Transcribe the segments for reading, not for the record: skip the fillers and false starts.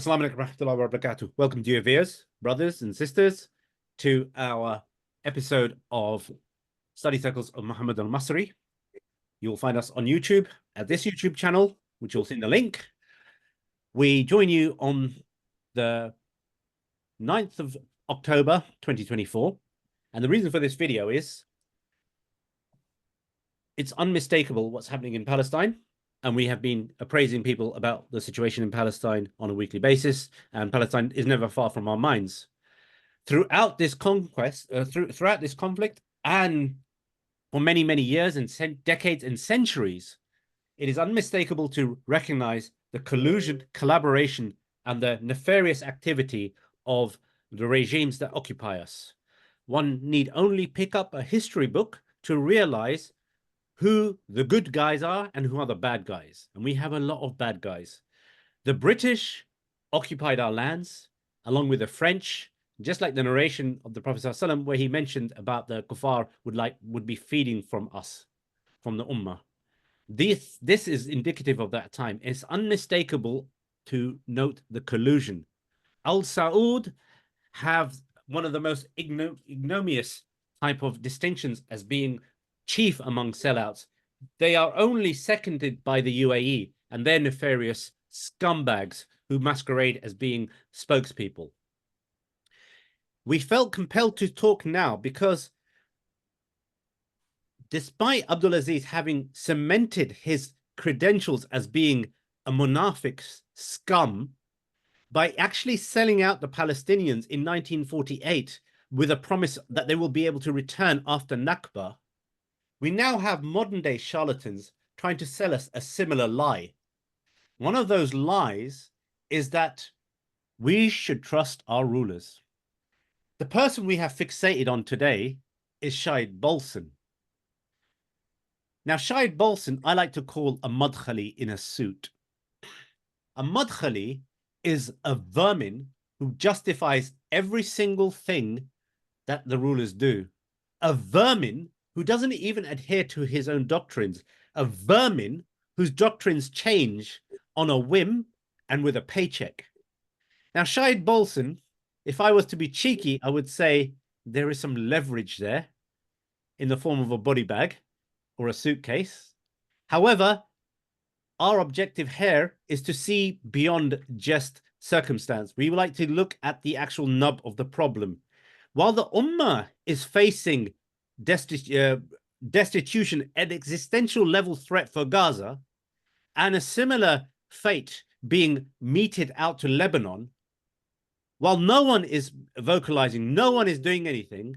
Assalamu alaikum warahmatullahi wabarakatuh. Welcome, dear viewers, brothers and sisters, to our episode of Study Circles of Muhammad al-Masri. You will find us on YouTube at this YouTube channel, which you'll see in the link. We join you on the 9th of October 2024. And the reason for this video is it's unmistakable what's happening in Palestine. And we have been appraising people about the situation in Palestine on a weekly basis. And Palestine is never far from our minds. Throughout this conquest, throughout this conflict, and for many, many years and decades and centuries, it is unmistakable to recognize the collusion, collaboration, and the nefarious activity of the regimes that occupy us. One need only pick up a history book to realize who the good guys are and who are the bad guys. And we have a lot of bad guys. The British occupied our lands along with the French, just like the narration of the Prophet ﷺ, where he mentioned about the kuffar would be feeding from us, from the ummah. This is indicative of that time. It's unmistakable to note the collusion. Al Saud have one of the most ignominious type of distinctions as being chief among sellouts. They are only seconded by the UAE and their nefarious scumbags who masquerade as being spokespeople. We felt compelled to talk now because despite Abdul Aziz having cemented his credentials as being a monarchic scum by actually selling out the Palestinians in 1948 with a promise that they will be able to return after Nakba, we now have modern-day charlatans trying to sell us a similar lie. One of those lies is that we should trust our rulers. The person we have fixated on today is Shahid Bolsen. Now, Shahid Bolsen, I like to call a madkhali in a suit. A madkhali is a vermin who justifies every single thing that the rulers do. A vermin who doesn't even adhere to his own doctrines, a vermin whose doctrines change on a whim and with a paycheck. Now, Shahid Bolsen, if I was to be cheeky, I would say there is some leverage there in the form of a body bag or a suitcase. However, our objective here is to see beyond just circumstance. We would like to look at the actual nub of the problem. While the Ummah is facing destitution, an existential level threat for Gaza, and a similar fate being meted out to Lebanon, while no one is vocalizing, no one is doing anything,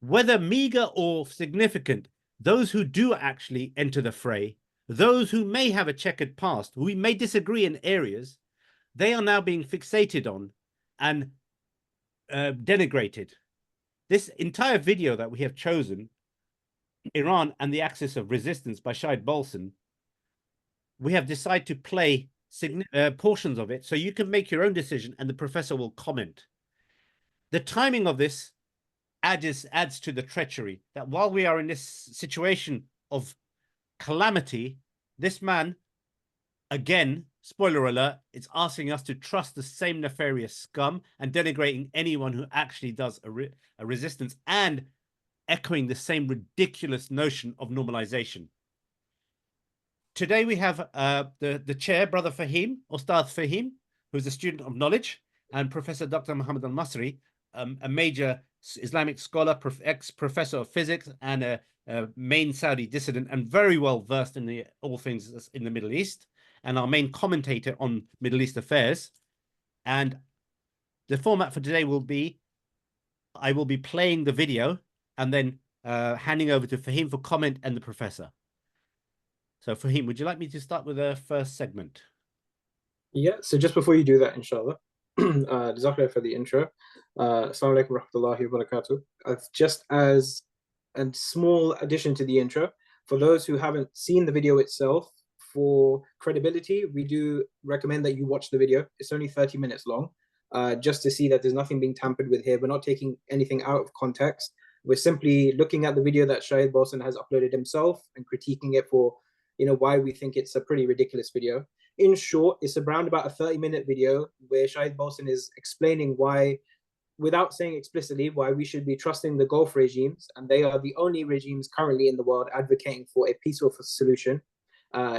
whether meager or significant, those who do actually enter the fray, those who may have a checkered past, who we may disagree in areas, they are now being fixated on and denigrated. This entire video that we have chosen, Iran and the Axis of Resistance by Shahid Bolsen, we have decided to play portions of it so you can make your own decision and the professor will comment. The timing of this adds to the treachery that while we are in this situation of calamity, this man, again, spoiler alert, it's asking us to trust the same nefarious scum and denigrating anyone who actually does a resistance and echoing the same ridiculous notion of normalization. Today we have the chair, Brother Fahim, Ustad Fahim, who's a student of knowledge, and Professor Dr. Muhammad al-Masri, a major Islamic scholar, ex-professor of physics, and a main Saudi dissident, and very well versed in all things in the Middle East, and our main commentator on Middle East affairs. And the format for today will be, I will be playing the video and then handing over to Fahim for comment and the professor. So Fahim, would you like me to start with the first segment? Yeah, so just before you do that, inshallah, Jazakallah for the intro. Assalamu alaikum warahmatullahi wabarakatuh. Just as a small addition to the intro, for those who haven't seen the video itself, for credibility, we do recommend that you watch the video. It's only 30 minutes long, just to see that there's nothing being tampered with here. We're not taking anything out of context. We're simply looking at the video that Shahid Bolsen has uploaded himself and critiquing it for, why we think it's a pretty ridiculous video. in short, it's around about a 30-minute video where Shahid Bolsen is explaining why, without saying explicitly, why we should be trusting the Gulf regimes, and they are the only regimes currently in the world advocating for a peaceful solution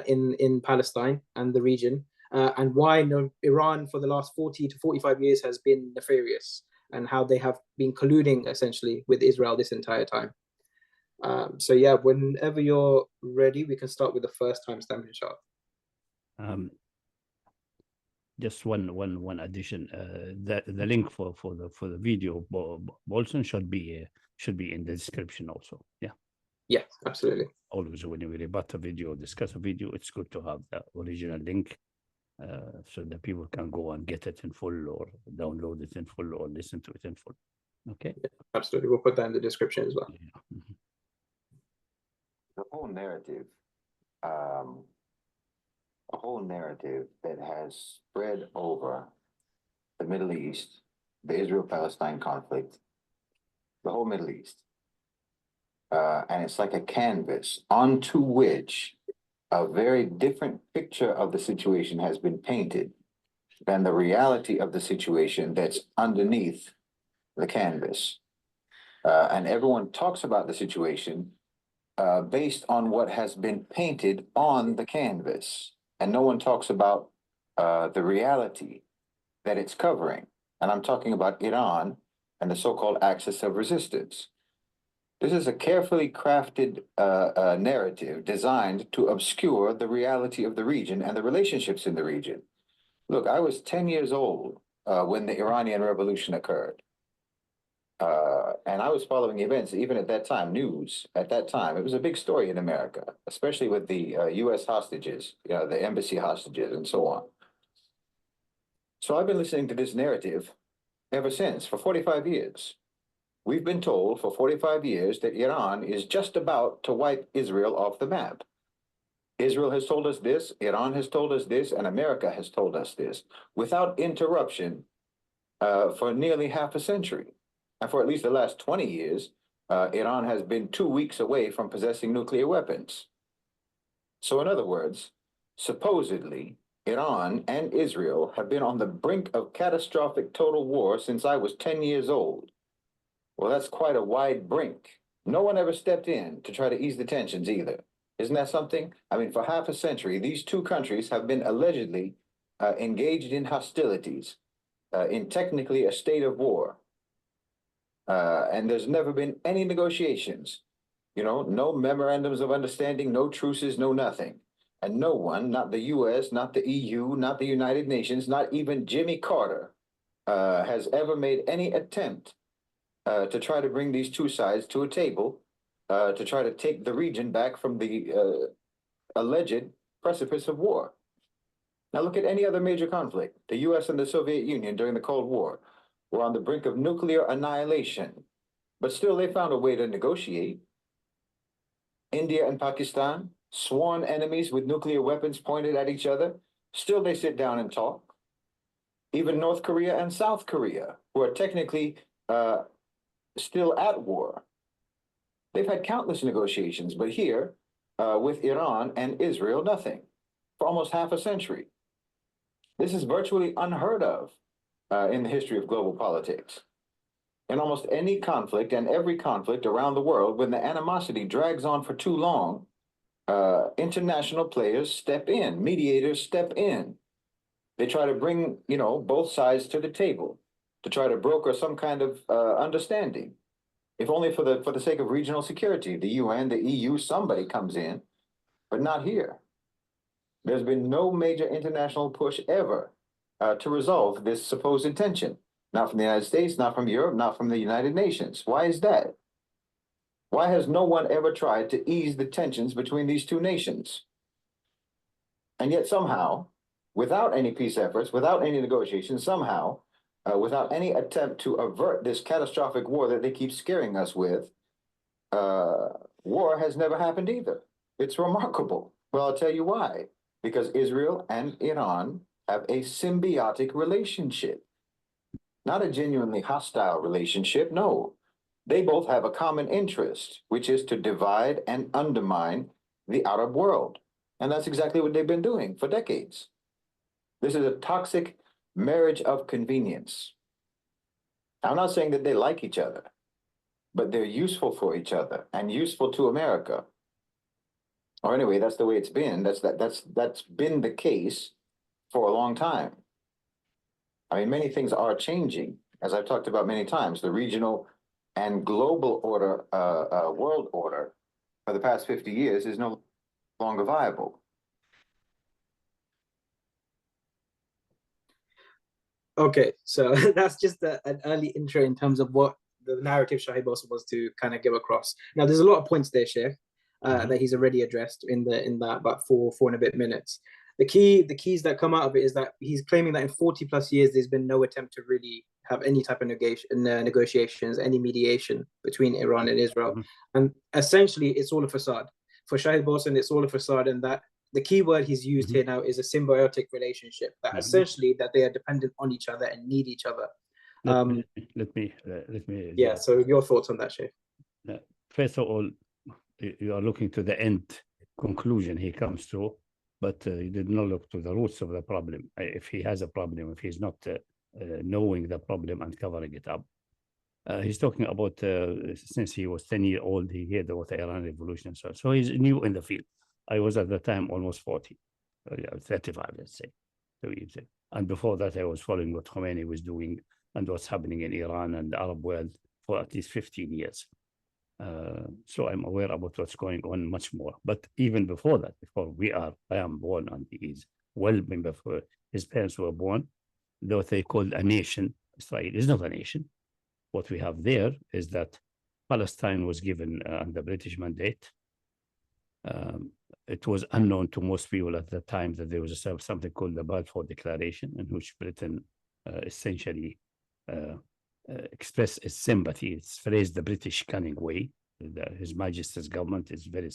in Palestine and the region, and why Iran for the last 40 to 45 years has been nefarious, and how they have been colluding essentially with Israel this entire time. So yeah, whenever you're ready, we can start with the first timestamp, inshallah. Just one addition. The link for the video, Bolsen, should be in the description also. Yeah. Yeah, absolutely. Always when we rebut a video, discuss a video, it's good to have the original link, so that people can go and get it in full, or download it in full, or listen to it in full. Okay. Yeah, absolutely. We'll put that in the description as well. Yeah. The whole narrative, that has spread over the Middle East, the Israel-Palestine conflict, the whole Middle East. And it's like a canvas onto which a very different picture of the situation has been painted than the reality of the situation that's underneath the canvas. And everyone talks about the situation based on what has been painted on the canvas. And no one talks about the reality that it's covering. And I'm talking about Iran and the so-called axis of resistance. This is a carefully crafted narrative designed to obscure the reality of the region and the relationships in the region. Look, I was 10 years old when the Iranian Revolution occurred. And I was following events even at that time, news at that time. It was a big story in America, especially with the U.S. hostages, the embassy hostages and so on. So I've been listening to this narrative ever since, for 45 years. We've been told for 45 years that Iran is just about to wipe Israel off the map. Israel has told us this, Iran has told us this, and America has told us this, without interruption for nearly half a century. And for at least the last 20 years, Iran has been 2 weeks away from possessing nuclear weapons. So in other words, supposedly, Iran and Israel have been on the brink of catastrophic total war since I was 10 years old. Well, that's quite a wide brink. No one ever stepped in to try to ease the tensions either. Isn't that something? I mean, for half a century, these two countries have been allegedly engaged in hostilities, in technically a state of war. And there's never been any negotiations, no memorandums of understanding, no truces, no nothing. And no one, not the US, not the EU, not the United Nations, not even Jimmy Carter, has ever made any attempt to try to bring these two sides to a table, to try to take the region back from the alleged precipice of war. Now look at any other major conflict. The US and the Soviet Union during the Cold War were on the brink of nuclear annihilation, but still they found a way to negotiate. India and Pakistan, sworn enemies with nuclear weapons pointed at each other, still they sit down and talk. Even North Korea and South Korea, who are technically still at war, they've had countless negotiations, but here, with Iran and Israel, nothing, for almost half a century. This is virtually unheard of in the history of global politics. In almost any conflict and every conflict around the world, when the animosity drags on for too long, international players step in, mediators step in. They try to bring, both sides to the table to try to broker some kind of understanding. If only for the sake of regional security, the UN, the EU, somebody comes in, but not here. There's been no major international push ever to resolve this supposed tension. Not from the United States, not from Europe, not from the United Nations. Why is that? Why has no one ever tried to ease the tensions between these two nations? And yet somehow, without any peace efforts, without any negotiations, somehow, without any attempt to avert this catastrophic war that they keep scaring us with, war has never happened either. It's remarkable. Well, I'll tell you why. Because Israel and Iran have a symbiotic relationship. Not a genuinely hostile relationship, no. They both have a common interest, which is to divide and undermine the Arab world. And that's exactly what they've been doing for decades. This is a toxic marriage of convenience. I'm not saying that they like each other, but they're useful for each other and useful to America. Or anyway, that's the way it's been. That's been the case for a long time. I mean, many things are changing, as I've talked about many times. The regional and global order, world order, for the past 50 years is no longer viable. Okay, so that's just an early intro in terms of what the narrative Shahid Bolsen was to kind of give across. Now, there's a lot of points there, Sheikh, that he's already addressed in that about four and a bit minutes. The keys that come out of it is that he's claiming that in 40 plus years there's been no attempt to really have any type of negotiations, any mediation between Iran and Israel, and essentially it's all a facade. For Shahid Bolsen, it's all a facade, and that the key word he's used here now is a symbiotic relationship, that essentially that they are dependent on each other and need each other. Let me. Yeah. So your thoughts on that, Sheikh? First of all, you are looking to the end conclusion he comes to, but you did not look to the roots of the problem. If he has a problem, if he's not knowing the problem and covering it up. He's talking about since he was 10 years old, he heard about the Iranian Revolution. So he's new in the field. I was at the time almost 40, 35, let's say. And before that, I was following what Khomeni was doing and what's happening in Iran and the Arab world for at least 15 years. So I'm aware about what's going on much more. But even before that, I am born and he is well before his parents were born, though they called a nation. Israel is not a nation. What we have there is that Palestine was given under British mandate. It was unknown to most people at the time that there was something called the Balfour Declaration, in which Britain essentially expressed its sympathy. It's phrased the British cunning way. His Majesty's government is very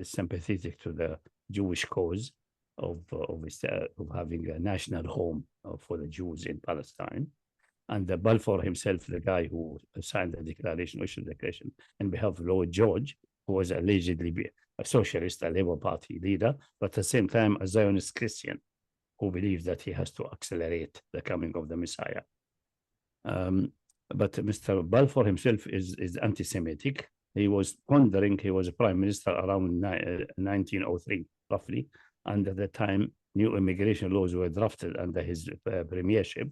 sympathetic to the Jewish cause of having a national home for the Jews in Palestine. And the Balfour himself, the guy who signed the declaration, issued the declaration on behalf of Lloyd George, who was allegedly a socialist, a Labour Party leader, but at the same time a Zionist Christian who believes that he has to accelerate the coming of the Messiah. But Mr. Balfour himself is anti-Semitic. He was pondering, he was a prime minister around 1903, roughly, and at the time, new immigration laws were drafted under his premiership.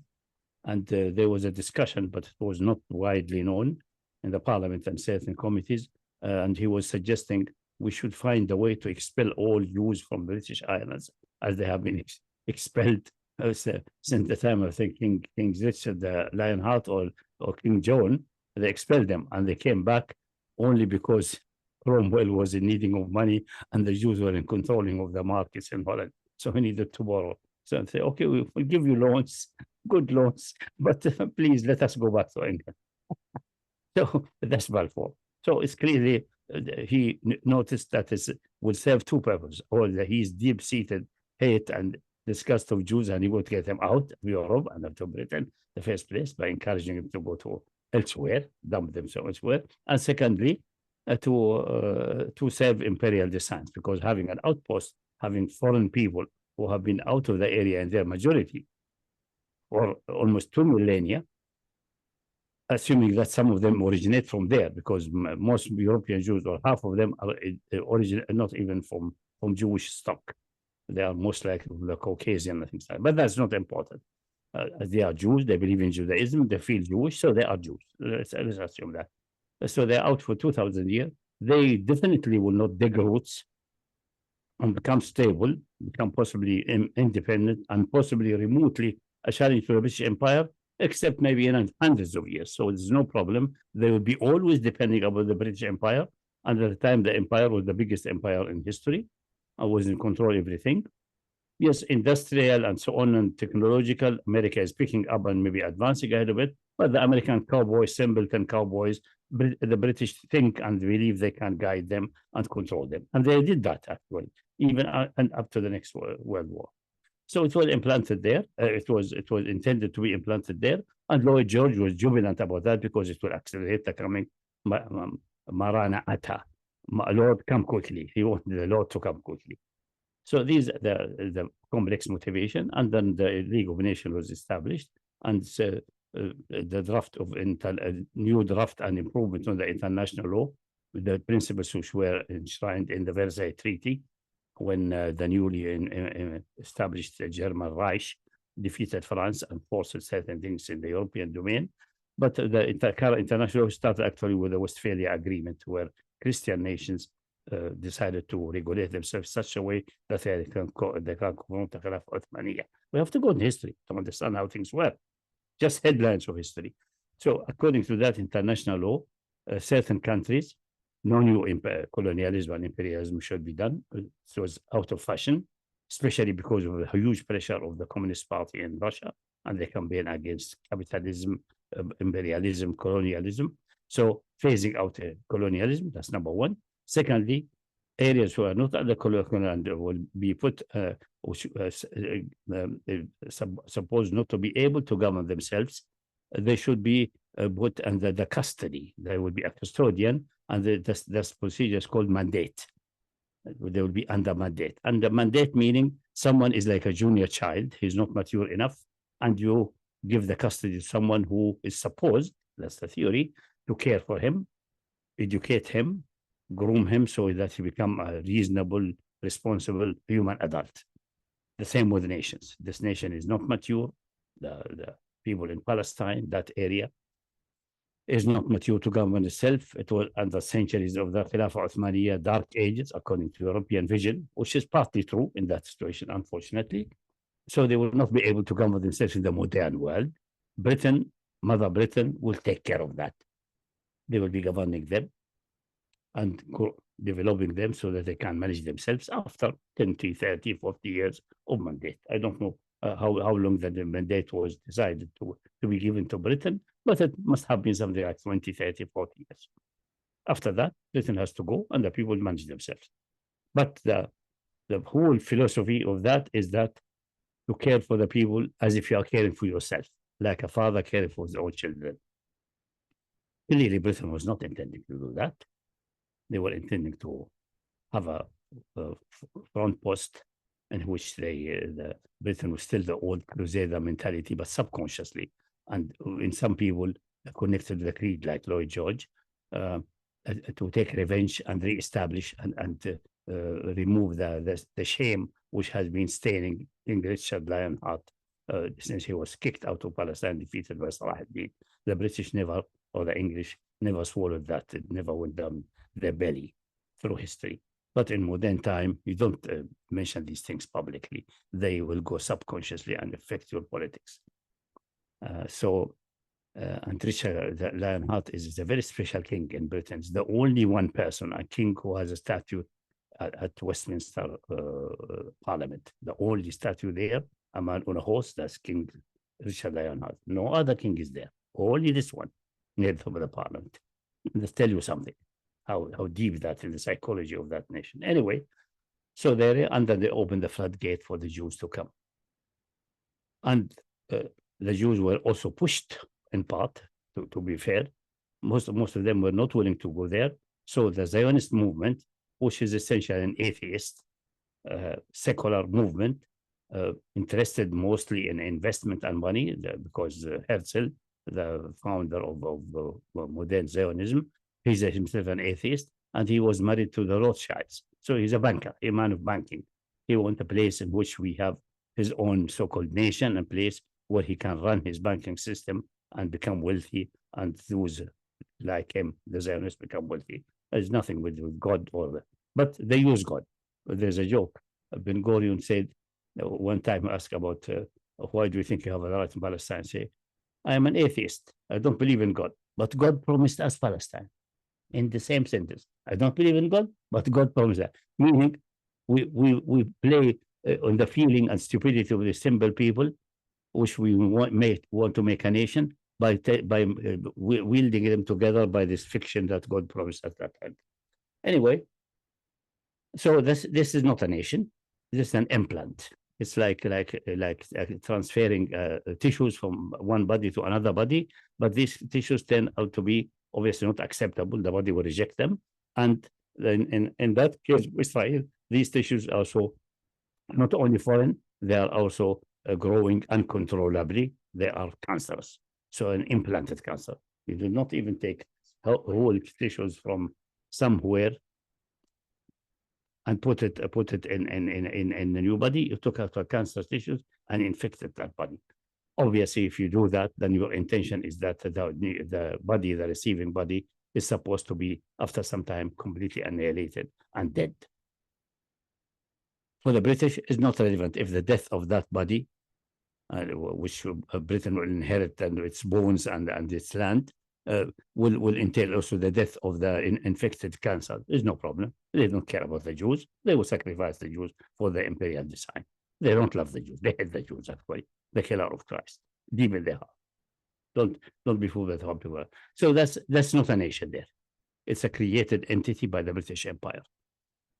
And there was a discussion, but it was not widely known in the parliament and certain committees. And he was suggesting we should find a way to expel all Jews from British Islands, as they have been expelled since the time of King Richard the Lionheart or King John. They expelled them, and they came back only because Cromwell was in needing of money, and the Jews were in controlling of the markets in Holland. So he needed to borrow. So they say, okay, we'll give you loans, good loans, but please let us go back to England. So that's Balfour. So it's clearly he noticed that it will serve two purposes, or that he's deep-seated hate and disgust of Jews, and he would get them out of Europe and out of Britain in the first place by encouraging them to go to elsewhere, dump them so elsewhere, and secondly, to serve imperial designs, because having an outpost, having foreign people who have been out of the area in their majority for almost 2 millennia, assuming that some of them originate from there, because most European Jews, or half of them, are not even from Jewish stock. They are most likely the Caucasian and things like that. But that's not important. They are Jews, they believe in Judaism, they feel Jewish, so they are Jews. Let's assume that. So they're out for 2,000 years. They definitely will not dig roots and become stable, become possibly independent, and possibly remotely a challenge to the British Empire, except maybe in hundreds of years. So there's no problem. They will be always depending upon the British Empire. And at the time, the empire was the biggest empire in history. I was in control of everything. Yes, industrial and so on and technological, America is picking up and maybe advancing a little bit, but the American cowboys, simpleton cowboys, the British think and believe they can guide them and control them. And they did that actually, even and up to the next World War. So it was implanted there. It was intended to be implanted there. And Lloyd George was jubilant about that because it will accelerate the coming Marana Ata. Lord, come quickly. He wanted the Lord to come quickly. So these the complex motivation, and then the League of Nations was established, and the draft of new draft and improvement on the international law, the principles which were enshrined in the Versailles Treaty, when the newly established German Reich defeated France and forced certain things in the European domain. But the international law started actually with the Westphalia Agreement, where Christian nations decided to regulate themselves such a way that they can confront the Khilafah Ottoman. We have to go in history to understand how things were, just headlines of history. So according to that international law, certain countries, no new colonialism and imperialism should be done. It was out of fashion, especially because of the huge pressure of the Communist Party in Russia and the campaign against capitalism, imperialism, colonialism. So phasing out colonialism, that's number one. Secondly, areas who are not under colonial will be put, supposed not to be able to govern themselves. They should be put under the custody. There will be a custodian, and this procedure is called mandate. They will be under mandate. Under mandate meaning someone is like a junior child, he's not mature enough, and you give the custody to someone who is supposed, that's the theory, to care for him, educate him, groom him so that he become a reasonable, responsible human adult. The same with nations. This nation is not mature. The people in Palestine, that area, is not mature to govern itself. It was under centuries of the Khilafah Uthmaniyya, dark ages, according to European vision, which is partly true in that situation, unfortunately. So they will not be able to govern themselves in the modern world. Britain, Mother Britain, will take care of that. They will be governing them and developing them so that they can manage themselves after 20, 30, 40 years of mandate. I don't know how long the mandate was decided to be given to Britain, but it must have been something like 20, 30, 40 years. After that, Britain has to go and the people manage themselves. But the whole philosophy of that is that to care for the people as if you are caring for yourself, like a father caring for his own children. Clearly, Britain was not intending to do that. They were intending to have a front post in which Britain was still the old crusader mentality, but subconsciously. And in some people connected to the creed, like Lloyd George, to take revenge and re-establish and remove the shame which has been staining King Richard Lionheart since he was kicked out of Palestine, defeated by Salah ad-Din. The British never, or the English, never swallowed that. It never went down their belly through history. But in modern time, you don't mention these things publicly. They will go subconsciously and affect your politics. And Richard Lionheart is a very special king in Britain. It's the only one person, a king who has a statue at Westminster Parliament. The only statue there, a man on a horse, that's King Richard Lionheart. No other king is there. Only this one near the top of the Parliament. Let's tell you something, how deep that in the psychology of that nation. Anyway, so there, and then they opened the floodgate for the Jews to come. And the Jews were also pushed in part, to be fair. Most of them were not willing to go there. So the Zionist movement, which is essentially an atheist, secular movement, interested mostly in investment and money, because Herzl, the founder of modern Zionism, he's himself an atheist, and he was married to the Rothschilds. So he's a banker, a man of banking. He wants a place in which we have his own so-called nation, a place where he can run his banking system and become wealthy, and those like him, the Zionists, become wealthy. There's nothing with God but they use God. There's a joke. Ben Gurion said, one time asked about why do you think you have a right in Palestine? Say, I am an atheist. I don't believe in God, but God promised us Palestine. In the same sentence, I don't believe in God, but God promised that. Meaning, we play on the feeling and stupidity of the simple people, which we want to make a nation by wielding them together by this fiction that God promised at that time. Anyway, so this is not a nation. This is an implant. It's like transferring tissues from one body to another body, but these tissues turn out to be obviously not acceptable. The body will reject them, and then in that case, Israel, these tissues are so not only foreign, they are also growing uncontrollably. They are cancerous. So an implanted cancer. You do not even take whole tissues from somewhere and put it in a new body. You took out cancer tissues and infected that body. Obviously, if you do that, then your intention is that the body, the receiving body, is supposed to be, after some time, completely annihilated and dead. For the British, it's not relevant if the death of that body, which Britain will inherit, and its bones and its land, will entail also the death of the infected cancer. There's no problem. They don't care about the Jews. They will sacrifice the Jews for the imperial design. They don't love the Jews. They hate the Jews, actually. The killer of Christ. Deep in their heart. Don't be fooled with how people are. So that's not a nation there. It's a created entity by the British Empire.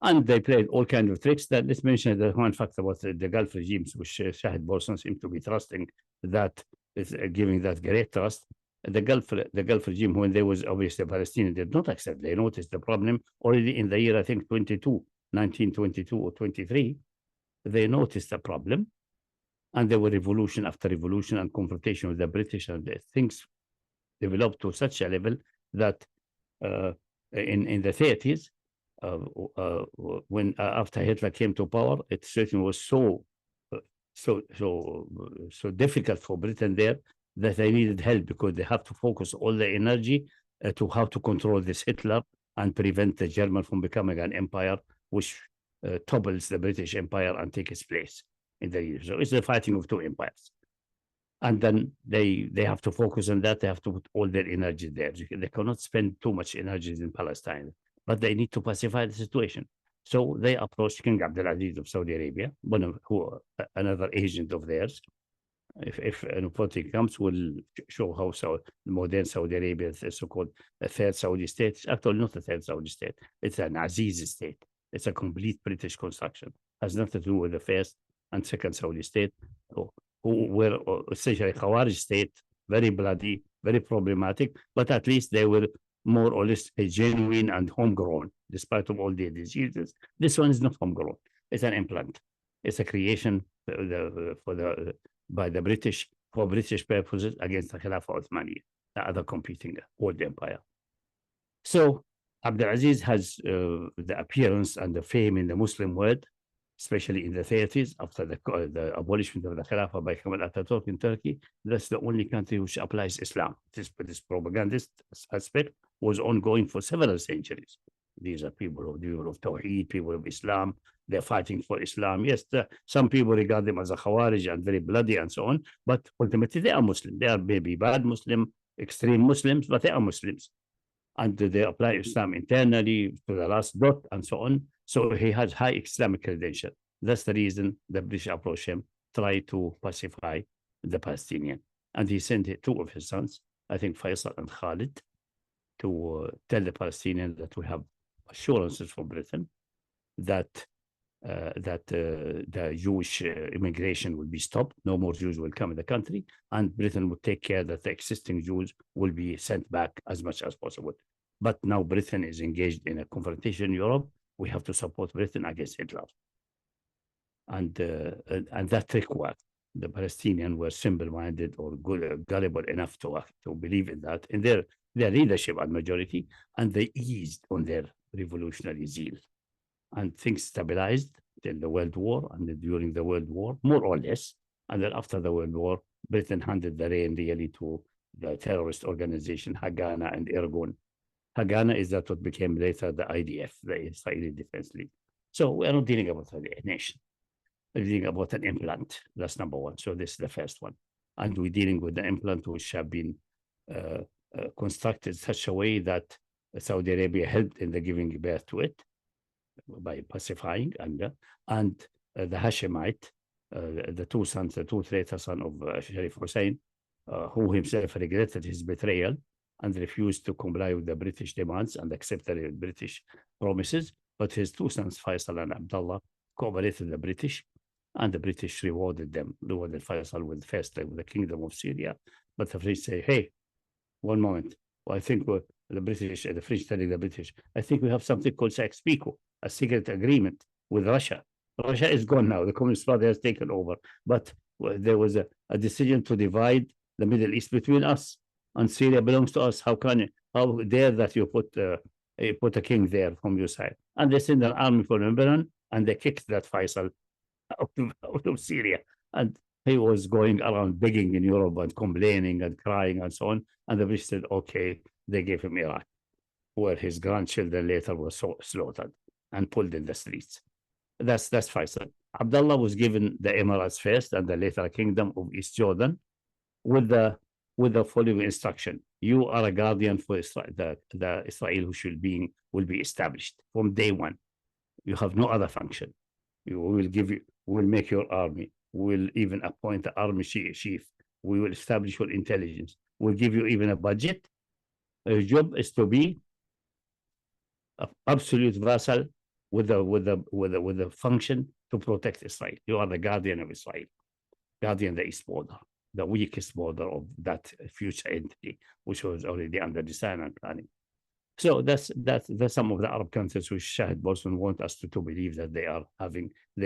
And they played all kinds of tricks. That let's mention the one fact about the Gulf regimes, which Shahid Bolsen seems to be trusting, that is giving that great trust. The Gulf regime, when there was obviously Palestinians, did not accept. They noticed the problem already in the year, I think, 1922 or 23. They noticed the problem, and there were revolution after revolution and confrontation with the British, and things developed to such a level that in the 30s, when after Hitler came to power, it certainly was so difficult for Britain there that they needed help, because they have to focus all the energy to how to control this Hitler and prevent the German from becoming an empire which topples the British Empire and takes its place in the years. So it's the fighting of two empires. And then they have to focus on that. They have to put all their energy there. They cannot spend too much energy in Palestine, but they need to pacify the situation. So they approached King Abdul Aziz of Saudi Arabia, another agent of theirs. If an opportunity comes, we'll show how modern Saudi Arabia, the so-called third Saudi state, it's actually not a third Saudi state. It's an Aziz state. It's a complete British construction. Has nothing to do with the first and second Saudi state, who were essentially a Khawarij state, very bloody, very problematic, but at least they were more or less a genuine and homegrown, despite of all the diseases. This one is not homegrown. It's an implant. It's a creation by the British, for British purposes, against the Khilafah Ottomani, the other competing world empire. So Abdul Aziz has the appearance and the fame in the Muslim world, especially in the 30s, after the abolishment of the Khilafah by Kemal Atatürk in Turkey. That's the only country which applies Islam. This propagandist aspect was ongoing for several centuries. These are people of Tawheed, people of Islam. They're fighting for Islam. Yes, some people regard them as a Khawarij and very bloody and so on, but ultimately they are Muslim. They are maybe bad Muslim, extreme Muslims, but they are Muslims. And they apply Islam internally to the last dot and so on. So he has high Islamic credential. That's the reason the British approached him, try to pacify the Palestinian. And he sent two of his sons, I think Faisal and Khalid, to tell the Palestinians that we have assurances from Britain that the Jewish immigration will be stopped. No more Jews will come in the country, and Britain will take care that the existing Jews will be sent back as much as possible. But now Britain is engaged in a confrontation in Europe. We have to support Britain against Hitler. And that trick worked. The Palestinians were simple-minded or gullible enough to believe in that, in their leadership and majority, and they eased on their revolutionary zeal. And things stabilized till the World War, and during the World War, more or less. And then after the World War, Britain handed the reign really to the terrorist organization Hagana and Irgun. Hagana is that what became later the IDF, the Israeli Defense League. So we are not dealing about a nation. We're dealing about an implant. That's number one. So this is the first one. And we're dealing with the implant which have been constructed such a way that Saudi Arabia helped in the giving birth to it by pacifying, and the Hashemite, the two sons, the two traitor son of Sharif Hussein, who himself regretted his betrayal and refused to comply with the British demands and accept the British promises. But his two sons, Faisal and Abdullah, cooperated with the British, and the British rewarded Faisal with the Kingdom of Syria. But the French say, hey, one moment. Well, I think the French telling the British, I think we have something called Syches Picot, a secret agreement with Russia, Russia is gone now. The Communist Party has taken over. But there was a decision to divide the Middle East between us, and Syria belongs to us. How dare that you put a king there from your side? And they sent an army for Lebanon, and they kicked that Faisal out of Syria. And he was going around begging in Europe and complaining and crying and so on. And the British said, okay, they gave him Iraq, where his grandchildren later were slaughtered and pulled in the streets. That's Faisal. Abdullah was given the Emirates first and the later Kingdom of East Jordan with the following instruction: you are a guardian for Israel, the Israel who will be established from day one. You have no other function. We will make your army. We will even appoint the army chief. We will establish your intelligence. We'll give you even a budget. Your job is to be an absolute vassal with the function to protect Israel. You are the guardian of Israel, guardian of the east border, the weakest border of that future entity, which was already under design and planning. So that's some of the Arab countries which Shahid Bolsen want us to believe that they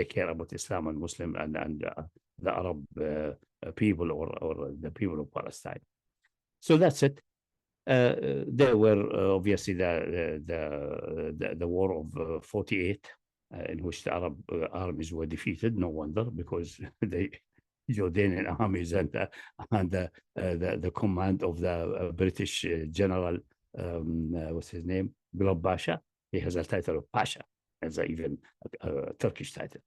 care about Islam and Muslim and the Arab people or the people of Palestine. So that's it. There were obviously the war of 48, in which the Arab armies were defeated. No wonder, because the Jordanian armies and the command of the British general, what's his name, Gulab Pasha. He has a title of Pasha, as even a Turkish title,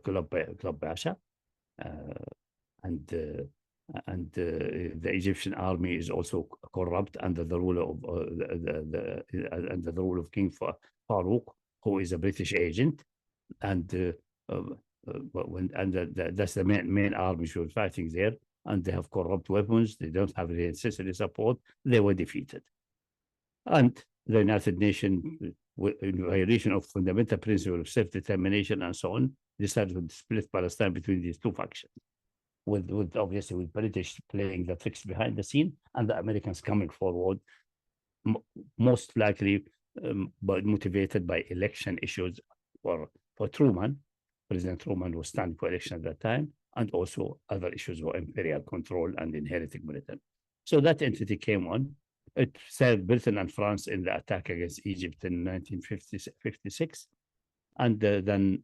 Gulab Pasha, and the Egyptian army is also corrupt under the rule of King Farouk, who is a British agent, and that's the main army who was fighting there, and they have corrupt weapons. They don't have the necessary support. They were defeated, and the United Nations, in violation of fundamental principle of self-determination and so on, decided to split Palestine between these two factions. With obviously with British playing the tricks behind the scene and the Americans coming forward, most likely but motivated by election issues for Truman. President Truman was standing for election at that time, and also other issues were imperial control and inheriting Britain. So that entity came on. It served Britain and France in the attack against Egypt in 1956, and then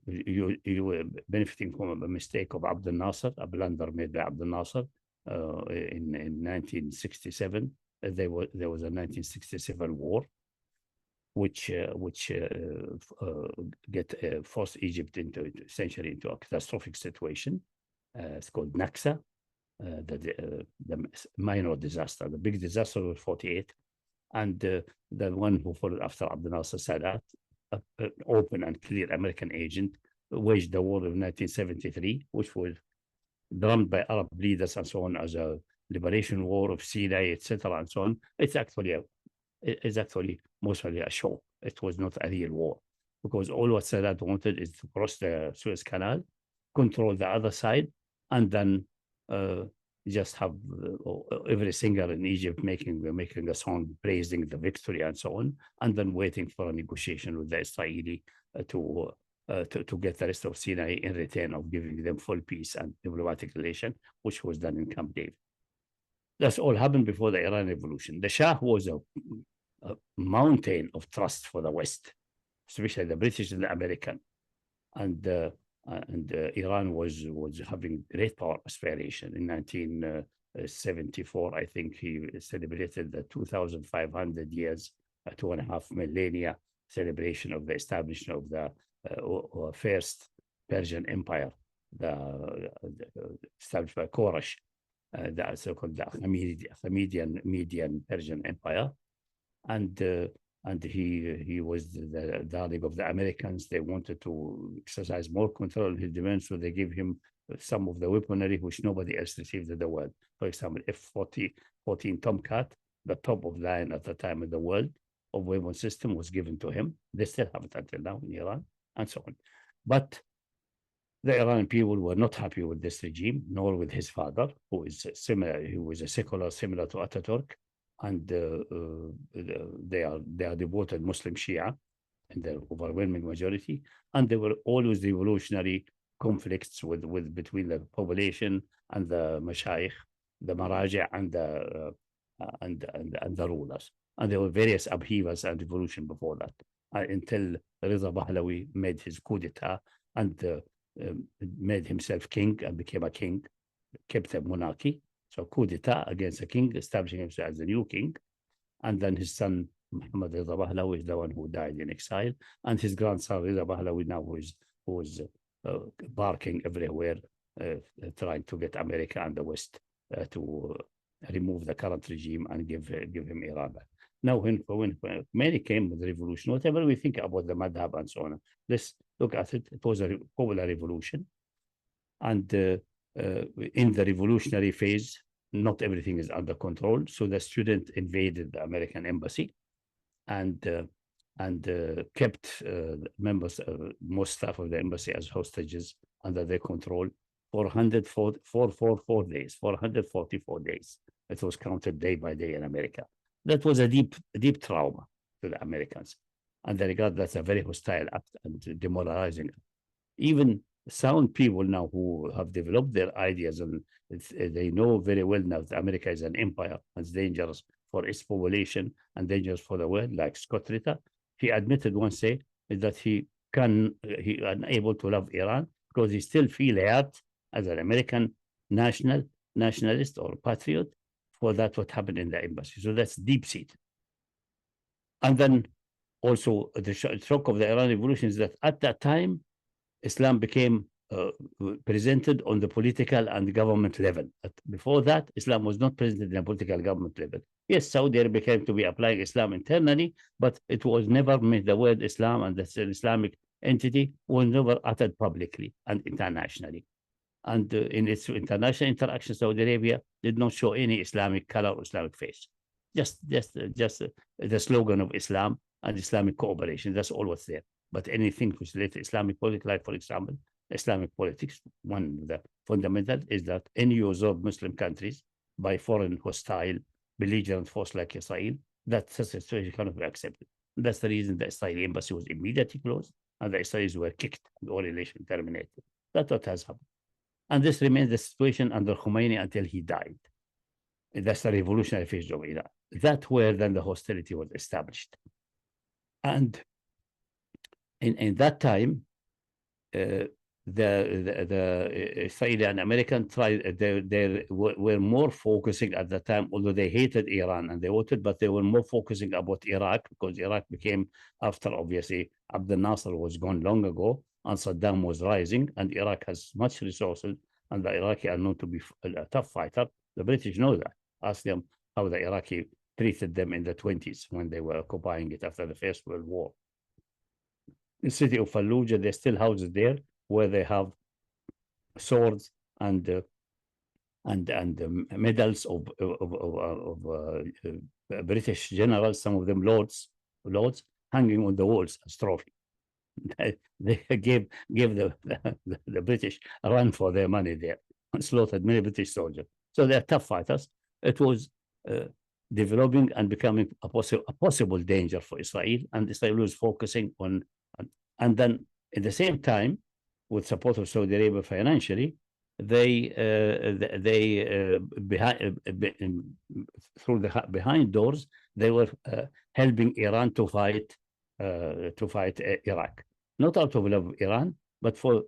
you were benefiting from a mistake of Abdel Nasser, a blunder made by Abdel Nasser in 1967. There was a 1967 war, which forced Egypt essentially into a catastrophic situation. It's called Naksa, the minor disaster. The big disaster was 48, and the one who followed after Abdel Nasser, Sadat, an open and clear American agent, waged the war of 1973, which was drummed by Arab leaders and so on as a liberation war of Sinai, etc., and so on. It's actually mostly a show. It was not a real war, because all what Sadat wanted is to cross the Suez Canal, control the other side, and then just have every singer in Egypt making a song praising the victory and so on, and then waiting for a negotiation with the Israeli to get the rest of Sinai in return of giving them full peace and diplomatic relation, which was done in Camp David. That's all happened before the Iranian Revolution. The Shah was a mountain of trust for the West, especially the British and the American, and Iran was having great power aspiration. In 1974, I think he celebrated the 2,500 years, 2.5 millennia celebration of the establishment of the first Persian Empire, established by Koresh, the so-called Median Persian Empire, and he was the darling of the Americans. They wanted to exercise more control on his domain, so they gave him some of the weaponry which nobody else received in the world. For example, F-14 Tomcat, the top of the line at the time in the world of weapon system, was given to him. They still have it until now in Iran, and so on. But the Iranian people were not happy with this regime, nor with his father, who is similar. He was a secular, similar to Ataturk, and they are devoted Muslim Shia, in the overwhelming majority, and there were always revolutionary conflicts between the population and the mashayikh, the maraja, and the rulers. And there were various upheavals and revolution before that, until Reza Pahlavi made his coup d'etat and made himself king and became a king, kept a monarchy. So coup d'etat against a king, establishing himself as the new king. And then his son, Muhammad Reza Pahlavi, is the one who died in exile. And his grandson, Reza Pahlavi, now who is barking everywhere, trying to get America and the West to remove the current regime and give him Iran back. Now, when Khomeni came with the revolution, whatever we think about the madhab and so on, let's look at it. It was a popular revolution. And in the revolutionary phase, not everything is under control. So the student invaded the American embassy and kept members, most staff of the embassy as hostages under their control for 444 days. It was counted day by day in America. That was a deep trauma to the Americans. And they regard that's a very hostile act and demoralizing. Even sound people now who have developed their ideas, and they know very well now that America is an empire and it's dangerous for its population and dangerous for the world, like Scott Ritter. He admitted once day that he unable to love Iran because he still feel hurt as an American nationalist or patriot for that what happened in the embassy. So that's deep seated. And then also the shock of the Iran Revolution is that at that time, Islam became presented on the political and government level. But before that, Islam was not presented in a political government level. Yes, Saudi Arabia came to be applying Islam internally, but it was never made, the word Islam and the Islamic entity was never uttered publicly and internationally. And in its international interaction, Saudi Arabia did not show any Islamic color or Islamic face. Just the slogan of Islam and Islamic cooperation. That's all what's there. But anything which relates to Islamic politics, like for example, Islamic politics, one of the fundamental is that any usurped Muslim countries by foreign hostile belligerent force like Israel, that such a situation cannot be accepted. That's the reason the Israeli embassy was immediately closed and the Israelis were kicked and all relations terminated. That's what has happened. And this remains the situation under Khomeni until he died. And that's the revolutionary phase of Iran. That's where then the hostility was established. And in that time, the Israeli and American they were more focusing at the time, although they hated Iran and they voted, but they were more focusing about Iraq because Iraq became, after obviously Abdul Nasser was gone long ago and Saddam was rising, and Iraq has much resources and the Iraqi are known to be a tough fighter. The British know that. Ask them how the Iraqi treated them in the 20s when they were occupying it after the First World War. The city of Fallujah, there's still houses there where they have swords and medals of British generals, some of them lords, hanging on the walls as trophy. They gave the British a run for their money there and slaughtered many British soldiers. So they're tough fighters. It was developing and becoming a possible danger for Israel, and Israel was focusing on. And then at the same time, with support of Saudi Arabia financially, they through the behind doors, they were helping Iran to fight Iraq, not out of love of Iran, but for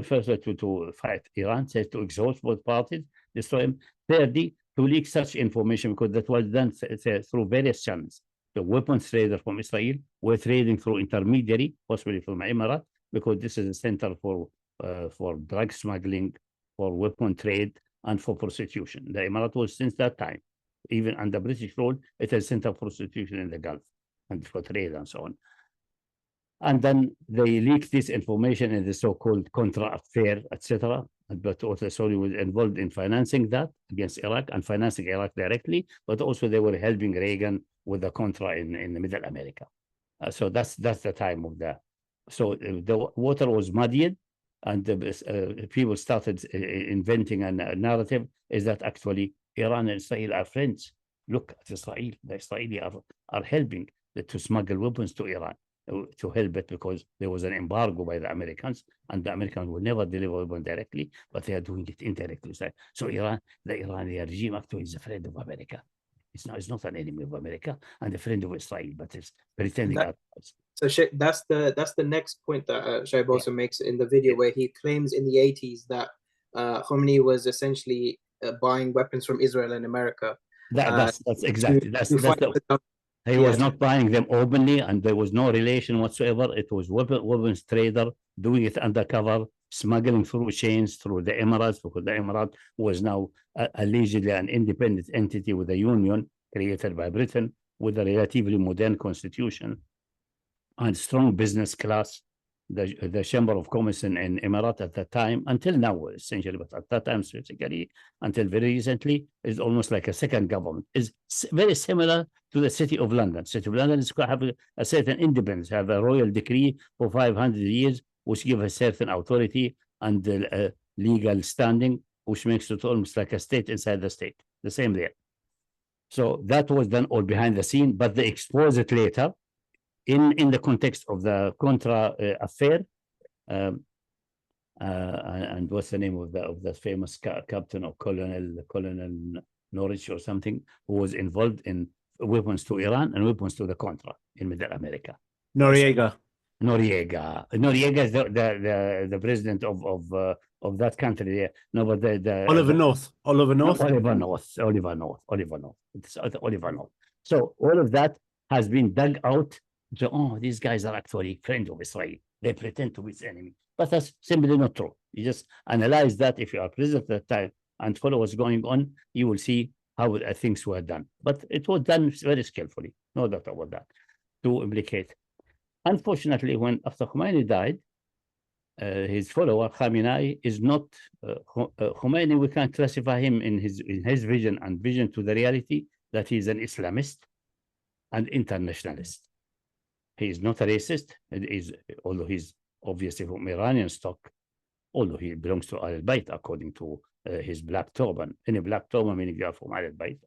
first to fight Iran, says to exhaust both parties, destroy them. Thirdly, to leak such information because that was done through various channels. The weapons traders from Israel were trading through intermediary, possibly from Emirates, because this is a center for drug smuggling, for weapon trade, and for prostitution. The Emirates was since that time, even under British rule, it is a center for prostitution in the Gulf and for trade and so on. And then they leaked this information in the so-called Contra affair, etc. But also Saudi was involved in financing that against Iraq and financing Iraq directly, but also they were helping Reagan with the Contra in the Middle America. So that's the time of the. So the water was muddied, and people started inventing a narrative is that actually Iran and Israel are friends. Look at Israel. The Israelis are helping to smuggle weapons to Iran. to help it, because there was an embargo by the Americans, and the Americans will never deliver weapons directly, but they are doing it indirectly. So Iran, the Iranian regime actually is a friend of America. It's not an enemy of America and a friend of Israel, but it's pretending otherwise. So that's the next point that Shahid also makes in the video, where he claims in the 80s that Khomeni was essentially buying weapons from Israel and America. That's exactly he was not buying them openly, and there was no relation whatsoever. It was weapons trader doing it undercover, smuggling through chains through the Emirates, because the Emirate was now allegedly an independent entity with a union created by Britain with a relatively modern constitution and strong business class. The Chamber of Commerce in Emirate at that time, until now essentially, but at that time specifically, until very recently, is almost like a second government. Is very similar to the City of London. City of London is have a certain independence, have a royal decree for 500 years, which give a certain authority and legal standing, which makes it almost like a state inside the state. The same there. So that was done all behind the scene, but they expose it later in the context of the Contra affair. And what's the name of the famous captain or Colonel Norwich or something, who was involved in weapons to Iran and weapons to the Contra in Middle America. Noriega is the president of that country there. No, but Oliver North. It's Oliver North. So all of that has been dug out. So, these guys are actually friends of Israel. They pretend to be its enemy, but that's simply not true. You just analyze that. If you are present at the time and follow what's going on, you will see how things were done. But it was done very skillfully, no doubt about that, to implicate. Unfortunately, when after Khomeni died, his follower Khamenei is not Khomeni. We can classify him in his vision and vision to the reality that he is an Islamist and internationalist. He is not a racist. Although he's obviously from Iranian stock, although he belongs to Al Bayt according to his black turban. Any black turban meaning you are from Al Bayt.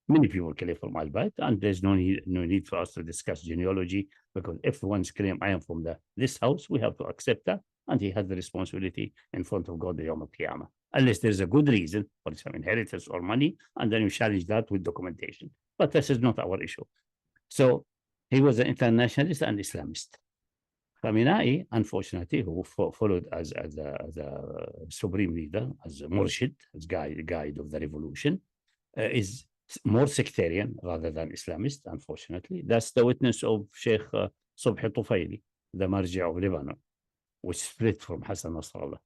Many people claim from Al Bayt, and there's no need for us to discuss genealogy, because if one's claim I am from this house, we have to accept that, and he has the responsibility in front of God the Yawm al-Qiyamah, unless there's a good reason for some inheritance or money, and then you challenge that with documentation. But this is not our issue. So he was an internationalist and Islamist. Khamenei, unfortunately, who followed as a supreme leader, as a murshid, as guide of the revolution, is more sectarian rather than Islamist, unfortunately. That's the witness of Sheikh Subhi Tufaili, the marji of Lebanon, which split from Hassan Nasrallah.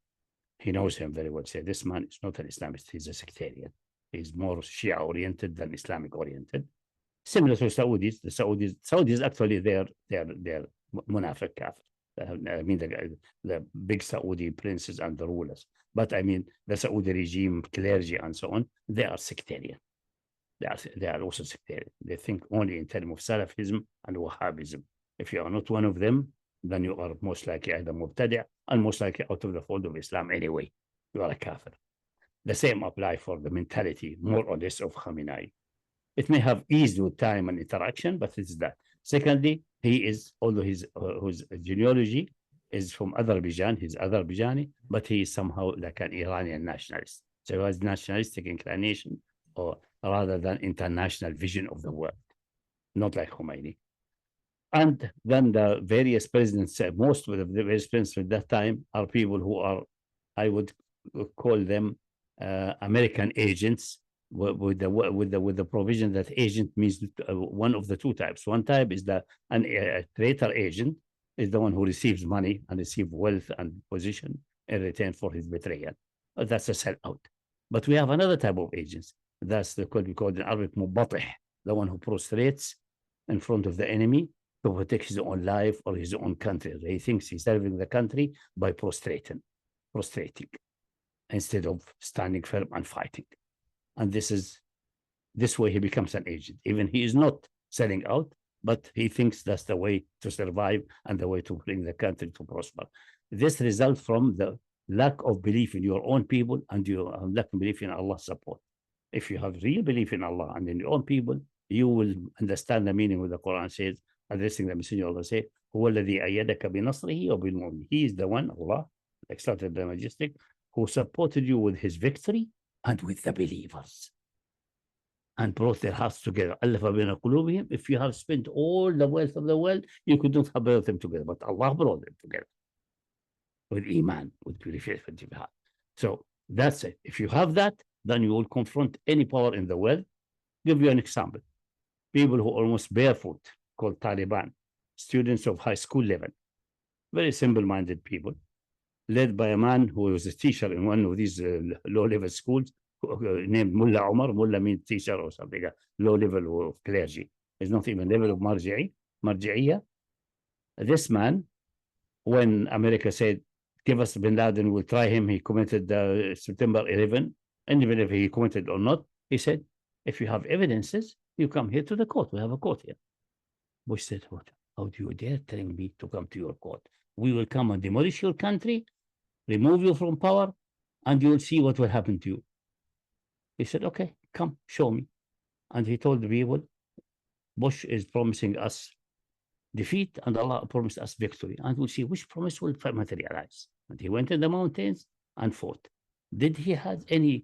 He knows him very well. Say, this man is not an Islamist, he's a sectarian. He's more Shia-oriented than Islamic-oriented. Similar to Saudis. The Saudis actually, they're Munafiq kafir. I mean, the big Saudi princes and the rulers. But I mean, the Saudi regime, clergy, and so on, they are sectarian. They are also sectarian. They think only in terms of Salafism and Wahhabism. If you are not one of them, then you are most likely either Mubtadi' and most likely out of the fold of Islam anyway. You are a kafir. The same apply for the mentality, more or less, of Khamenei. It may have eased with time and interaction, but it's that. Secondly, he is, although his genealogy is from Azerbaijan, he's Azerbaijani, but he is somehow like an Iranian nationalist. So he has nationalistic inclination, or rather than international vision of the world, not like Khomeini. And then the various presidents, most of the various presidents at that time are people who are, I would call them American agents, with the provision that agent means one of the two types. One type is a traitor agent, is the one who receives money and receives wealth and position in return for his betrayal. That's a sellout. But we have another type of agents. That's what we call in Arabic mubatih, the one who prostrates in front of the enemy to protect his own life or his own country. He thinks he's serving the country by prostrating instead of standing firm and fighting. And this way he becomes an agent. Even he is not selling out, but he thinks that's the way to survive and the way to bring the country to prosper. This results from the lack of belief in your own people and your lack of belief in Allah's support. If you have real belief in Allah and in your own people, you will understand the meaning of the Quran says, addressing the Messenger of Allah, say, هو الذي أيدك بنصره وبالمؤمنين. He is the one, Allah, exalted the majestic, who supported you with his victory and with the believers and brought their hearts together. ألف بين قلوبهم. If you have spent all the wealth of the world, you could not have brought them together, but Allah brought them together with Iman, with purification of heart. So that's it. If you have that, then you will confront any power in the world. Give you an example. People who are almost barefoot, called Taliban, students of high school level, very simple-minded people, led by a man who was a teacher in one of these low-level schools, named Mullah Omar. Mullah means teacher or something, a low level of clergy. It's not even level of marji'iyya. This man, when America said, give us bin Laden, we'll try him, he committed September 11, and even if he committed or not, he said, if you have evidences, you come here to the court. We have a court here. Bush said, what? How do you dare telling me to come to your court? We will come and demolish your country, remove you from power, and you will see what will happen to you. He said, okay, come, show me. And he told the people, Bush is promising us defeat, and Allah promised us victory. And we'll see which promise will materialize. And he went in the mountains and fought. Did he have anything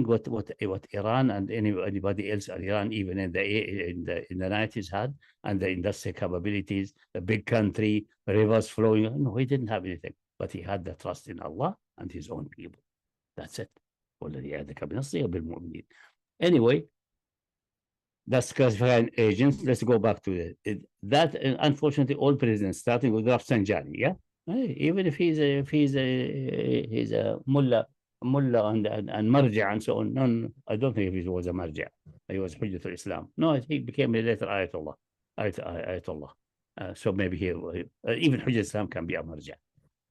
what Iran and anybody else in Iran, even in the 90s had, and the industrial capabilities, the big country, rivers flowing? No, he didn't have anything, but he had the trust in Allah and his own people. That's it. Anyway, that's classifying agents. Let's go back to it. That unfortunately, all presidents, starting with Rafsanjani, yeah, even if he's a mullah and marja and so on. No, I don't think he was a marja. He was Hujjatul Islam. No, he became a later Ayatollah. So maybe even Hujjatul Islam can be a marja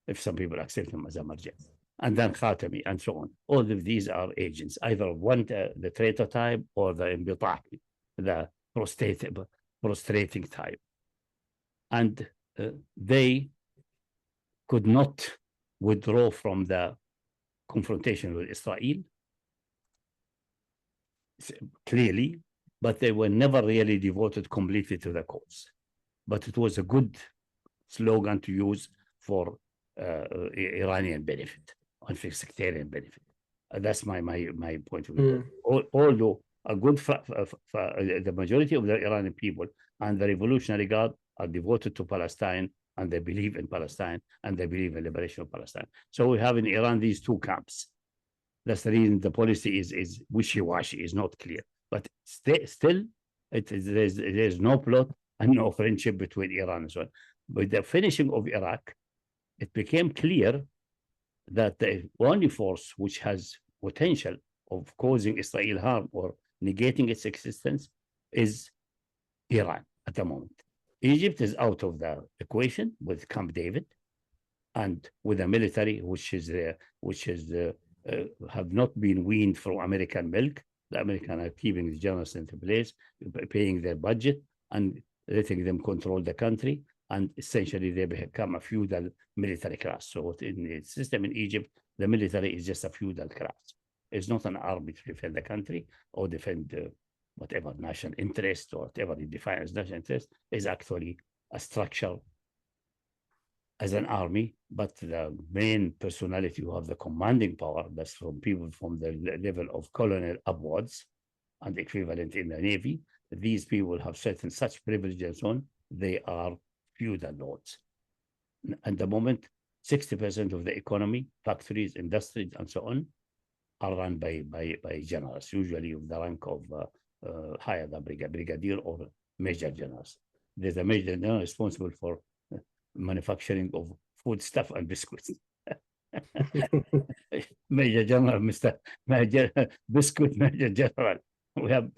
if some people accept him as a marja. And then Khatami and so on. All of these are agents, either one, the traitor type, or the imbitahi, the prostrating type. And they could not withdraw from the confrontation with Israel, clearly, but they were never really devoted completely to the cause. But it was a good slogan to use for Iranian benefit and for sectarian benefit. That's my point of view. Although a good the majority of the Iranian people and the Revolutionary Guard are devoted to Palestine, and they believe in Palestine, and they believe in liberation of Palestine. So we have in Iran these two camps. That's the reason the policy is wishy-washy, is not clear. But still, there's no plot and no friendship between Iran and so on. With the finishing of Iraq, it became clear that the only force which has potential of causing Israel harm or negating its existence is Iran at the moment. Egypt is out of the equation with Camp David, and with a military which have not been weaned from American milk. The Americans are keeping the generals in place, paying their budget, and letting them control the country. And essentially, they become a feudal military class. So in the system in Egypt, the military is just a feudal class. It's not an army to defend the country or defend whatever national interest or whatever you define as national interest. Is actually a structure as an army, but the main personality who have the commanding power, that's from people from the level of colonel upwards and equivalent in the Navy. These people have certain such privileges and so on. They are feudal lords. At the moment, 60% of the economy, factories, industries, and so on, are run by generals, usually of the rank of higher than brigadier or major generals. There's a major general responsible for manufacturing of food stuff and biscuits. Major general, Major Biscuit Major General. We have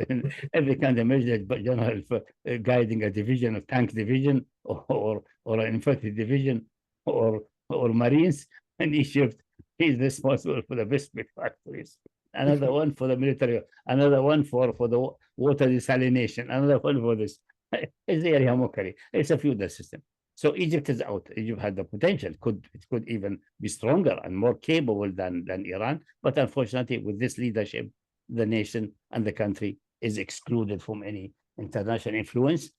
every kind of major general for guiding a division, a tank division, or an infantry division, or Marines in Egypt. He's responsible for the biscuit factories. Another one for the military. Another one for the water desalination. Another one for this. It's area mockery. It's a feudal system. So Egypt is out. Egypt had the potential. It could even be stronger and more capable than Iran. But unfortunately, with this leadership, the nation and the country is excluded from any international influence.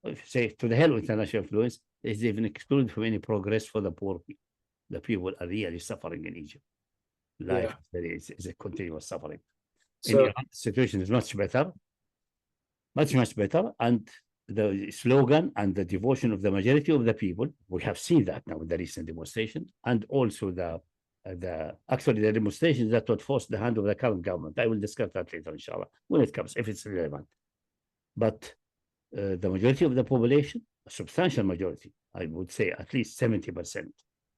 if you say to the hell with international influence, is even excluded from any progress for the poor people. The people are really suffering in Egypt. Life is a continuous suffering. In So Iran, the situation is much better, much better. And the slogan and the devotion of the majority of the people, we have seen that now in the recent demonstration, and also the demonstrations that would force the hand of the current government. I will discuss that later, inshallah, when it comes, if it's relevant. But the majority of the population, a substantial majority, I would say at least 70%,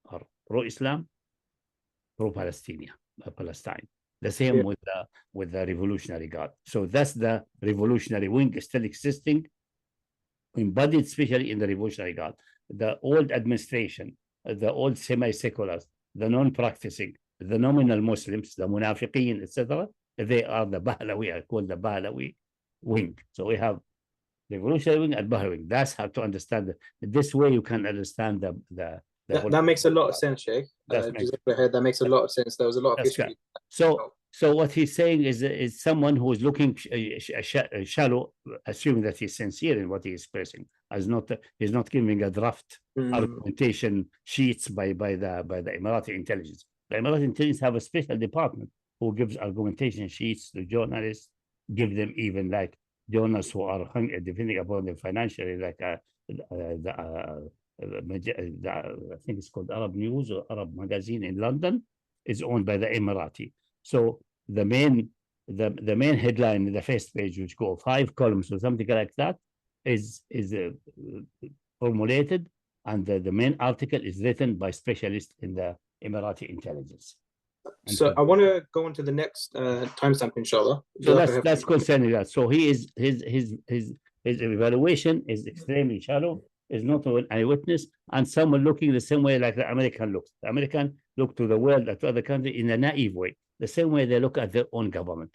are pro-Islam, pro-Palestine. The same with the Revolutionary Guard. So that's the revolutionary wing still existing, embodied especially in the Revolutionary Guard. The old administration, the old semi-seculars, the non-practicing, the nominal Muslims, the munafiqeen, etc., they are the Bahlawi, I call the Bahlawi wing. So we have revolutionary wing and Bahlawi wing. That's how to understand it. This way you can understand that makes a lot of sense, Sheikh. That makes a lot of sense. There was a lot of history. Right. So what he's saying is someone who is looking shallow, assuming that he's sincere in what he's expressing, he's not giving a draft argumentation sheets by the Emirati intelligence. The Emirati intelligence have a special department who gives argumentation sheets to journalists, give them even like journalists who are depending upon them financially, like I think it's called Arab News or Arab Magazine in London, is owned by the Emirati. So the main headline in the first page, which go 5 columns or something like that, is formulated, and the main article is written by specialists in the Emirati intelligence. So I want to go on to the next timestamp, inshallah. So that's concerning that. So his evaluation is extremely shallow, is not an eyewitness, and someone looking the same way like the American looks. The American look to the world, to other countries in a naive way, the same way they look at their own government.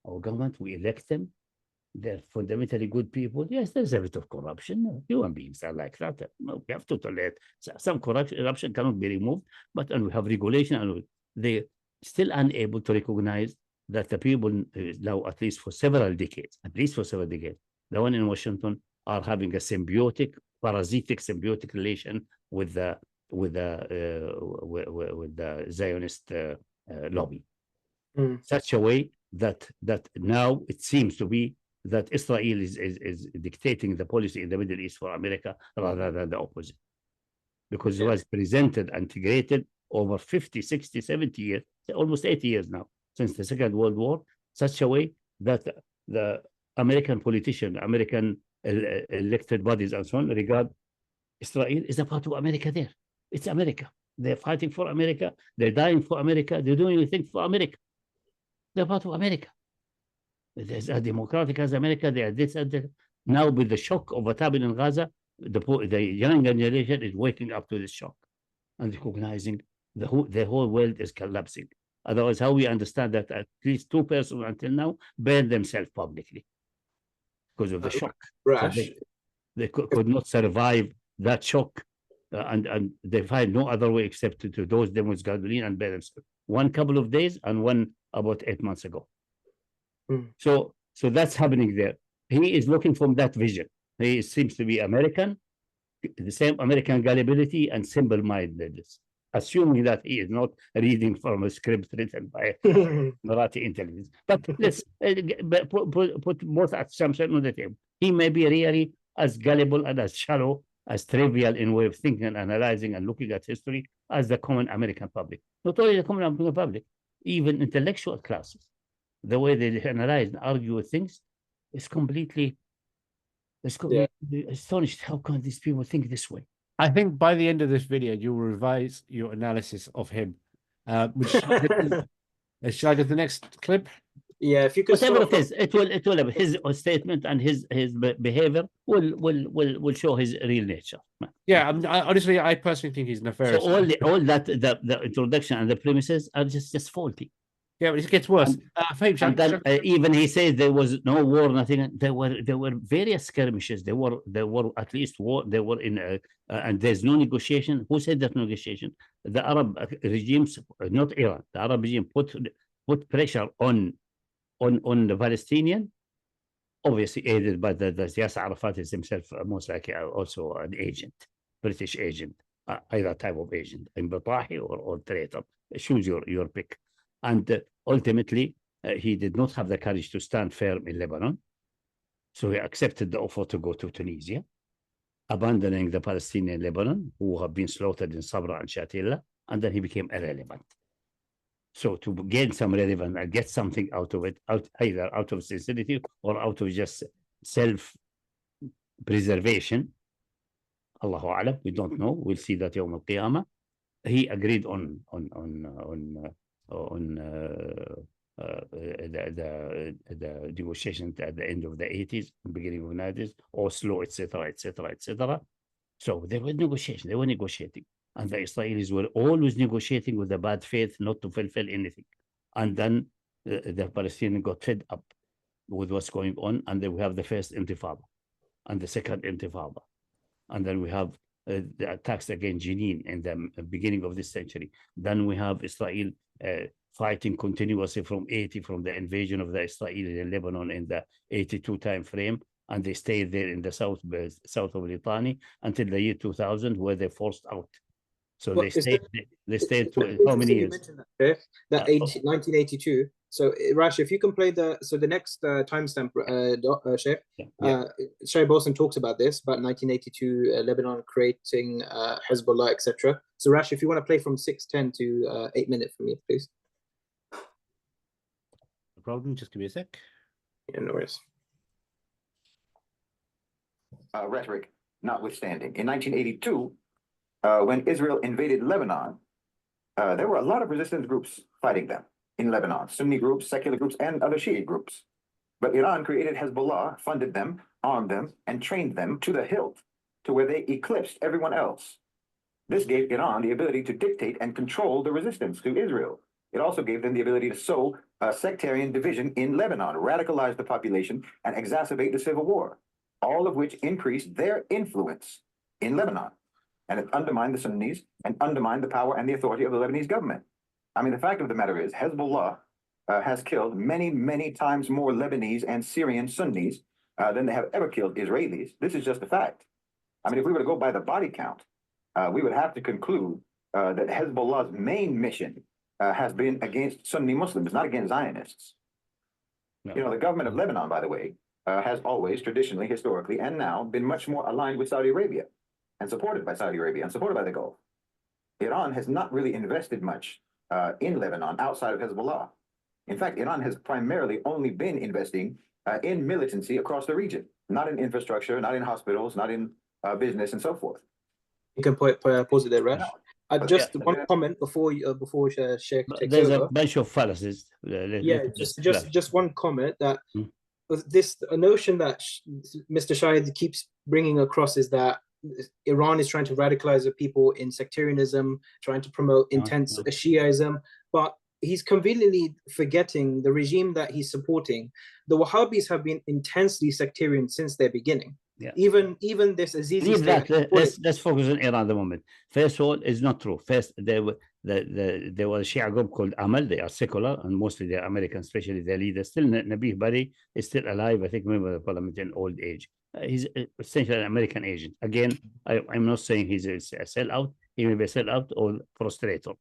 Our government, we elect them. They're fundamentally good people. Yes, there's a bit of corruption. No, human beings are like that. No, we have to tolerate some corruption cannot be removed, but and we have regulation, and they still unable to recognize that the people now, at least for several decades, the one in Washington are having a parasitic symbiotic relation with the Zionist lobby, such a way that now it seems to be that Israel is dictating the policy in the Middle East for America rather than the opposite, because it was presented, integrated over 50, 60, 70 years, almost 80 years now, since the Second World War, such a way that the American politicians, American elected bodies and so on regard Israel is a part of America there. It's America. They're fighting for America. They're dying for America. They're doing anything for America. They're part of America. There's a democratic as America. They are this and that. Now with the shock of what happened in Gaza, the young generation is waking up to this shock and recognizing the whole world is collapsing. Otherwise, how we understand that at least 2 persons until now burned themselves publicly because of the shock. So they could not survive that shock, and they find no other way except to dose them with gasoline and burn themselves. One couple of days and one about 8 months ago. So that's happening there. He is looking from that vision. He seems to be American, the same American gullibility and simple-mindedness, assuming that he is not reading from a script written by Emirati intelligence. But let's put both assumptions on the table. He may be really as gullible and as shallow, as trivial in way of thinking and analyzing and looking at history as the common American public. Not only the common American public, even intellectual classes. The way they analyze and argue with things is completely astonished. How can these people think this way? I think by the end of this video, you'll revise your analysis of him. Shall I get the next clip? Yeah, if you could. Whatever it is, it will his statement and his behavior will show his real nature. Yeah, honestly, I personally think he's nefarious. So all that the introduction and the premises are just faulty. Yeah, but it gets worse. Even he says there was no war, nothing. There were various skirmishes. There were at least war. There were and there's no negotiation. Who said that negotiation? The Arab regimes, not Iran. The Arab regime put pressure on the Palestinian obviously aided by the Yasser Arafat is himself most likely also an agent, British agent, either type of agent, Batahi or traitor. Choose your pick. And ultimately, he did not have the courage to stand firm in Lebanon. So he accepted the offer to go to Tunisia, abandoning the Palestinian Lebanon, who have been slaughtered in Sabra and Shatila, and then he became irrelevant. So to gain some relevance and get something out of it, either out of sincerity or out of just self-preservation, Allahu A'lam, we don't know. We'll see that Yawm al-Qiyamah. He agreed on the negotiations at the end of the 80s, beginning of the 90s, Oslo, etc., etc., etc. So they were negotiating. They were negotiating. And the Israelis were always negotiating with a bad faith not to fulfill anything. And then the Palestinians got fed up with what's going on. And then we have the first intifada and the second intifada. And then we have the attacks against Jenin in the beginning of this century. Then we have Israel fighting continuously from the invasion of the Israelis in Lebanon in the 82 time frame. And they stayed there in the south of Litani until the year 2000, where they forced out. So they stayed how many years? That 1982. So Rash, if you can play the next timestamp, Sheikh. Sheikh Bolsen talks about this, about 1982, Lebanon creating Hezbollah, etc. So Rash, if you want to play from 6:10 to 8 minutes for me, please. No problem. Just give me a sec. Yeah, no worries. Rhetoric notwithstanding, in 1982. When Israel invaded Lebanon, there were a lot of resistance groups fighting them in Lebanon, Sunni groups, secular groups, and other Shiite groups. But Iran created Hezbollah, funded them, armed them, and trained them to the hilt, to where they eclipsed everyone else. This gave Iran the ability to dictate and control the resistance to Israel. It also gave them the ability to sow a sectarian division in Lebanon, radicalize the population, and exacerbate the civil war, all of which increased their influence in Lebanon. And it undermined the Sunnis and undermined the power and the authority of the Lebanese government. I mean, the fact of the matter is Hezbollah has killed many, many times more Lebanese and Syrian Sunnis than they have ever killed Israelis. This is just a fact. I mean, if we were to go by the body count, we would have to conclude that Hezbollah's main mission has been against Sunni Muslims, not against Zionists. No. You know, the government of Lebanon, by the way, has always, traditionally, historically, and now been much more aligned with Saudi Arabia and supported by Saudi Arabia and supported by the Gulf. Iran has not really invested much in Lebanon outside of Hezbollah. In fact, Iran has primarily only been investing in militancy across the region, not in infrastructure, not in hospitals, not in business, and so forth. You can pause it there, Rash. Just one comment before Sheikh takes There's over. a bunch of fallacies. Just one comment that this notion that Mr. Shahid keeps bringing across is that Iran is trying to radicalize the people in sectarianism, trying to promote intense Shiaism, but he's conveniently forgetting the regime that he's supporting. The Wahhabis have been intensely sectarian since their beginning. Yeah. Even this Azizi. Leave that. Let's focus on Iran at the moment. First of all, it's not true. First, there was a Shia group called Amal. They are secular and mostly they're American, especially their leader. Still, Nabih Bari is still alive. I think member of the parliament in old age. He's essentially an American agent. Again, I'm not saying he's a sellout. He may be a sellout or frustrator,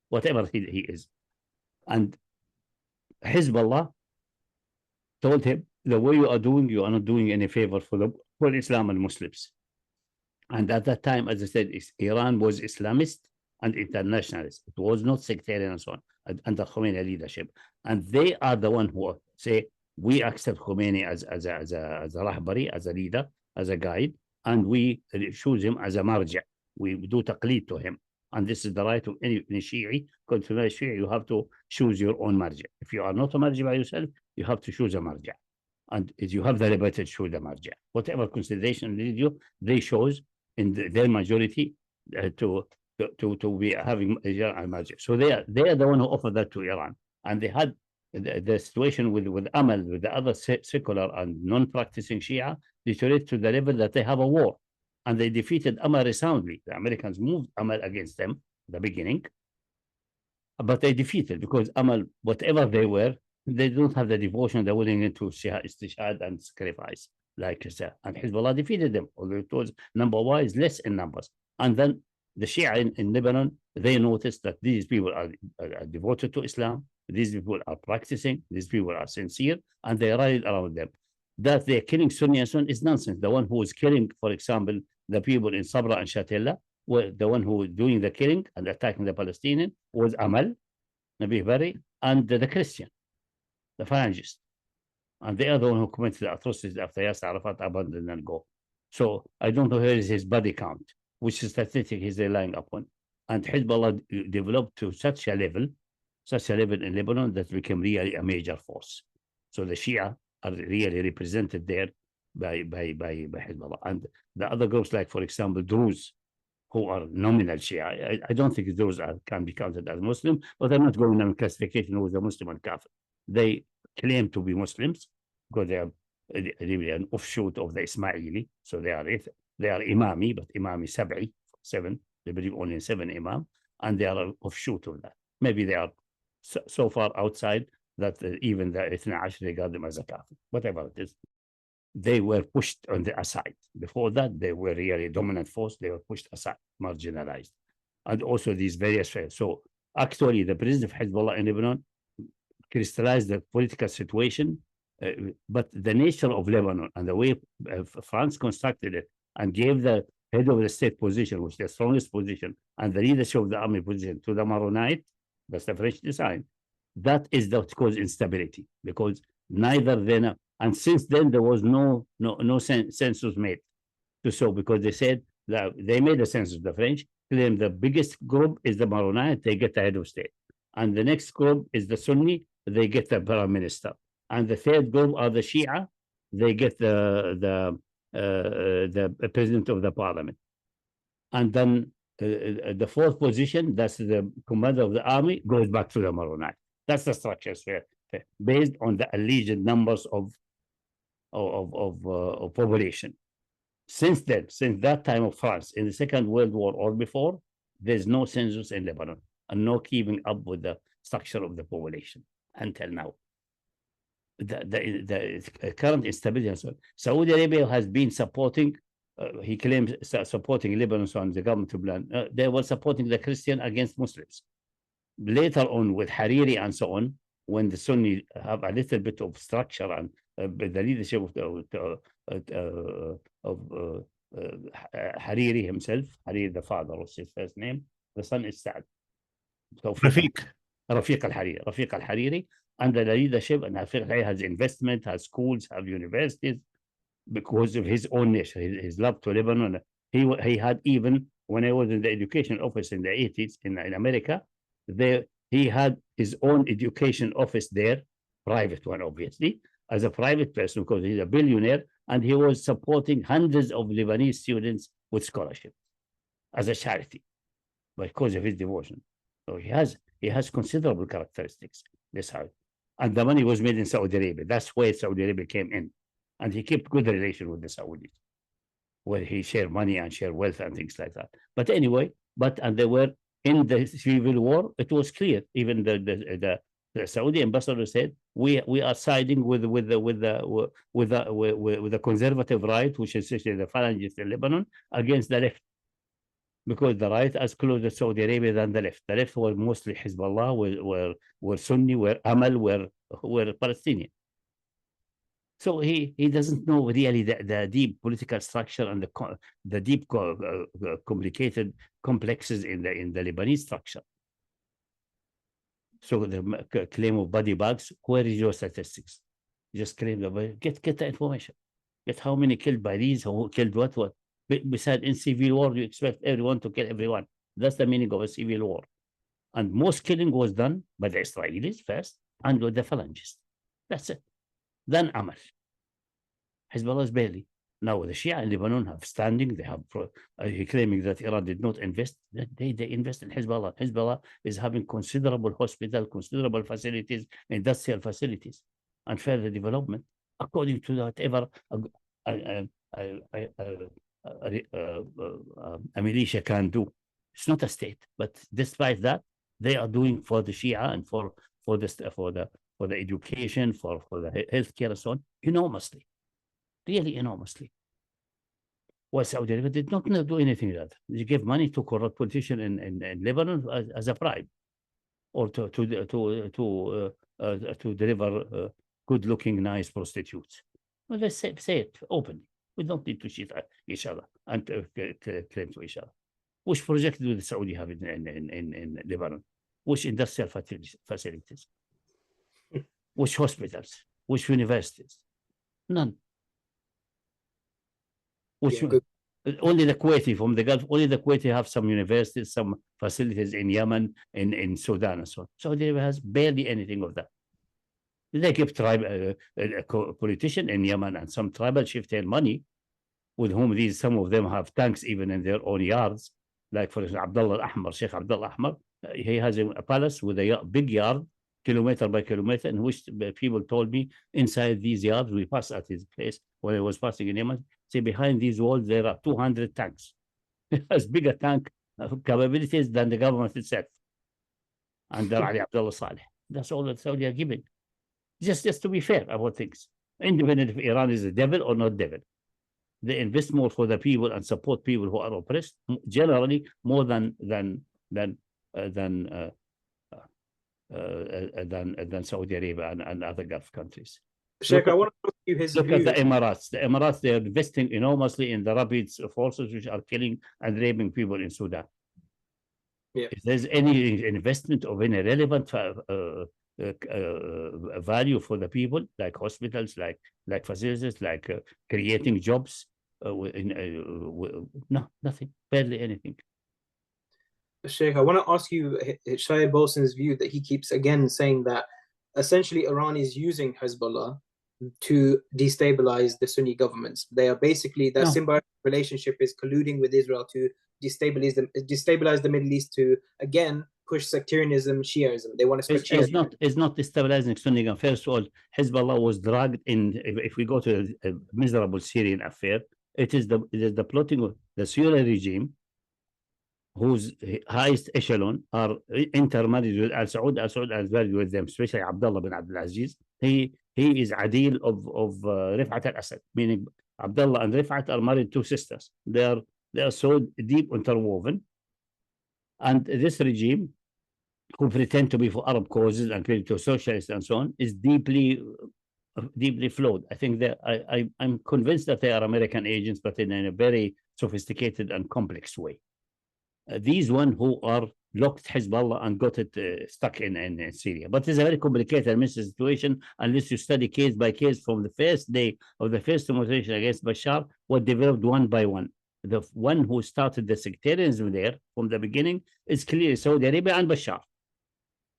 whatever he is. And Hezbollah told him, the way you are doing, you are not doing any favor for Islam and Muslims. And at that time, as I said, Iran was Islamist and internationalist. It was not sectarian and so on, under Khomeni leadership. And they are the one who say, we accept Khomeni as a rahbari, as a leader, as a guide, and we choose him as a marja. We do taqleed to him. And this is the right of any Shi'i. Because to be a Shi'i, you have to choose your own marja. If you are not a marja by yourself, you have to choose a marja. And you have the liberty to choose the marja. Whatever consideration they chose in their majority to be having a marja. So they are the one who offered that to Iran. And they had the situation with Amal, with the other secular and non-practicing Shia, deteriorated to the level that they have a war. And they defeated Amal resoundly. The Americans moved Amal against them at the beginning. But they defeated because Amal, whatever they were, They don't have the devotion, the willingness to istishhad and sacrifice, like I said. And Hezbollah defeated them, although it was number-wise less in numbers. And then the Shia in Lebanon, they noticed that these people are devoted to Islam, these people are practicing, these people are sincere, and they rallied around them. That they're killing Sunni and Sunni is nonsense. The one who was killing, for example, the people in Sabra and Shatila, the one who was doing the killing and attacking the Palestinian was Amal, Nabi Bari, and the Christian, the Phalangist. And they are the one who committed the atrocities after Yasser Arafat abandoned and go. So I don't know where is his body count, which statistic he's relying upon. And Hezbollah developed to such a level in Lebanon that became really a major force. So the Shia are really represented there by Hezbollah. And the other groups, like, for example, Druze, who are nominal Shia. I don't think those can be counted as Muslim, but I'm not going on classification who is a Muslim and Kafir. They claim to be Muslims because they are really an offshoot of the Ismaili. So they are Imami, but Imami Sab'i, 7. They believe only in 7 Imam, and they are an offshoot of that. Maybe they are so far outside that even the Ithna Ash regard them as a Kafir, whatever it is. They were pushed on the aside. Before that, they were really a dominant force. They were pushed aside, marginalized. And also these various. So actually, the president of Hezbollah in Lebanon crystallized the political situation, but the nature of Lebanon and the way France constructed it and gave the head of the state position, which is the strongest position, and the leadership of the army position to the Maronite, that's the French design. That is what caused instability, because neither then, and since then there was no census made to show, because they said that they made a census, the French claim the biggest group is the Maronite, they get the head of state, and the next group is the Sunni, they get the prime minister, and the third group are the Shia, they get the president of the parliament, and then the fourth position, that's the commander of the army, goes back to the Maronite. That's the structure sphere, based on the alleged numbers of population. Since then, since that time of France, in the Second World War or before, there's no census in Lebanon and no keeping up with the structure of the population until now. The current instability. Saudi Arabia has been supporting, he claims supporting Lebanon on the government plan. They were supporting the Christian against Muslims. Later on, with Hariri and so on, when the Sunni have a little bit of structure and the leadership of Hariri himself, Hariri the father, what's his first name? The son is Saad. Rafiq al-Hariri, under the leadership, and Rafiq has investment, has schools, have universities, because of his own nature, his love to Lebanon. He had, even when I was in the education office in the 80s in America, he had his own education office there, private one, obviously, as a private person, because he's a billionaire, and he was supporting hundreds of Lebanese students with scholarships as a charity because of his devotion. So he has considerable characteristics, this house. And the money was made in Saudi Arabia. That's where Saudi Arabia came in. And he kept good relation with the Saudis, where he shared money and shared wealth and things like that. But anyway, and they were in the civil war. It was clear. Even the Saudi ambassador said, we are siding with the conservative right, which is essentially the Phalangists in Lebanon, against the left, because the right is closer to Saudi Arabia than the left. The left were mostly Hezbollah, were Sunni, were Amal, were Palestinian. So he doesn't know really the deep political structure and the deep complicated complexes in the Lebanese structure. So the claim of body bags, where is your statistics? Just claim get the information. Get how many killed by these, who killed what. Besides, in civil war, you expect everyone to kill everyone. That's the meaning of a civil war. And most killing was done by the Israelis first and with the Phalangists. That's it. Then Amal. Hezbollah is barely. Now the Shia in Lebanon have standing. They have claiming that Iran did not invest. They invest in Hezbollah. Hezbollah is having considerable hospital, considerable facilities, industrial facilities, and further development according to whatever a militia can do. It's not a state, but despite that, they are doing for the Shia and for the the education, for the healthcare and so on, enormously, really enormously. Well, Saudi Arabia did not do anything like that. They gave money to corrupt politicians in Lebanon as a bribe, or to deliver good-looking, nice prostitutes. Well, they say it openly. We don't need to cheat each other and claim to each other. Which project do the Saudi have in Lebanon? Which industrial facilities? Which hospitals? Which universities? None. Which only the Kuwaiti from the Gulf, only the Kuwaiti have some universities, some facilities in Yemen, in Sudan, and so on. Saudi Arabia has barely anything of that. They give tribal politician in Yemen and some tribal chieftain money, with whom some of them have tanks even in their own yards. Like, for example, Abdullah Ahmar, Sheikh Abdullah Ahmar, he has a palace with a big yard, kilometer by kilometer, in which people told me inside these yards, we passed at his place when I was passing in Yemen, say behind these walls there are 200 tanks. As big a tank capabilities than the government itself. Under Ali Abdullah Saleh. That's all that Saudi are giving. Just to be fair about things. Independent if Iran is a devil or not devil. They invest more for the people and support people who are oppressed, generally more than Saudi Arabia and other Gulf countries. Sheikh, I want to ask you his Look view. at the Emirates. The Emirates, they are investing enormously in the rapid forces which are killing and raping people in Sudan. Yeah. If there's any investment of any relevant value for the people, like hospitals, like facilities, like creating jobs, no, nothing, barely anything. Sheikh, I want to ask you Shahid Bolsen's view that he keeps again saying that essentially Iran is using Hezbollah to destabilize the Sunni governments. They are basically, their symbiotic relationship is colluding with Israel to destabilize the Middle East, to again push sectarianism, Shiaism. They want to spread Shiaism. It's not destabilizing Sunni government. First of all, Hezbollah was dragged in. If we go to a miserable Syrian affair, it is the plotting of the Syrian regime, whose highest echelon are intermarried with Al Saud. Al Saud is married with them, especially Abdullah bin Abdul Aziz. He is Adil of Rifat al-Assad, meaning Abdullah and Rifat are married two sisters. They are so deep interwoven. And this regime, who pretend to be for Arab causes and claim to socialists and so on, is deeply flawed. I think that I'm convinced that they are American agents, but in a very sophisticated and complex way. These one who are locked Hezbollah and got it stuck in Syria. But it's a very complicated situation unless you study case by case from the first day of the first demonstration against Bashar, what developed one by one. The one who started the sectarianism there from the beginning is clearly Saudi Arabia and Bashar.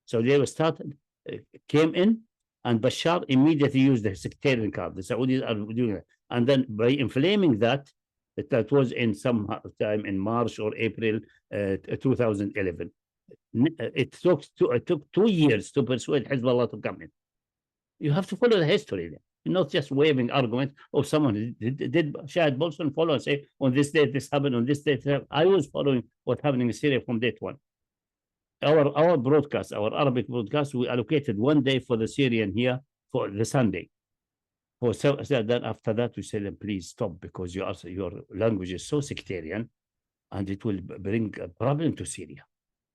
Saudi Arabia started, came in, and Bashar immediately used the sectarian card. The Saudis are doing it. And then by inflaming that was in some time in March or April 2011. It took 2 years to persuade Hezbollah to come in. You have to follow the history there. Not just waving argument or someone did Shahid Bolsen follow and say on this date this happened, on this date I was following what happened in Syria from date one. Our broadcast, our Arabic broadcast, we allocated 1 day for the Syrian here for the Sunday. Then after that we said, please stop, because your language is so sectarian and it will bring a problem to Syria.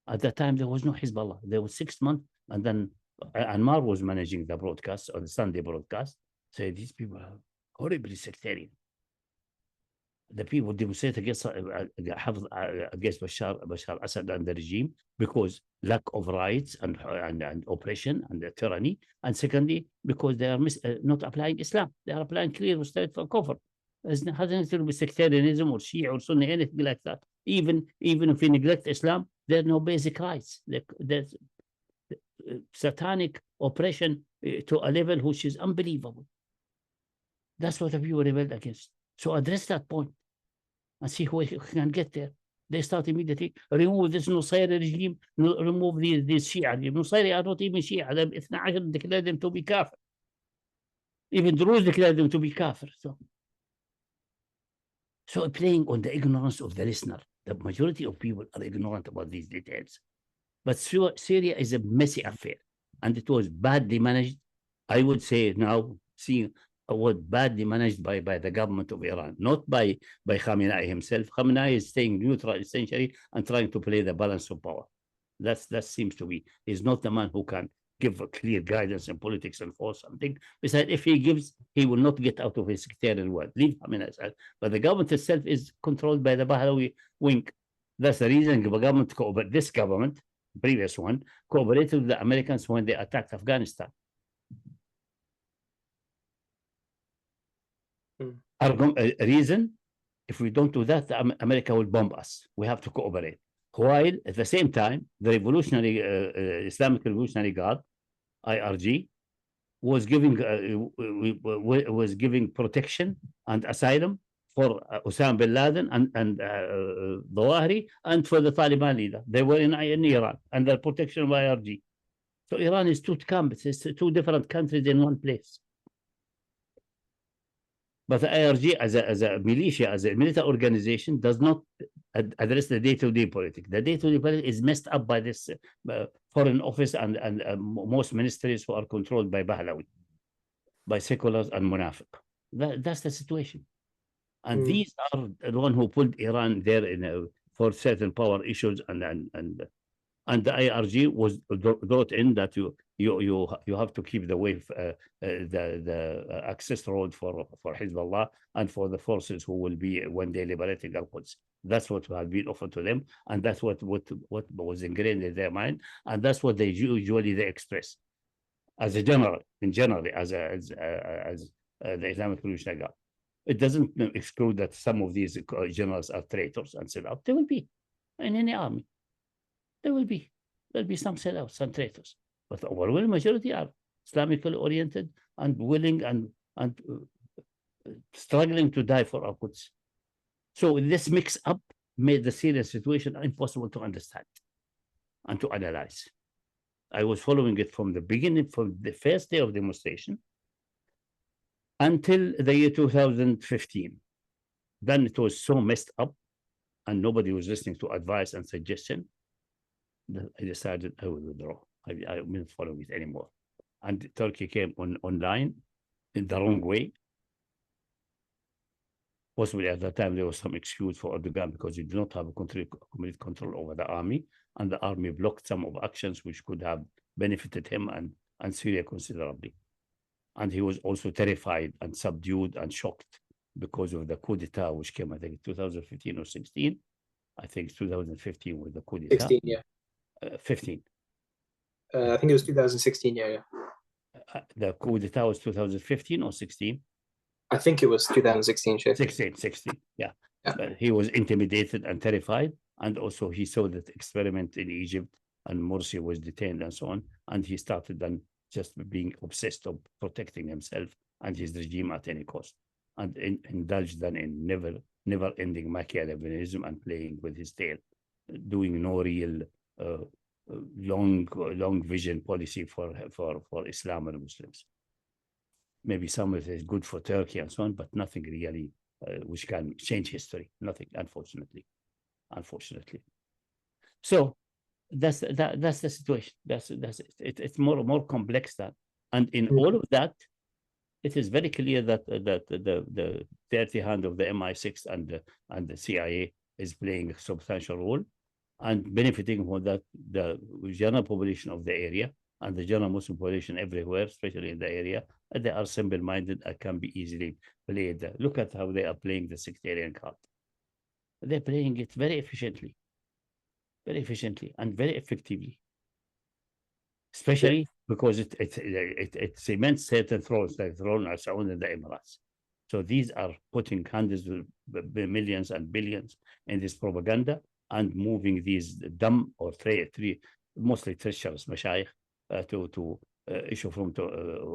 At that time there was no Hezbollah. There was 6 months, and then Anmar was managing the broadcast or the Sunday broadcast. Say these people are horribly sectarian. The people demonstrate against Bashar Assad and the regime because lack of rights and oppression and tyranny, and secondly because they are not applying Islam. They are applying clear state for kufr. It has nothing to do with sectarianism or Shia or Sunni, anything like that. Even if we neglect Islam, there are no basic rights. There's satanic oppression to a level which is unbelievable. That's what the people rebelled against. So address that point and see who can get there. They start immediately, remove this Nusayri regime, remove these Shia. The Nusayri are not even Shia. The Ithna Ashar declared them to be kafir. Even Druze declared them to be kafir. So playing on the ignorance of the listener. The majority of people are ignorant about these details. But Syria is a messy affair. and it was badly managed. I would say now, seeing was badly managed by the government of Iran, not by Khamenei himself. Khamenei is staying neutral essentially and trying to play the balance of power. That seems to be, he's not the man who can give a clear guidance in politics and force something. Besides, if he gives, he will not get out of his sectarian world. Leave Khamenei aside. But the government itself is controlled by the Pahlavi wing. That's the reason the government, but this government, previous one, cooperated with the Americans when they attacked Afghanistan. Reason, if we don't do that, America will bomb us. We have to cooperate. While at the same time, the revolutionary Islamic Revolutionary Guard, IRG, was giving protection and asylum for Osama bin Laden and Zawahiri, and for the Taliban leader. They were in Iran under protection of IRG. So Iran is two camps, it's two different countries in one place. But the IRG as a militia, as a military organization, does not address the day-to-day politics. The day-to-day politics is messed up by this foreign office and most ministries who are controlled by Pahlavi, by seculars and Munafiq. That's the situation. And these are the one who pulled Iran there for certain power issues, and the IRG was brought in that you have to keep the way the access road for Hezbollah and for the forces who will be when they liberating Al-Quds. That's what had been offered to them, and that's what was ingrained in their mind, and that's what they usually express as a general, as the Islamic Revolutionary Guard. It doesn't exclude that some of these generals are traitors and sellouts. There will be in any army. There'll be some sellouts, some traitors, but the overwhelming majority are Islamically oriented and willing and struggling to die for our goods. So this mix-up made the Syrian situation impossible to understand and to analyze. I was following it from the beginning, from the first day of demonstration until the year 2015. Then it was so messed up and nobody was listening to advice and suggestion. I decided I will withdraw. I won't follow it anymore. And Turkey came online in the wrong way. Possibly at that time there was some excuse for Erdogan because he did not have a complete control over the army, and the army blocked some of actions which could have benefited him and Syria considerably. And he was also terrified and subdued and shocked because of the coup d'etat which came, I think, 2015 or 16. I think 2015 with the coup d'etat. 16, yeah. 15. I think it was 2016, yeah. The coup d'etat was 2015 or 16? I think it was 2016, Sheikh. 16, yeah. But he was intimidated and terrified, and also he saw that experiment in Egypt, and Morsi was detained and so on, and he started then just being obsessed of protecting himself and his regime at any cost, and indulged then in never-ending Machiavellianism and playing with his tail, doing no real long vision policy for Islam and Muslims. Maybe some of it is good for Turkey and so on, but nothing really which can change history. Nothing, unfortunately. So that's the situation. That's it. It's more complex than, and in all of that, it is very clear that the dirty hand of the MI6 and the CIA is playing a substantial role and benefiting from that the general population of the area and the general Muslim population everywhere, especially in the area. They are simple-minded and can be easily played. Look at how they are playing the sectarian card. They're playing it very efficiently and very effectively, especially because it cements certain thrones like throne as owned in the Emirates. So these are putting hundreds of millions and billions in this propaganda and moving these dumb or mostly treacherous mashayikh to issue from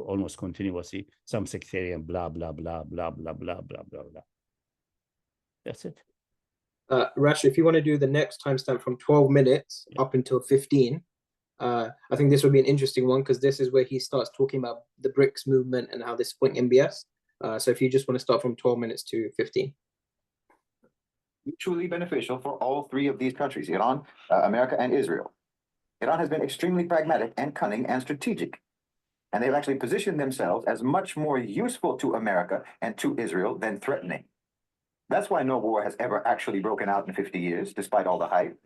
almost continuously some sectarian blah blah blah blah blah blah blah blah blah. That's it. Rash, if you want to do the next timestamp from 12 minutes up until 15, I think this would be an interesting one because this is where he starts talking about the BRICS movement and how this is supporting MBS. So if you just want to start from 12 minutes to 15. Mutually beneficial for all three of these countries, Iran, America, and Israel. Iran has been extremely pragmatic and cunning and strategic. And they've actually positioned themselves as much more useful to America and to Israel than threatening. That's why no war has ever actually broken out in 50 years, despite all the hype.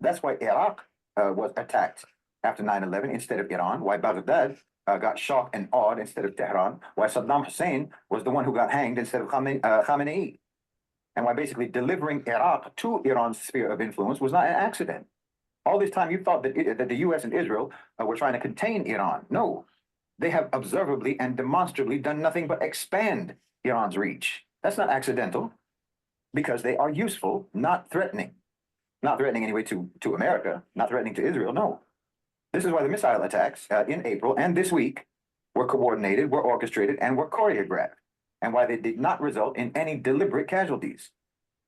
That's why Iraq was attacked after 9/11 instead of Iran, why Baghdad got shocked and awed instead of Tehran, why Saddam Hussein was the one who got hanged instead of Khamenei, and why basically delivering Iraq to Iran's sphere of influence was not an accident. All this time you thought that the US and Israel were trying to contain Iran. No, they have observably and demonstrably done nothing but expand Iran's reach. That's not accidental, because they are useful, not threatening. Not threatening anyway to America, not threatening to Israel, no. This is why the missile attacks in April and this week were coordinated, were orchestrated, and were choreographed, and why they did not result in any deliberate casualties,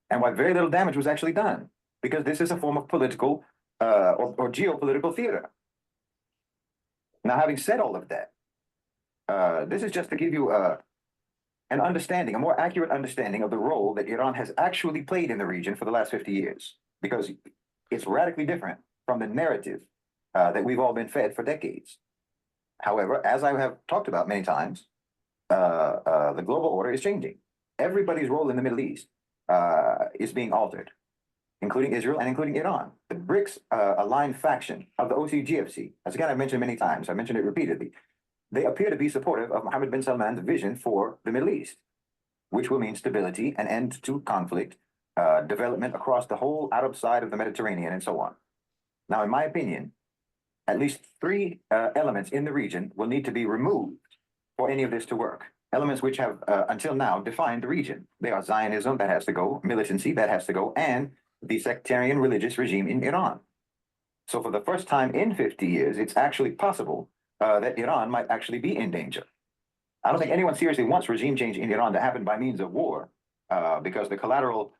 and why very little damage was actually done, because this is a form of political or geopolitical theater. Now, having said all of that, this is just to give you an understanding, a more accurate understanding of the role that Iran has actually played in the region for the last 50 years, because it's radically different from the narrative that we've all been fed for decades. However, as I have talked about many times, the global order is changing. Everybody's role in the Middle East is being altered, including Israel and including Iran. The BRICS aligned faction of the OCGFC, as again I've mentioned many times, I mentioned it repeatedly, they appear to be supportive of Mohammed bin Salman's vision for the Middle East, which will mean stability, an end to conflict, development across the whole Arab side of the Mediterranean, and so on. Now, in my opinion, at least three elements in the region will need to be removed for any of this to work. Elements which have, until now, defined the region. They are Zionism, that has to go, militancy, that has to go, and the sectarian religious regime in Iran. So for the first time in 50 years, it's actually possible that Iran might actually be in danger. I don't think anyone seriously wants regime change in Iran to happen by means of war, because the collateral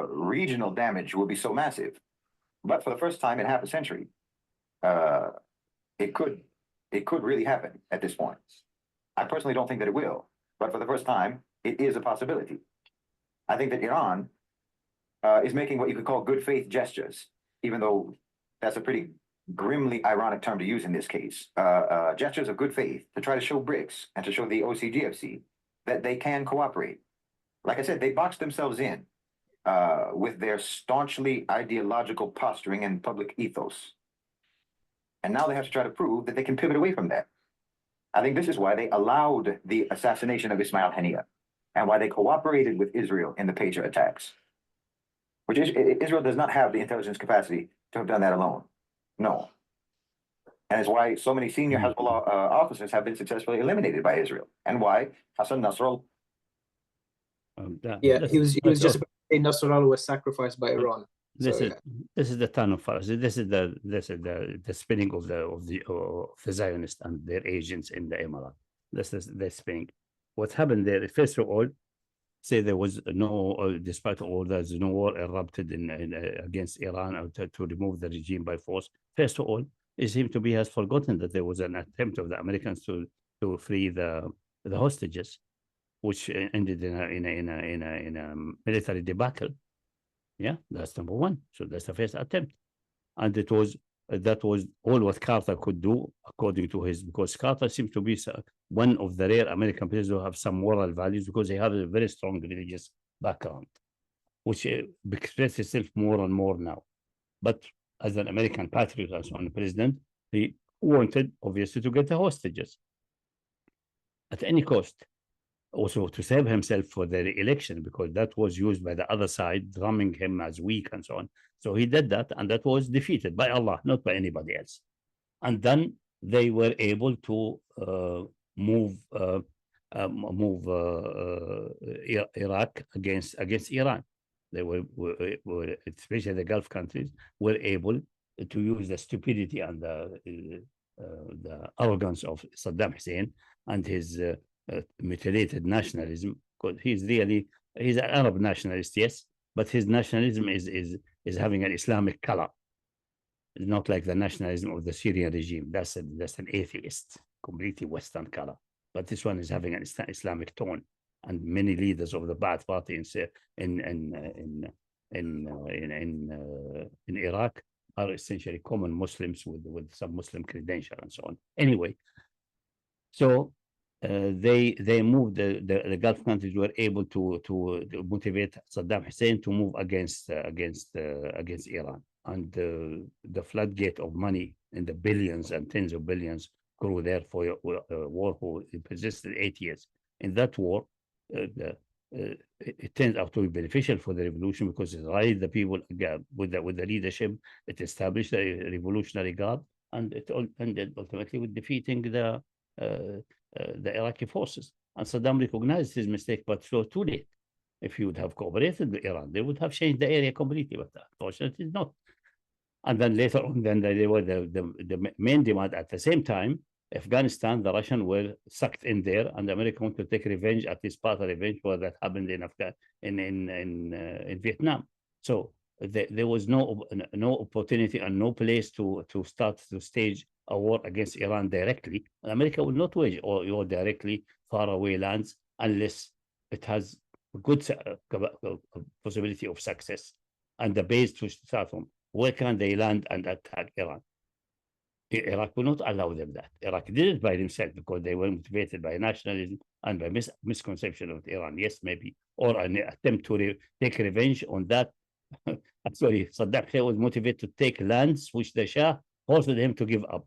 regional damage will be so massive. But for the first time in half a century, it could really happen at this point. I personally don't think that it will, but for the first time, it is a possibility. I think that Iran is making what you could call good faith gestures, even though that's a pretty grimly ironic term to use in this case. Gestures of good faith to try to show BRICS and to show the OCGFC that they can cooperate. Like I said, they boxed themselves in with their staunchly ideological posturing and public ethos. And now they have to try to prove that they can pivot away from that. I think this is why they allowed the assassination of Ismail Haniyeh and why they cooperated with Israel in the pager attacks, which Israel does not have the intelligence capacity to have done that alone. No. And it's why so many senior Hezbollah officers have been successfully eliminated by Israel, and why Hassan Nasrallah. He was just about to say Nasrallah was sacrificed by Iran. This is the ton of fallacy. This is the spinning of the Zionists and their agents in the Emirate. This is the spinning. What happened there? First of all, say there was no, despite all that, no war erupted against Iran or to remove the regime by force. First of all, it seemed to be has forgotten that there was an attempt of the Americans to free the hostages, which ended in a military debacle. Yeah, that's number one. So that's the first attempt, and that was all what Carter could do, according to because Carter seems to be one of the rare American presidents who have some moral values, because he has a very strong religious background, which expresses itself more and more now. But as an American patriot, as one president, he wanted obviously to get the hostages at any cost. Also to save himself for the election, because that was used by the other side, drumming him as weak and so on. So he did that, and that was defeated by Allah, not by anybody else. And then they were able to move Iraq against Iran. They were especially the Gulf countries, were able to use the stupidity and the arrogance of Saddam Hussein and his mutilated nationalism, because he's an Arab nationalist, yes, but his nationalism is having an Islamic color. It's not like the nationalism of the Syrian regime. That's an atheist, completely Western color. But this one is having an Islamic tone, and many leaders of the Ba'ath Party in Iraq are essentially common Muslims with some Muslim credential and so on. Anyway, so they moved, the Gulf countries were able to motivate Saddam Hussein to move against Iran, and the floodgate of money in the billions and tens of billions grew there for a war who persisted 8 years. In that war, it turned out to be beneficial for the revolution because it rallied the people with the leadership. It established a revolutionary guard, and it ended ultimately with defeating the Iraqi forces. And Saddam recognized his mistake, but so too late. If he would have cooperated with Iran, they would have changed the area completely, but unfortunately not. And then later on, then they were the main demand. At the same time, Afghanistan, the Russians were sucked in there, and America wanted to take revenge, at least part of revenge for that happened in Vietnam. So there was no opportunity and no place to start to stage a war against Iran directly. And America will not wage war directly far away lands unless it has a good possibility of success and the base to start from. Where can they land and attack Iran? Iraq will not allow them that. Iraq did it by themselves because they were motivated by nationalism and by misconception of Iran. Yes, maybe, or an attempt to take revenge on that. Sorry, Saddam Hussein was motivated to take lands which the Shah forced him to give up.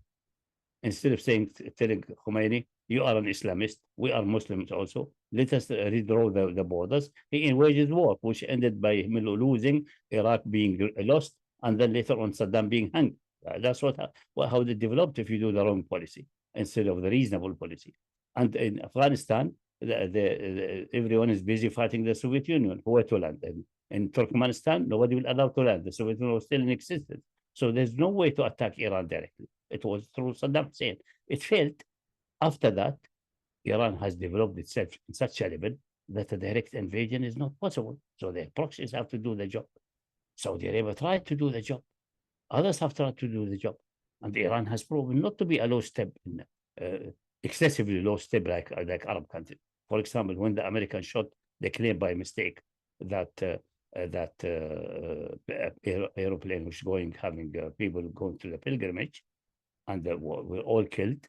Instead of telling Khomeni, you are an Islamist, we are Muslims also, let us redraw the borders. He waged war, which ended by him losing, Iraq being lost, and then later on Saddam being hanged. That's how they developed if you do the wrong policy instead of the reasonable policy. And in Afghanistan, everyone is busy fighting the Soviet Union. Who were to land? And in Turkmenistan, nobody will allow to land. The Soviet Union was still in existence. So there's no way to attack Iran directly. It was through Saddam Hussein. It failed. After that, Iran has developed itself in such a level that a direct invasion is not possible. So the proxies have to do the job. Saudi Arabia tried to do the job. Others have tried to do the job. And Iran has proven not to be a low step, excessively low step like Arab countries. For example, when the Americans shot, they claimed by mistake that aeroplane was having people going to the pilgrimage, and were all killed.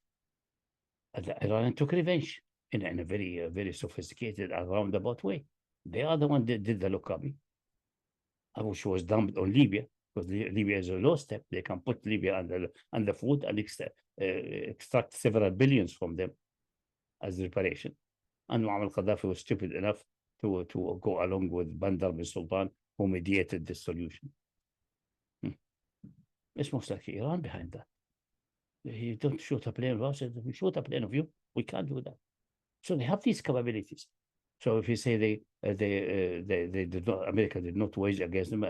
And Iran took revenge in a very, very sophisticated and roundabout way. They are the one that did the Lokabi, which was dumped on Libya, because Libya is a low step. They can put Libya under foot and extract several billions from them as reparation. And Muammar Gaddafi was stupid enough to go along with Bandar bin Sultan, who mediated this solution. It's most likely Iran behind that. You don't shoot a plane of us, we shoot a plane of you. We can't do that. So they have these capabilities. So if you say they did not, America did not wage against them,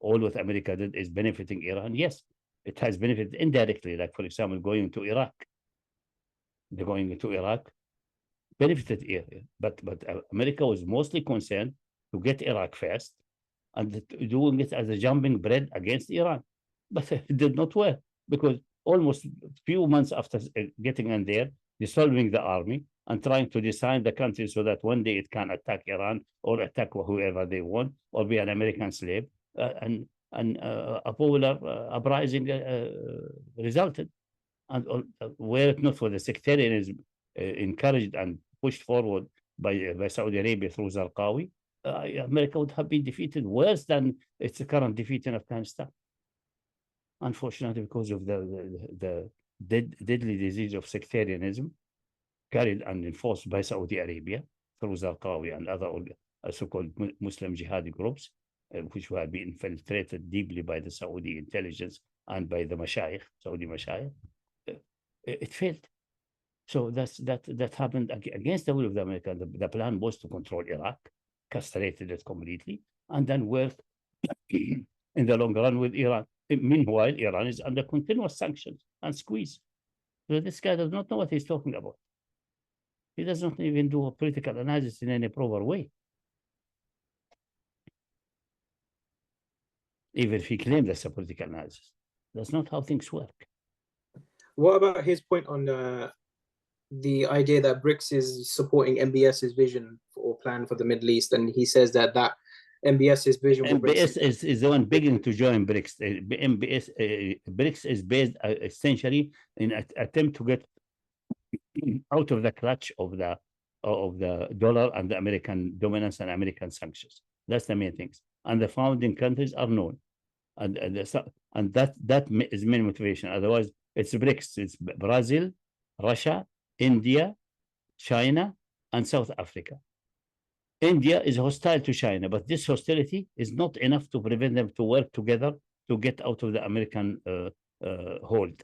all what America did is benefiting Iran. Yes, it has benefited indirectly. Like for example, going to Iraq. They're going into Iraq, benefited Iran, but America was mostly concerned to get Iraq first and doing it as a jumping bread against Iran. But it did not work because almost a few months after getting in there, dissolving the army and trying to design the country so that one day it can attack Iran or attack whoever they want or be an American slave, and a popular uprising resulted. And were it not for the sectarianism encouraged and pushed forward by Saudi Arabia through Zarqawi, America would have been defeated worse than its current defeat in Afghanistan. Unfortunately, because of the deadly disease of sectarianism carried and enforced by Saudi Arabia through Zarqawi and other so-called Muslim jihadi groups, which had been infiltrated deeply by the Saudi intelligence and by the Mashayikh, Saudi Mashayikh, it failed. So that happened against the will of the Americans. The plan was to control Iraq, castrated it completely, and then work in the long run with Iran. Meanwhile, Iran is under continuous sanctions and squeeze. So this guy does not know what he's talking about. He does not even do a political analysis in any proper way. Even if he claimed that's a political analysis. That's not how things work. What about his point on the idea that BRICS is supporting MBS's vision or plan for the Middle East? And he says that MBS's vision will bring MBS is the one begging to join BRICS. MBS BRICS is based essentially in an attempt to get out of the clutch of the dollar and the American dominance and American sanctions. That's the main things. And the founding countries are known, and that is main motivation. Otherwise, it's BRICS. It's Brazil, Russia, India, China, and South Africa. India is hostile to China, but this hostility is not enough to prevent them to work together to get out of the American hold.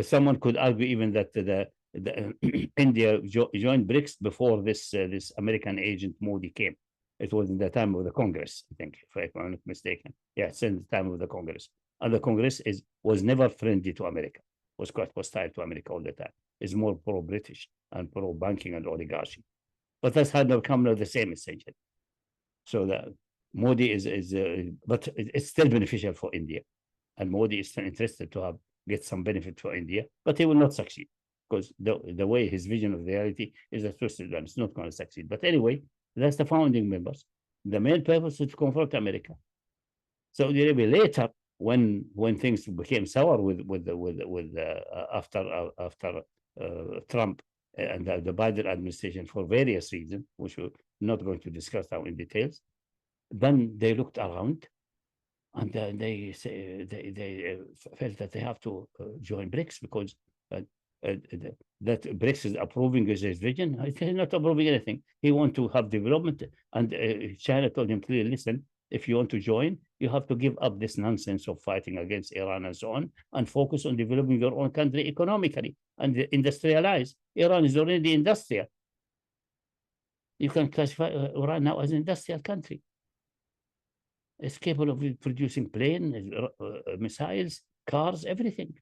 Someone could argue even that the India joined BRICS before this American agent Modi came. It was in the time of the Congress, I think, if I'm not mistaken. Yeah, it's in the time of the Congress. And the Congress was never friendly to America, was quite hostile to America all the time. It's more pro-British and pro-banking and oligarchy. But that's had become the same essentially. So the Modi but it's still beneficial for India. And Modi is still interested to get some benefit for India, but he will not succeed because the way his vision of reality is a twisted one. It's not going to succeed. But anyway, that's the founding members. The main purpose is to confront America. Saudi Arabia later, when things became sour after Trump and the Biden administration for various reasons, which we're not going to discuss now in details, then they looked around and they felt that they have to join BRICS because that BRICS is approving his vision. He's not approving anything. He wants to have development, and China told him clearly, listen, if you want to join, you have to give up this nonsense of fighting against Iran and so on, and focus on developing your own country economically and industrialize. Iran is already industrial. You can classify Iran now as an industrial country. It's capable of producing planes, missiles, cars, everything.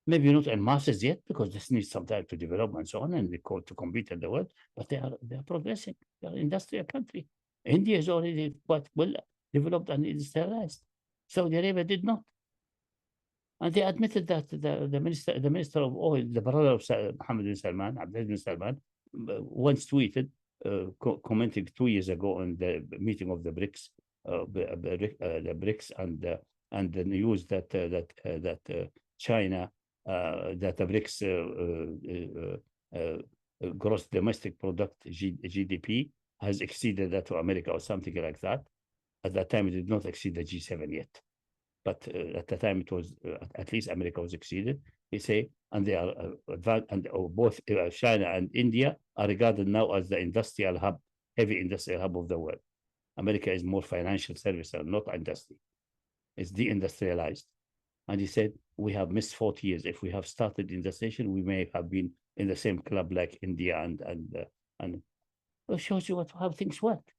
Maybe not in masses yet, because this needs some time to develop and so on, and they call to compete in the world, but they are progressing. They are an industrial country. India is already quite well developed and industrialized. Saudi Arabia did not. And they admitted that the minister of oil, the brother of Mohammed bin Salman, Abdul Aziz bin Salman, once tweeted, commenting 2 years ago on the meeting of the BRICS, the BRICS and the news that China, that the BRICS gross domestic product GDP has exceeded that to America or something like that. At that time, it did not exceed the G7 yet, but at the time it was at least America was exceeded. They say, and they are both China and India are regarded now as the industrial hub, heavy industrial hub of the world. America is more financial service and not industry. It's deindustrialized. And he said, we have missed 40 years. If we have started industrialization, we may have been in the same club like India and it shows you how things work.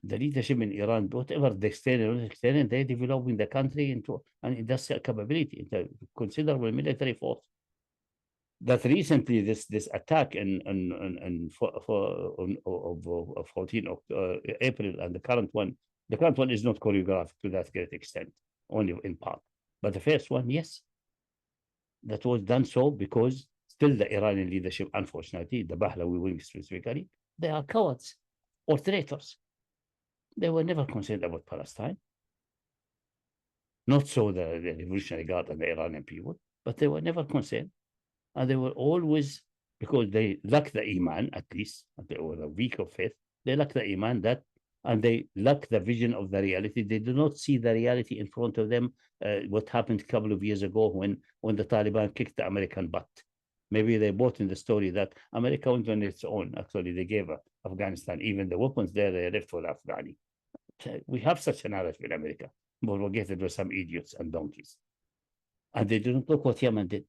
The leadership in Iran, whatever the external, they're developing the country into an industrial capability, into considerable military force. That recently, this attack of 14 April and the current one is not choreographed to that great extent, only in part. But the first one, yes, that was done so because still the Iranian leadership, unfortunately, the Pahlavi wing specifically, they are cowards or traitors. They were never concerned about Palestine. Not so the Revolutionary Guard and the Iranian people, but they were never concerned. And they were always, because they lack the Iman, at least, or the weak of faith, they lack the Iman and they lack the vision of the reality. They do not see the reality in front of them, what happened a couple of years ago when the Taliban kicked the American butt. Maybe they bought in the story that America went on its own. Actually, they gave Afghanistan, even the weapons there, they left for the Afghani. We have such a narrative in America, but we'll get it with some idiots and donkeys. And they didn't look what Yemen did.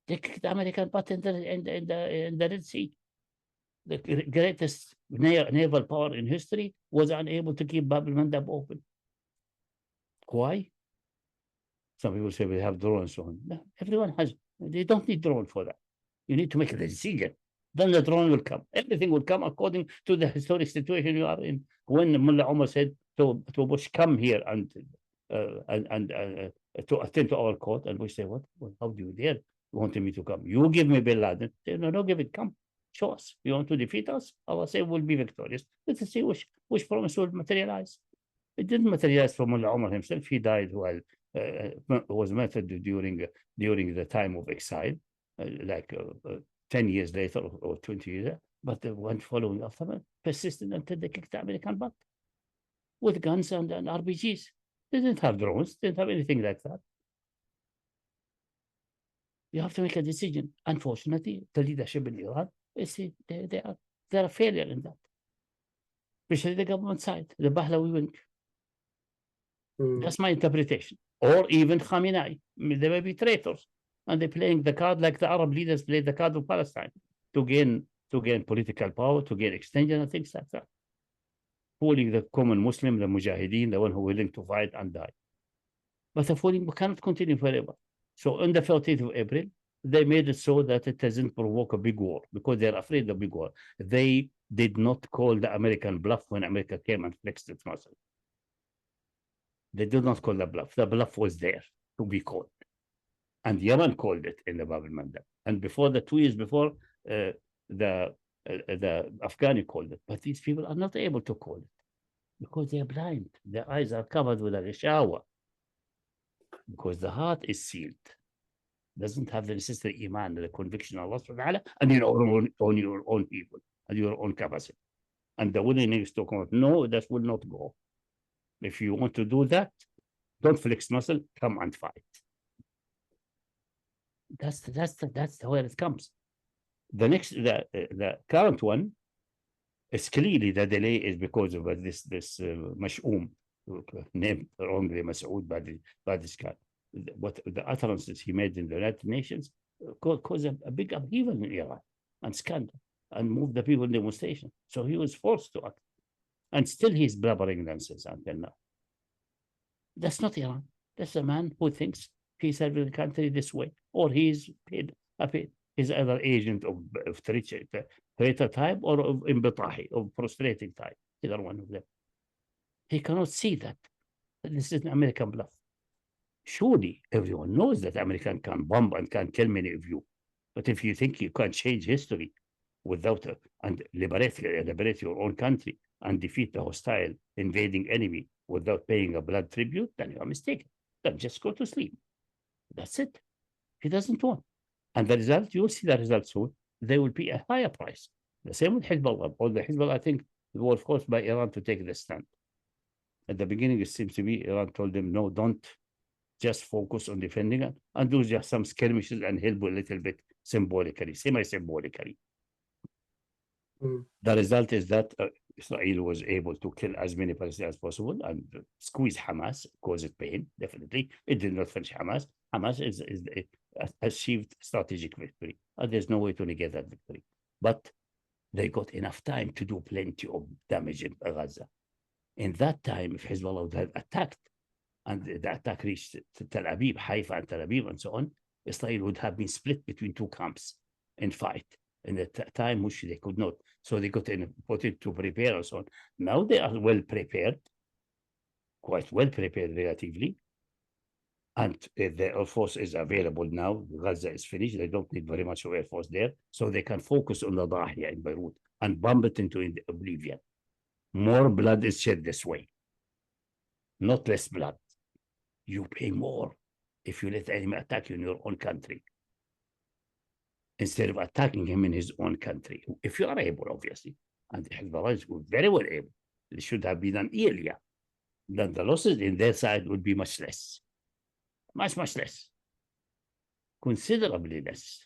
They kicked the American butt in the Red Sea. The greatest naval power in history was unable to keep Bab el-Mandab open. Why? Some people say we have drones on. No, everyone has. They don't need drone for that. You need to make a decision. Then the drone will come. Everything will come according to the historic situation you are in. When Mullah Omar said to Bush, come here and to attend to our court, and Bush said, what? How do you dare? Wanting me to come? You give me Bin Laden. Say, no, give it, come. Show us. You want to defeat us? Allah say we'll be victorious. Let's see which promise will materialize. It didn't materialize for Mullah Omar himself. He died while was martyred during the time of exile, 10 years later or 20 years. But the one following after that persisted until they kicked the American butt with guns and RPGs. They didn't have drones, didn't have anything like that. You have to make a decision. Unfortunately, the leadership in Iran, they're a failure in that. Especially the government side, the Pahlavi wing. That's my interpretation. Or even Khamenei. They may be traitors. And they're playing the card like the Arab leaders played the card of Palestine to gain political power, to gain extension and things like that. Fooling the common Muslim, the Mujahideen, the one who is willing to fight and die. But the fooling cannot continue forever. So on the 14th of April, they made it so that it doesn't provoke a big war because they're afraid of big war. They did not call the American bluff when America came and flexed its muscle. They did not call the bluff. The bluff was there to be called. And Yemen called it in the Bab al-Mandab. And before 2 years before, the Afghani called it. But these people are not able to call it because they're blind. Their eyes are covered with a rishawa because the heart is sealed. Doesn't have the necessary iman, the conviction of Allah subhanahu wa ta'ala, and on your own people and your own capacity. And the willingness to come out, no, that will not go. If you want to do that, don't flex muscle, come and fight. That's where it comes. The current one is clearly the delay is because of this Mash'um, named wrongly Masoud by this guy. What the utterances he made in the United Nations caused a big upheaval in Iran and scandal and moved the people in demonstration. So he was forced to act. And still he's blabbering nonsense until now. That's not Iran. That's a man who thinks he's serving the country this way, or he's paid. He's either agent of traitor type or of imbitahi, of prostrating type, either one of them. He cannot see that this is an American bluff. Surely everyone knows that American can bomb and can kill many of you. But if you think you can change history without and liberate your own country and defeat the hostile invading enemy without paying a blood tribute, then you are mistaken. Then just go to sleep. That's it. He doesn't want. And the result, you will see the result soon. There will be a higher price. The same with Hezbollah. All the Hezbollah, I think, were forced by Iran to take the stand. At the beginning, it seems to be Iran told them, no, don't just focus on defending it and do just some skirmishes and help a little bit symbolically, semi-symbolically. The result is that Israel was able to kill as many Palestinians as possible and squeeze Hamas, cause it pain, definitely. It did not finish Hamas. Hamas is achieved strategic victory, and there's no way to negate that victory. But they got enough time to do plenty of damage in Gaza. In that time, if Hezbollah would have attacked, and the attack reached Tel Aviv, Haifa, and Tel Aviv, and so on, Israel would have been split between two camps in fight. In the time which they could not. So they got put in to prepare and so on. Now they are well prepared, quite well prepared relatively. And the Air Force is available now. Gaza is finished. They don't need very much of Air Force there. So they can focus on the Dahia in Beirut and bomb it into oblivion. More blood is shed this way. Not less blood. You pay more if you let the enemy attack you in your own country, instead of attacking him in his own country. If you are able, obviously. And the Hezbollah is very well able. It should have been done earlier. Then the losses in their side would be much less. Much less. Considerably less.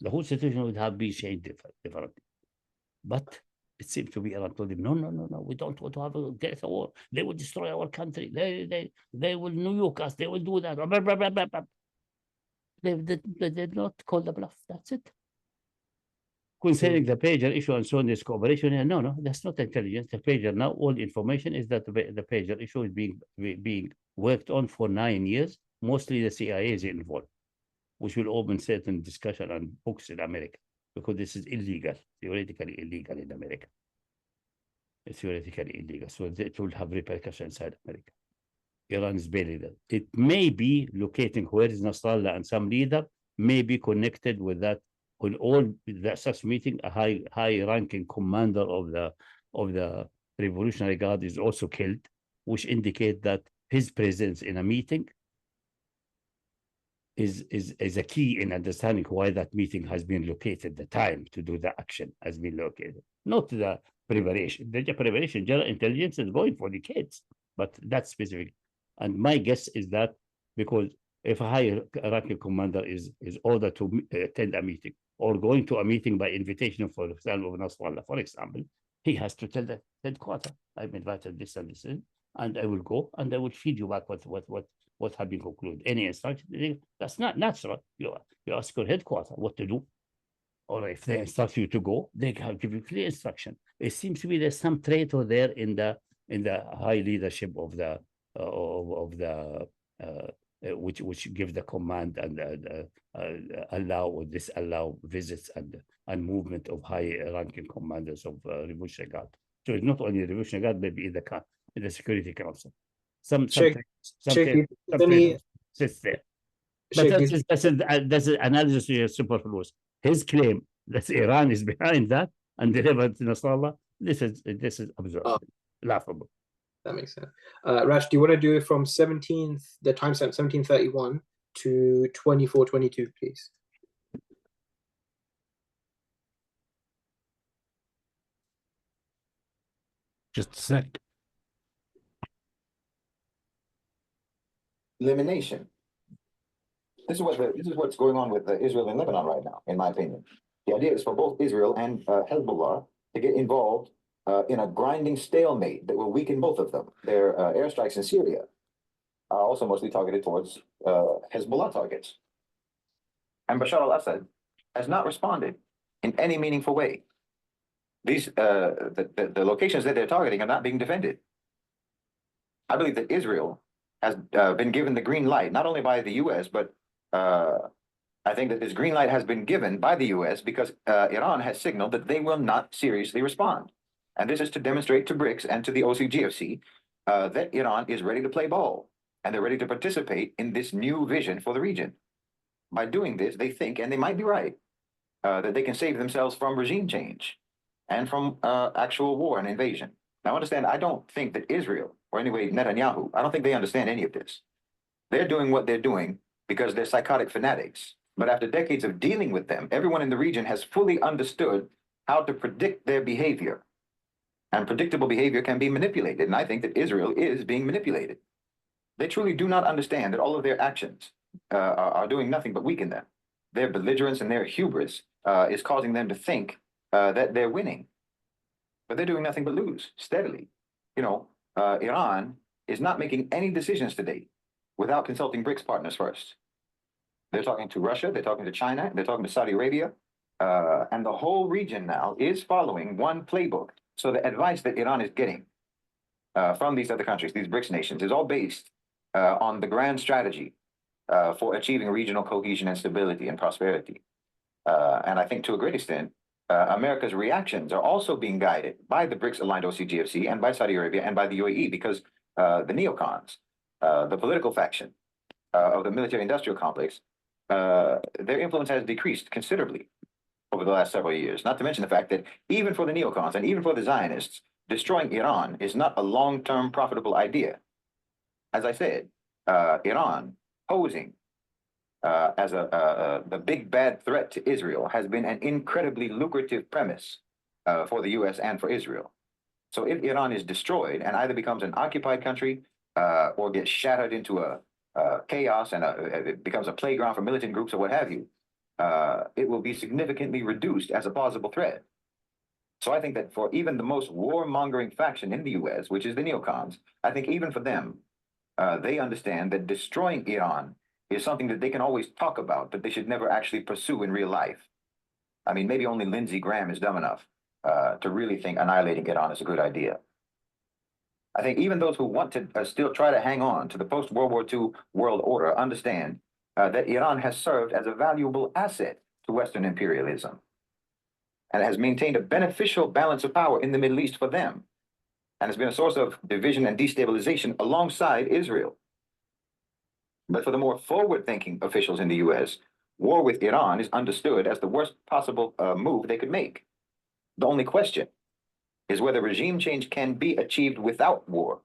The whole situation would have been changed differently. But it seemed to be Iran told them, no, we don't want to have a war. They will destroy our country. They will nuke us. They will do that. Blah, blah, blah, blah, blah. They did not call the bluff. That's it. Concerning the pager issue and so on, this cooperation, no, that's not intelligence. The pager now, all information is that the pager issue is being worked on for 9 years. Mostly the CIA is involved, which will open certain discussion and books in America, because this is illegal, theoretically illegal in America. It's theoretically illegal, so it will have repercussions inside America. Iran is barely there. It may be locating where is Nasrallah and some leader may be connected with that on all that such meeting, a high-ranking commander of the Revolutionary Guard is also killed, which indicate that his presence in a meeting is a key in understanding why that meeting has been located. The time to do the action has been located, not the preparation. The preparation, general intelligence is going for decades, but that's specific. And my guess is that because if a high-ranking commander is ordered to attend a meeting or going to a meeting by invitation, for example, of Nasrallah, for example, he has to tell the headquarters, I'm invited this and this, and I will go and I will feed you back what have been concluded. Any instruction, that's not natural. You ask your headquarters what to do. Or if they instruct you to go, they can give you clear instruction. It seems to be there's some traitor there in the high leadership of the which give the command and allow or disallow visits and movement of high-ranking commanders of Revolutionary Guard. So it's not only Revolutionary Guard, maybe in the Security Council. Some sits there. But that's an analysis superfluous. His claim that Iran is behind that and delivered to Nasrallah, this is absurd, laughable. That makes sense. Rash, do you want to do it from the timestamp 1731 to 2422, please? Just a sec. Elimination. This is what's going on with Israel and Lebanon right now, in my opinion. The idea is for both Israel and Hezbollah to get involved in a grinding stalemate that will weaken both of them. Their airstrikes in Syria are also mostly targeted towards Hezbollah targets. And Bashar al-Assad has not responded in any meaningful way. These the locations that they're targeting are not being defended. I believe that Israel has been given the green light, not only by the U.S., but I think that this green light has been given by the U.S. because Iran has signaled that they will not seriously respond. And this is to demonstrate to BRICS and to the OCGFC that Iran is ready to play ball and they're ready to participate in this new vision for the region. By doing this, they think, and they might be right, that they can save themselves from regime change and from actual war and invasion. Now, understand, I don't think that Israel, or anyway Netanyahu, I don't think they understand any of this. They're doing what they're doing because they're psychotic fanatics. But after decades of dealing with them, everyone in the region has fully understood how to predict their behavior. And predictable behavior can be manipulated. And I think that Israel is being manipulated. They truly do not understand that all of their actions are doing nothing but weaken them. Their belligerence and their hubris is causing them to think that they're winning. But they're doing nothing but lose steadily. You know, Iran is not making any decisions today without consulting BRICS partners first. They're talking to Russia, they're talking to China, they're talking to Saudi Arabia, and the whole region now is following one playbook. So the advice that Iran is getting from these other countries, these BRICS nations, is all based on the grand strategy for achieving regional cohesion and stability and prosperity. And I think to a great extent, America's reactions are also being guided by the BRICS-aligned OCGFC and by Saudi Arabia and by the UAE because the neocons, the political faction of the military-industrial complex, their influence has decreased considerably over the last several years. Not to mention the fact that even for the neocons and even for the Zionists, destroying Iran is not a long-term profitable idea. As I said, Iran posing as the big bad threat to Israel has been an incredibly lucrative premise for the US and for Israel. So if Iran is destroyed and either becomes an occupied country or gets shattered into a chaos and it becomes a playground for militant groups or what have you, it will be significantly reduced as a plausible threat. So I think that for even the most warmongering faction in the US, which is the neocons, I think even for them, they understand that destroying Iran is something that they can always talk about, but they should never actually pursue in real life. I mean, maybe only Lindsey Graham is dumb enough to really think annihilating Iran is a good idea. I think even those who want to still try to hang on to the post-World War II world order understand that Iran has served as a valuable asset to Western imperialism and has maintained a beneficial balance of power in the Middle East for them and has been a source of division and destabilization alongside Israel. But for the more forward-thinking officials in the US, war with Iran is understood as the worst possible move they could make. The only question is whether regime change can be achieved without war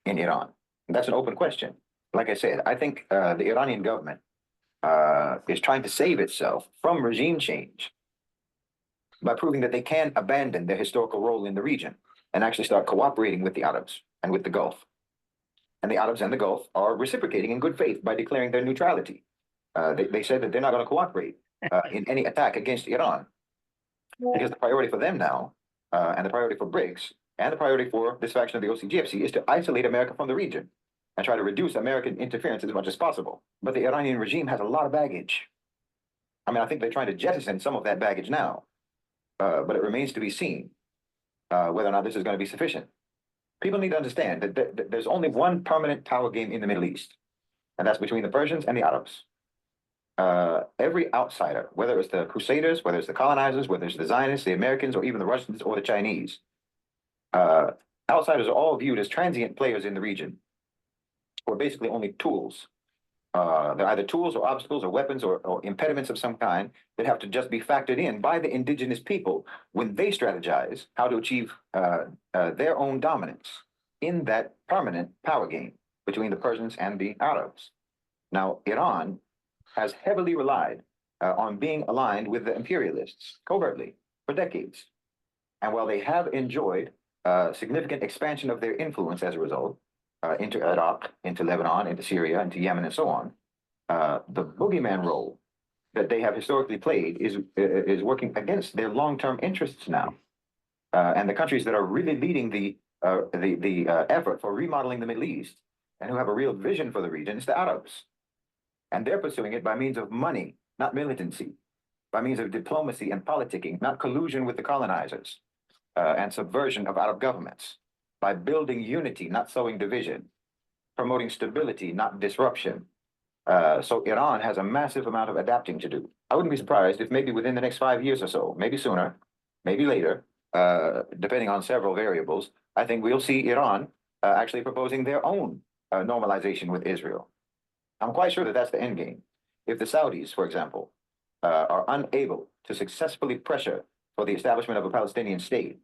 in Iran. And that's an open question. Like I said, I think the Iranian government is trying to save itself from regime change by proving that they can abandon their historical role in the region and actually start cooperating with the Arabs and with the Gulf. And the Arabs and the Gulf are reciprocating in good faith by declaring their neutrality. They said that they're not going to cooperate in any attack against Iran, because the priority for them now, and the priority for BRICS, and the priority for this faction of the OCGFC is to isolate America from the region and try to reduce American interference as much as possible. But the Iranian regime has a lot of baggage. I mean, I think they're trying to jettison some of that baggage now, but it remains to be seen whether or not this is going to be sufficient. People need to understand that there's only one permanent power game in the Middle East, and that's between the Persians and the Arabs. Every outsider, whether it's the Crusaders, whether it's the colonizers, whether it's the Zionists, the Americans, or even the Russians or the Chinese, outsiders are all viewed as transient players in the region, or basically only tools. They're either tools or obstacles or weapons or impediments of some kind that have to just be factored in by the indigenous people when they strategize how to achieve their own dominance in that permanent power game between the Persians and the Arabs. Now, Iran has heavily relied on being aligned with the imperialists covertly for decades. And while they have enjoyed significant expansion of their influence as a result, into Iraq, into Lebanon, into Syria, into Yemen, and so on, the boogeyman role that they have historically played is working against their long-term interests now. And the countries that are really leading the effort for remodeling the Middle East and who have a real vision for the region is the Arabs. And they're pursuing it by means of money, not militancy, by means of diplomacy and politicking, not collusion with the colonizers, and subversion of Arab governments, by building unity, not sowing division, promoting stability, not disruption. So Iran has a massive amount of adapting to do. I wouldn't be surprised if maybe within the next 5 years or so, maybe sooner, maybe later, depending on several variables, I think we'll see Iran actually proposing their own normalization with Israel. I'm quite sure that that's the end game. If the Saudis, for example, are unable to successfully pressure for the establishment of a Palestinian state,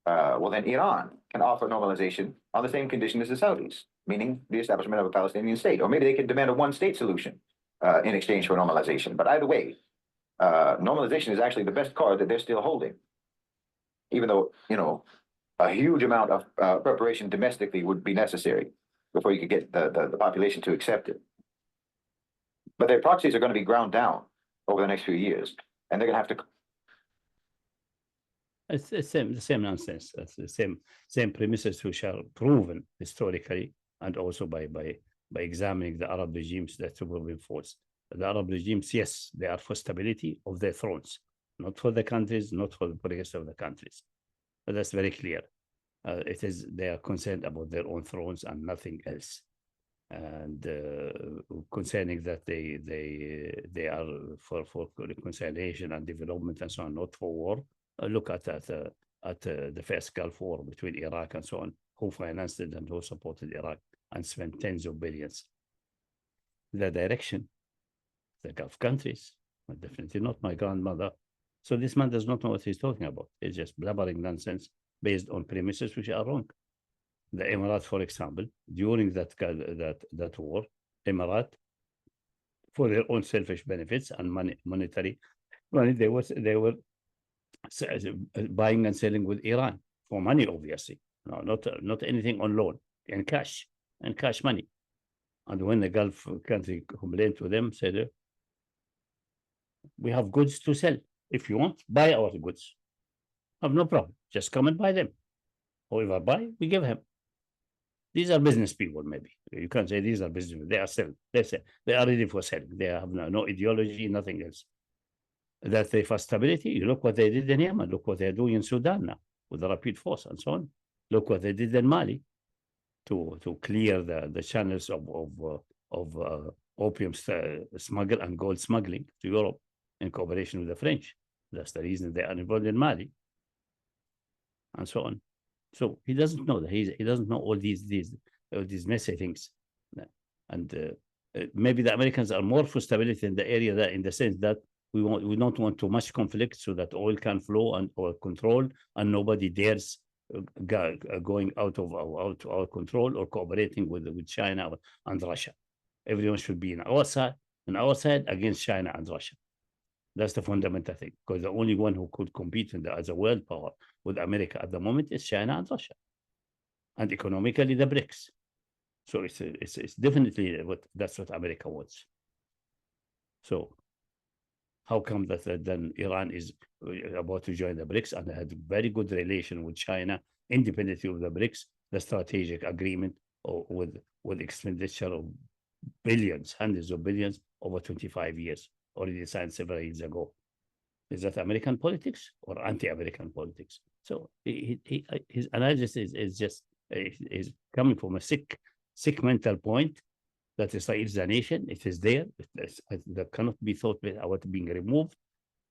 well, then Iran can offer normalization on the same condition as the Saudis, meaning the establishment of a Palestinian state. Or maybe they can demand a one-state solution in exchange for normalization. But either way, normalization is actually the best card that they're still holding, even though, you know, a huge amount of preparation domestically would be necessary before you could get the population to accept it. But their proxies are going to be ground down over the next few years, and they're going to have to. It's the same nonsense. It's the same premises which are proven historically and also by examining the Arab regimes that were reinforced. The Arab regimes, yes, they are for stability of their thrones, not for the countries, not for the progress of the countries. But that's very clear. It is they are concerned about their own thrones and nothing else. And concerning that they are for reconciliation and development and so on, not for war. Look at the first Gulf War between Iraq and so on, who financed it and who supported Iraq and spent tens of billions. The direction, the Gulf countries, but definitely not my grandmother. So this man does not know what he's talking about. He's just blabbering nonsense based on premises which are wrong. The Emirates, for example, during that war, Emirates, for their own selfish benefits and monetary money, they were buying and selling with Iran for money, obviously. No, not anything on loan, in cash money. And when the Gulf country complained to them, said, "We have goods to sell. If you want, buy our goods. Have no problem. Just come and buy them. Whoever buy, we give him." These are business people, maybe. You can't say these are business people. They are selling. They are ready for selling. They have no ideology, nothing else. That they for stability. You look what they did in Yemen. Look what they're doing in Sudan now with the Rapid Force and so on. Look what they did in Mali to clear the channels of opium smuggle and gold smuggling to Europe in cooperation with the French. That's the reason they are involved in Mali and so on. So he doesn't know that he doesn't know all these messy things, and maybe the Americans are more for stability in the area, that in the sense that we don't want too much conflict, so that oil can flow and or control, and nobody dares going out of our control or cooperating with China and Russia. Everyone should be on our side against China and Russia. That's the fundamental thing, because the only one who could compete as a world power with America at the moment is China and Russia, and economically the BRICS. So it's definitely that's what America wants. So how come that then Iran is about to join the BRICS and had a very good relation with China, independently of the BRICS, the strategic agreement with expenditure of billions, hundreds of billions over 25 years, already signed several years ago? Is that American politics or anti-American politics? So his analysis is coming from a sick mental point that Israel is a nation. It is there. That cannot be thought about being removed.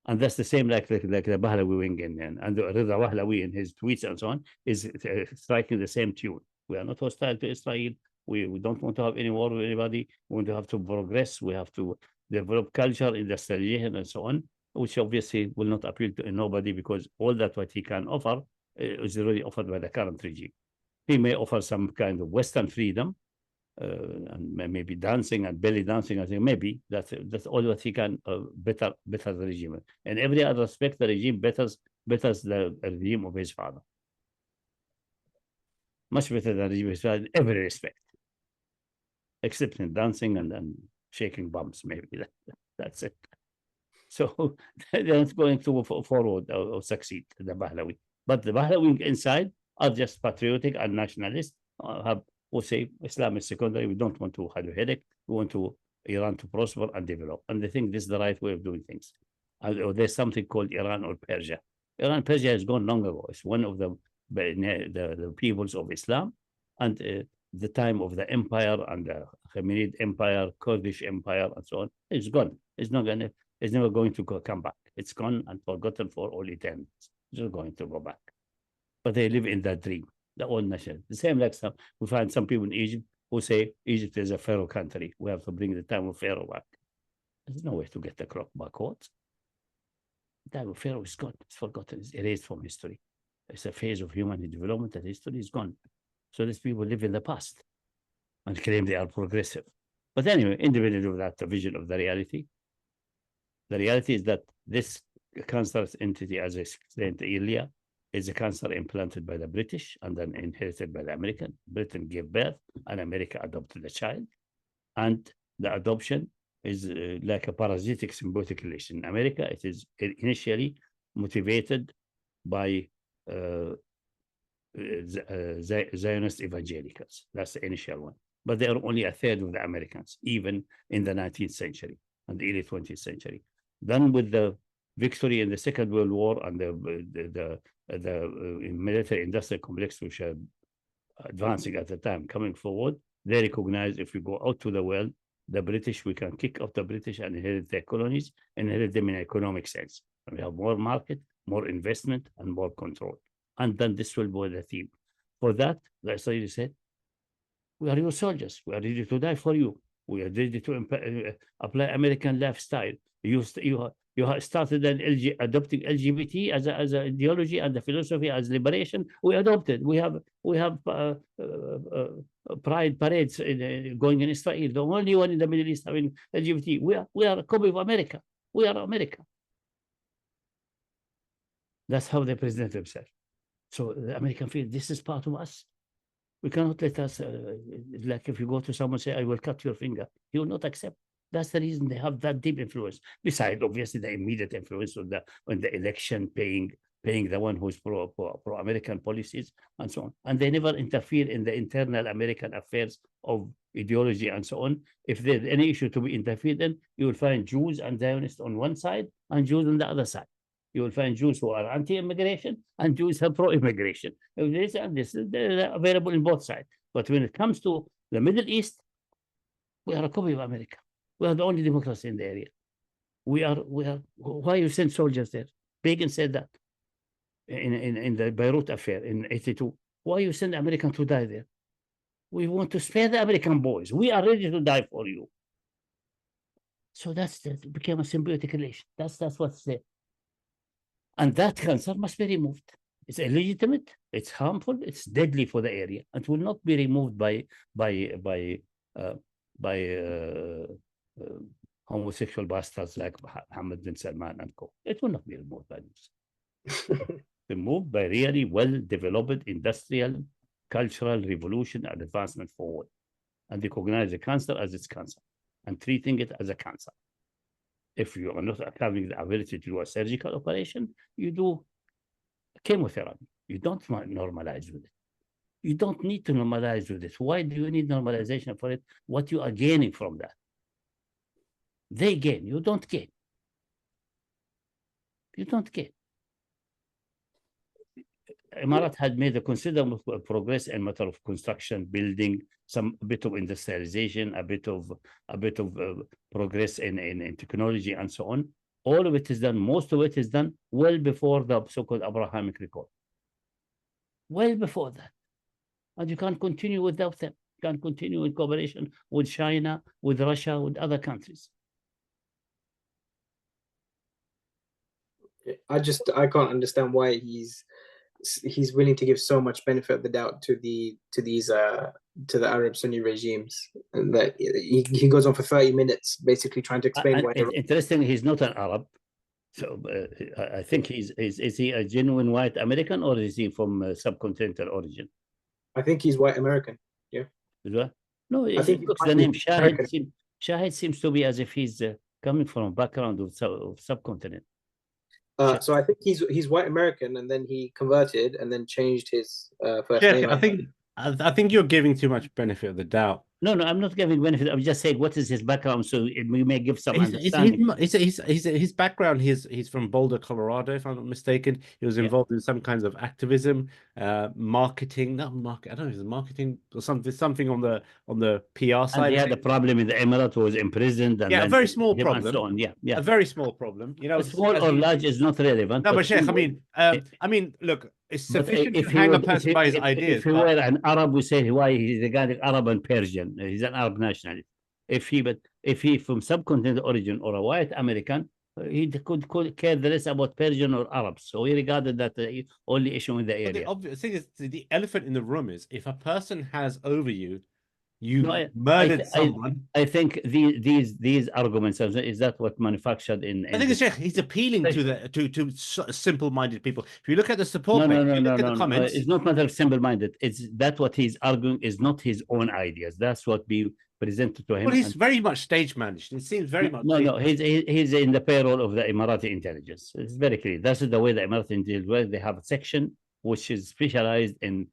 And that's the same like the Pahlavi wing and the Reza Pahlavi in his tweets and so on is striking the same tune. We are not hostile to Israel. We don't want to have any war with anybody. We want to have to progress. We have to develop culture, industrialization, and so on, which obviously will not appeal to nobody, because all that what he can offer is already offered by the current regime. He may offer some kind of Western freedom, and maybe dancing and belly dancing. I think maybe that's all what he can better the regime. In every other aspect, the regime betters the regime of his father. Much better than the regime of his father in every respect, except in dancing and shaking bums. Maybe that's it. So they're not going to forward or succeed, the Pahlavi. But the Pahlavi inside are just patriotic and nationalist, who say Islam is secondary. We don't want to have a headache. We want Iran to prosper and develop. And they think this is the right way of doing things. Or there's something called Iran or Persia. Persia has gone long ago. It's one of the peoples of Islam. And the time of the empire and the Khomeni empire, Kurdish empire, and so on, it's gone. It's never going to come back. It's gone and forgotten for all eternity. It's not going to go back. But they live in that dream, the old nation. The same like we find some people in Egypt who say Egypt is a Pharaoh country. We have to bring the time of Pharaoh back. There's no way to get the clock backwards. The time of Pharaoh is gone. It's forgotten. It's erased from history. It's a phase of human development, and history is gone. So these people live in the past and claim they are progressive. But anyway, independent of that vision of the reality is that this cancerous entity, as I explained earlier, is a cancer implanted by the British and then inherited by the American. Britain gave birth and America adopted the child. And the adoption is like a parasitic symbiotic relation. In America, it is initially motivated by Zionist evangelicals. That's the initial one. But they are only a third of the Americans, even in the 19th century and the early 20th century. Then with the victory in the Second World War and the military industrial complex, which are advancing at the time, coming forward, they recognize if we go out to the world, the British, we can kick off the British and inherit their colonies, inherit them in an economic sense. And we have more market, more investment, and more control. And then this will be the theme. For that, the Israelis said, we are your soldiers. We are ready to die for you. We are ready to apply American lifestyle. You started adopting LGBT as an ideology and the philosophy as liberation. We adopted. We have pride parades going in Israel. The only one in the Middle East having LGBT. We are a copy of America. We are America. That's how they present themselves. So the American feel this is part of us. We cannot let us, like if you go to someone and say, I will cut your finger, he will not accept. That's the reason they have that deep influence. Besides, obviously, the immediate influence on the election, paying the one who's pro-American policies and so on. And they never interfere in the internal American affairs of ideology and so on. If there's any issue to be interfered in, you will find Jews and Zionists on one side and Jews on the other side. You will find Jews who are anti-immigration and Jews who are pro-immigration. This they're available in both sides. But when it comes to the Middle East, we are a copy of America. We are the only democracy in the area. We are. Why you send soldiers there? Begin said that in the Beirut affair in '82. Why you send Americans to die there? We want to spare the American boys. We are ready to die for you. So it became a symbiotic relation. That's what's there. And that cancer must be removed. It's illegitimate, it's harmful, it's deadly for the area, and will not be removed by homosexual bastards like Mohammed bin Salman and co. It will not be removed by this. Removed by really well-developed industrial, cultural revolution and advancement forward, and recognize the cancer as its cancer and treating it as a cancer. If you are not having the ability to do a surgical operation, you do chemotherapy. You don't normalize with it. You don't need to normalize with it. Why do you need normalization for it? What you are gaining from that? They gain. You don't gain. You don't gain. Emirat had made a considerable progress in matter of construction, building, a bit of industrialization, a bit of progress in technology and so on. All of it is done. Most of it is done well before the so-called Abrahamic Accord. Well before that, and you can't continue without them. You can't continue in cooperation with China, with Russia, with other countries. I can't understand why he's willing to give so much benefit of the doubt to the Arab Sunni regimes, and that he goes on for 30 minutes basically trying to explain why. Interestingly, he's not an Arab, so I think is he a genuine white American, or is he from subcontinental origin? I think he's white American. Yeah. No, I think the name Shahid. Shahid seems to be as if he's coming from a background of subcontinent. So I think he's white American, and then he converted and then changed his first name. I think you're giving too much benefit of the doubt. No, I'm not giving benefit. I'm just saying what is his background, so we may give some understanding. His background. He's from Boulder, Colorado, if I'm not mistaken. He was involved in some kinds of activism, marketing. Not market. I don't know if it's marketing or something on the PR side. And he had a problem in the Emirate, was imprisoned. And a very small problem. So on. Yeah, a very small problem. You know, small or large is not relevant. No, but Sheikh, I mean, look. It's sufficient to hang a person by his ideas. If he were an Arab, we say why he's regarded Arab and Persian. He's an Arab nationalist. If he from subcontinent origin or a white American, he could care less about Persian or Arabs. So he regarded that the only issue in the area. The obvious thing is, the elephant in the room is, if a person has over you, murdered someone. I think these arguments, is that what manufactured in I think it's he's appealing to simple-minded people. If you look at the support page, look at the comments. It's not matter of simple-minded. It's that what he's arguing is not his own ideas. That's what we presented to him. Well, he's very much stage managed. It seems very much. No, he's in the payroll of the Emirati intelligence. It's very clear. That's the way the Emirati intelligence works. They have a section which is specialized in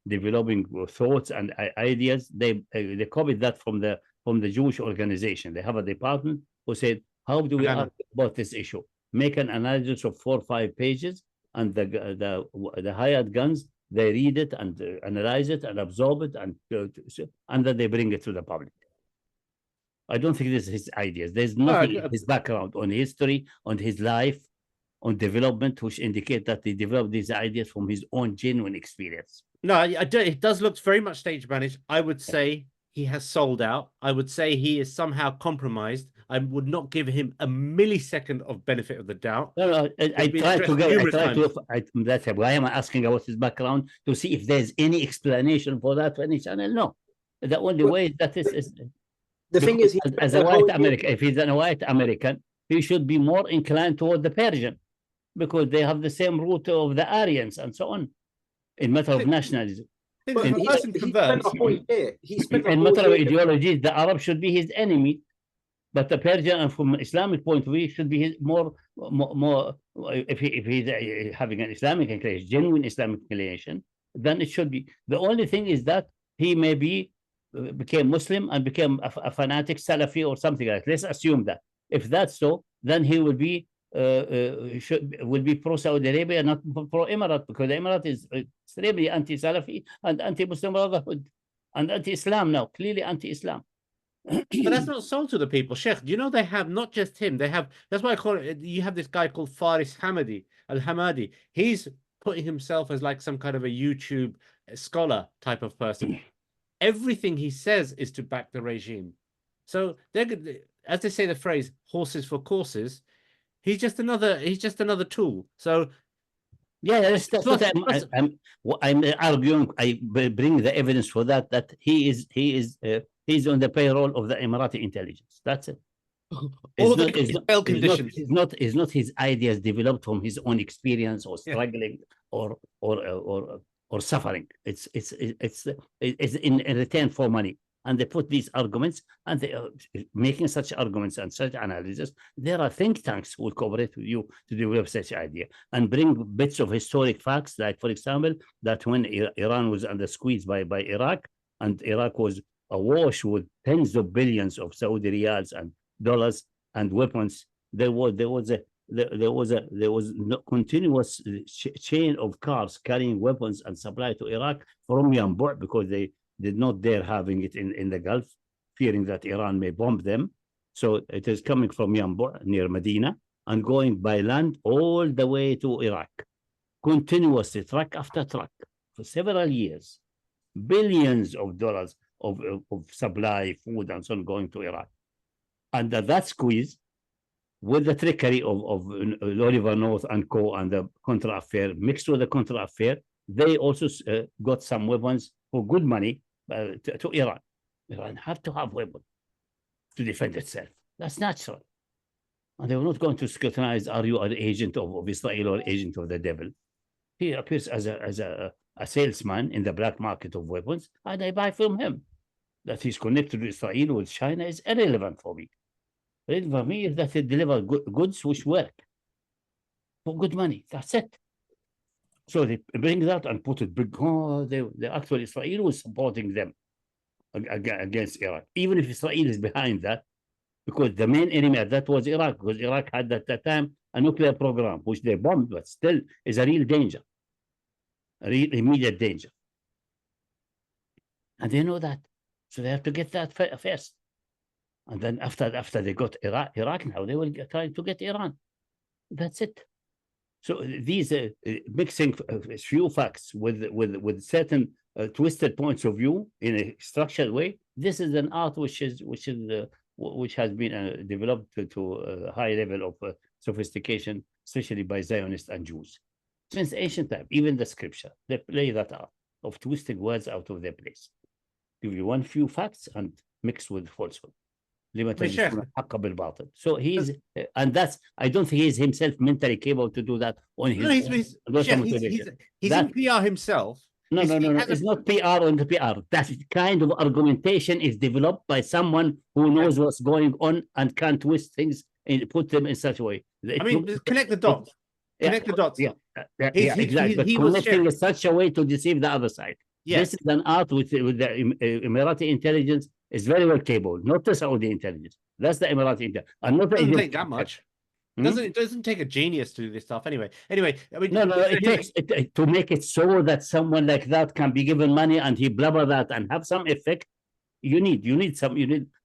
developing thoughts and ideas. They copied that from the Jewish organization. They have a department who said, how do we argue about this issue? Make an analysis of 4 or 5 pages, and the hired guns, they read it and analyze it and absorb it, and then they bring it to the public. I don't think this is his ideas. There's nothing in his background, on history, on his life, on development, which indicate that he developed these ideas from his own genuine experience. No, it does look very much stage managed. I would say he has sold out. I would say he is somehow compromised. I would not give him a millisecond of benefit of the doubt. No, that's why I'm asking about his background, to see if there's any explanation for that for any channel. No, the only way is that is the thing is, as a white American, if he's a white American, he should be more inclined toward the Persian, because they have the same root of the Aryans and so on in matter of nationalism. In matter of ideology, the Arab should be his enemy, but the Persian, and from an Islamic point of view, should be his more if he's having an Islamic inclination, genuine Islamic inclination, then it should be. The only thing is that he may became Muslim and became a fanatic Salafi or something like that. Let's assume that. If that's so, then he will be pro Saudi Arabia, not pro Emirate, because the Emirate is extremely anti-Salafi and anti-Muslim Brotherhood and anti-Islam now, clearly anti-Islam. But that's not sold to the people, Sheikh. Do you know they have not just him? They have. That's why I call it. You have this guy called Faris Al-Hamadi. He's putting himself as like some kind of a YouTube scholar type of person. Everything he says is to back the regime. So as they say the phrase, horses for courses. He's just another tool. So yeah, that's what I'm arguing. I bring the evidence for that. That he's on the payroll of the Emirati intelligence. That's it. It's not his ideas developed from his own experience or struggling or suffering. It's in return for money. And they put these arguments, and they are making such arguments and such analysis. There are think tanks who will cooperate with you to develop such idea and bring bits of historic facts, like, for example, that when Iran was under squeeze by Iraq, and Iraq was awash with tens of billions of Saudi riyals and dollars and weapons, there was no continuous chain of cars carrying weapons and supply to Iraq from Yanbu, because they did not dare having it in the Gulf, fearing that Iran may bomb them. So it is coming from Yanbu near Medina and going by land all the way to Iraq, continuously, truck after truck, for several years. Billions of dollars of supply, food, and so on going to Iraq. Under that squeeze, with the trickery of Oliver North and co. and the Contra affair, mixed with the Contra affair, they also got some weapons for good money to Iran. Iran have to have weapons to defend itself. That's natural. And they were not going to scrutinize, are you an agent of Israel or agent of the devil? He appears as a salesman in the black market of weapons, and I buy from him. That he's connected to Israel with China is irrelevant for me. Relevant for me is that he delivers goods which work for good money. That's it. So they bring that and put it big. Oh, the actual Israel was supporting them against Iraq, even if Israel is behind that, because the main enemy at that was Iraq, because Iraq had at that time a nuclear program, which they bombed, but still is a real danger, a real immediate danger. And they know that. So they have to get that first. And then after they got Iraq now, they will try to get Iran. That's it. So these mixing few facts with certain twisted points of view in a structured way, this is an art which has been developed to a high level of sophistication, especially by Zionists and Jews. Since ancient time, even the scripture, they play that art of twisting words out of their place. Give you one few facts and mix with falsehood. So he's, and that's, I don't think he's himself mentally capable to do that on his own. He's in PR himself. No. It's not PR on the PR. That kind of argumentation is developed by someone who knows what's going on and can twist things and put them in such a way. Connect the dots. Connect the dots. Yeah, exactly. But connecting in such a way to deceive the other side. Yes. This is an art with the Emirati intelligence is very well capable, not the Saudi intelligence. That's the Emirati intelligence. And not doesn't take that much. It doesn't take a genius to do this stuff anyway. Anyway, I mean, no. It takes to make it so that someone like that can be given money and he blabber that and have some effect. You need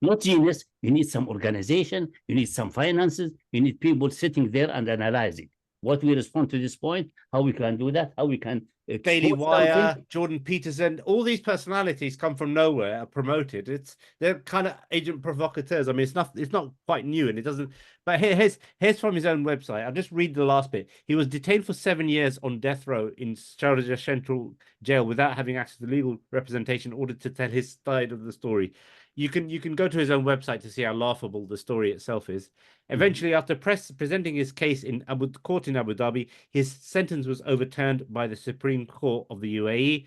not genius. You need some organization. You need some finances. You need people sitting there and analyzing what we respond to this point, how we can do that, how we can. Daily Wire, Jordan Peterson, all these personalities come from nowhere, are promoted. They're kind of agent provocateurs. I mean, it's not quite new, and it doesn't. But here's from his own website. I'll just read the last bit. He was detained for 7 years on death row in Sharjah Central Jail without having access to legal representation in order to tell his side of the story. You can go to his own website to see how laughable the story itself is. Eventually, after presenting his case in court in Abu Dhabi, his sentence was overturned by the Supreme Court of the UAE.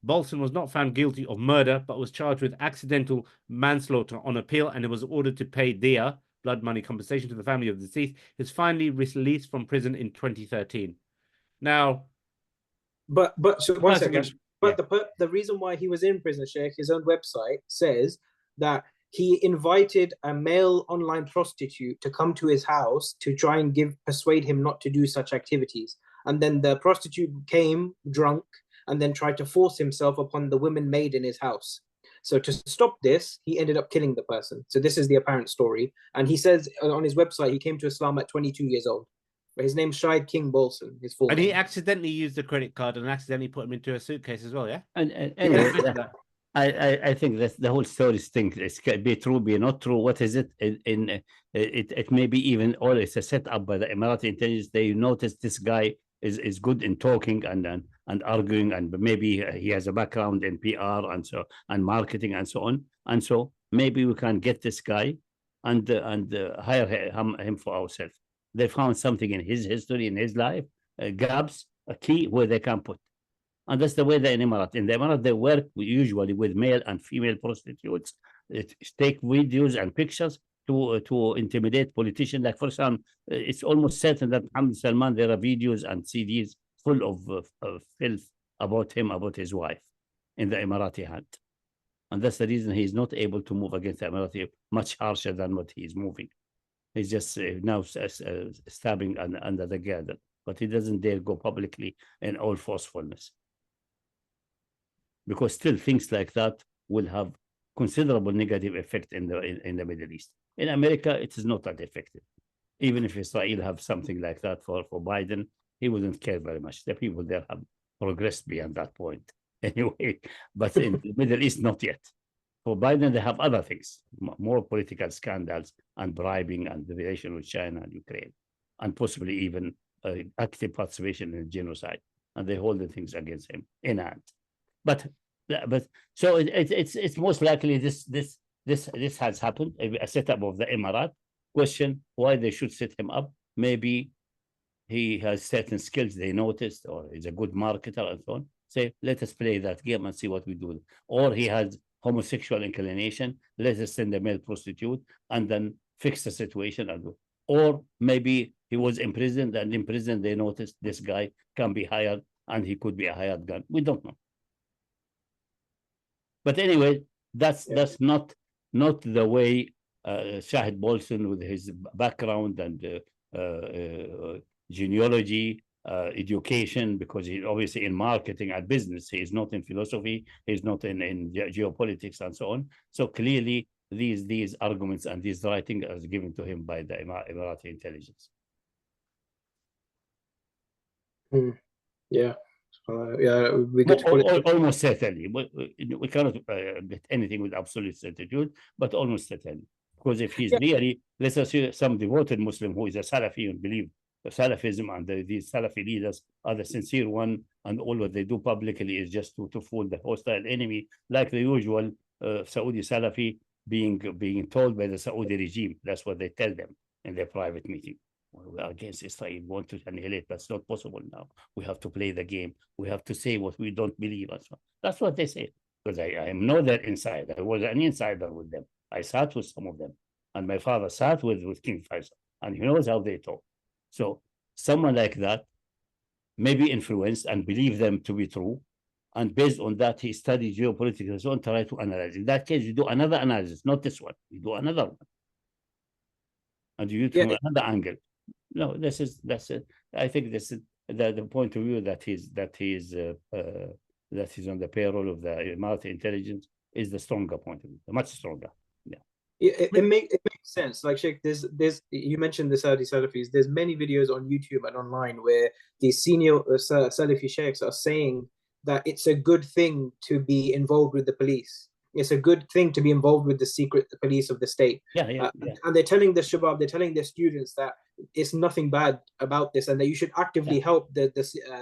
Bolsen was not found guilty of murder, but was charged with accidental manslaughter on appeal, and it was ordered to pay diya, blood money compensation, to the family of the deceased. He was finally released from prison in 2013. Now, but so one second. But the reason why he was in prison, Sheikh, his own website says that he invited a male online prostitute to come to his house to try and persuade him not to do such activities. And then the prostitute came drunk and then tried to force himself upon the women maid in his house. So to stop this, he ended up killing the person. So this is the apparent story. And he says on his website, he came to Islam at 22 years old. But his name's Shahid King Bolsen, his full name. And he accidentally used the credit card and accidentally put him into a suitcase as well, yeah? And anyway, I think that the whole story thing is be true, be not true. What is it? It may be even all it's a setup by the Emirati intelligence. They notice this guy is good in talking and arguing, and maybe he has a background in PR and marketing and so on. And so maybe we can get this guy and hire him for ourselves. They found something in his history, in his life, gaps, a key where they can put. And that's the way they're in Emirat. In the Emirat, they work usually with male and female prostitutes. Take videos and pictures to intimidate politicians. Like, for example, it's almost certain that Mohammed Salman, there are videos and CDs full of filth about him, about his wife in the Emirati hand. And that's the reason he's not able to move against the Emirati much harsher than what he's moving. He's just now stabbing under the girdle, but he doesn't dare go publicly in all forcefulness. Because still things like that will have considerable negative effect in the Middle East. In America, it is not that effective. Even if Israel have something like that for Biden, he wouldn't care very much. The people there have progressed beyond that point anyway. But in the Middle East, not yet. For Biden, they have other things, more political scandals and bribing and the relation with China and Ukraine, and possibly even active participation in genocide. And they hold the things against him in hand. But so it's most likely this has happened, a setup of the Emirat. Question why they should set him up. Maybe he has certain skills they noticed, or he's a good marketer and so on. Say, let us play that game and see what we do. Or he has homosexual inclination, let us send a male prostitute and then fix the situation. Or maybe he was imprisoned, and in prison they noticed this guy can be hired and he could be a hired gun. We don't know. But anyway, that's not the way Shahid Bolsen, with his background and genealogy, education, because he's obviously in marketing and business. He's not in philosophy. He's not in geopolitics and so on. So clearly, these arguments and these writing are given to him by the Emirati intelligence. Yeah. Yeah, we get almost certainly. We cannot get anything with absolute certitude, but almost certainly. Because if he's really, let's assume some devoted Muslim who is a Salafi and believe Salafism and these Salafi leaders are the sincere one, and all what they do publicly is just to fool the hostile enemy, like the usual Saudi Salafi being told by the Saudi regime. That's what they tell them in their private meeting. We are against Israel, we want to annihilate. That's not possible now. We have to play the game. We have to say what we don't believe. That's what they say. Because I know that inside. I was an insider with them. I sat with some of them. And my father sat with King Faisal. And he knows how they talk. So someone like that may be influenced and believe them to be true. And based on that, he studied geopolitics and so on, try to analyze. In that case, you do another analysis, not this one. You do another one. And you do from another angle. No, that's it. I think this is the point of view that he's on the payroll of the Emirati intelligence is the stronger point of view, much stronger. It makes sense. Like, Sheikh, there's you mentioned the Saudi Salafis. There's many videos on YouTube and online where these senior Salafi sheikhs are saying that it's a good thing to be involved with the police. It's a good thing to be involved with the secret police of the state. And they're telling the Shabab, they're telling their students that it's nothing bad about this, and that you should actively help the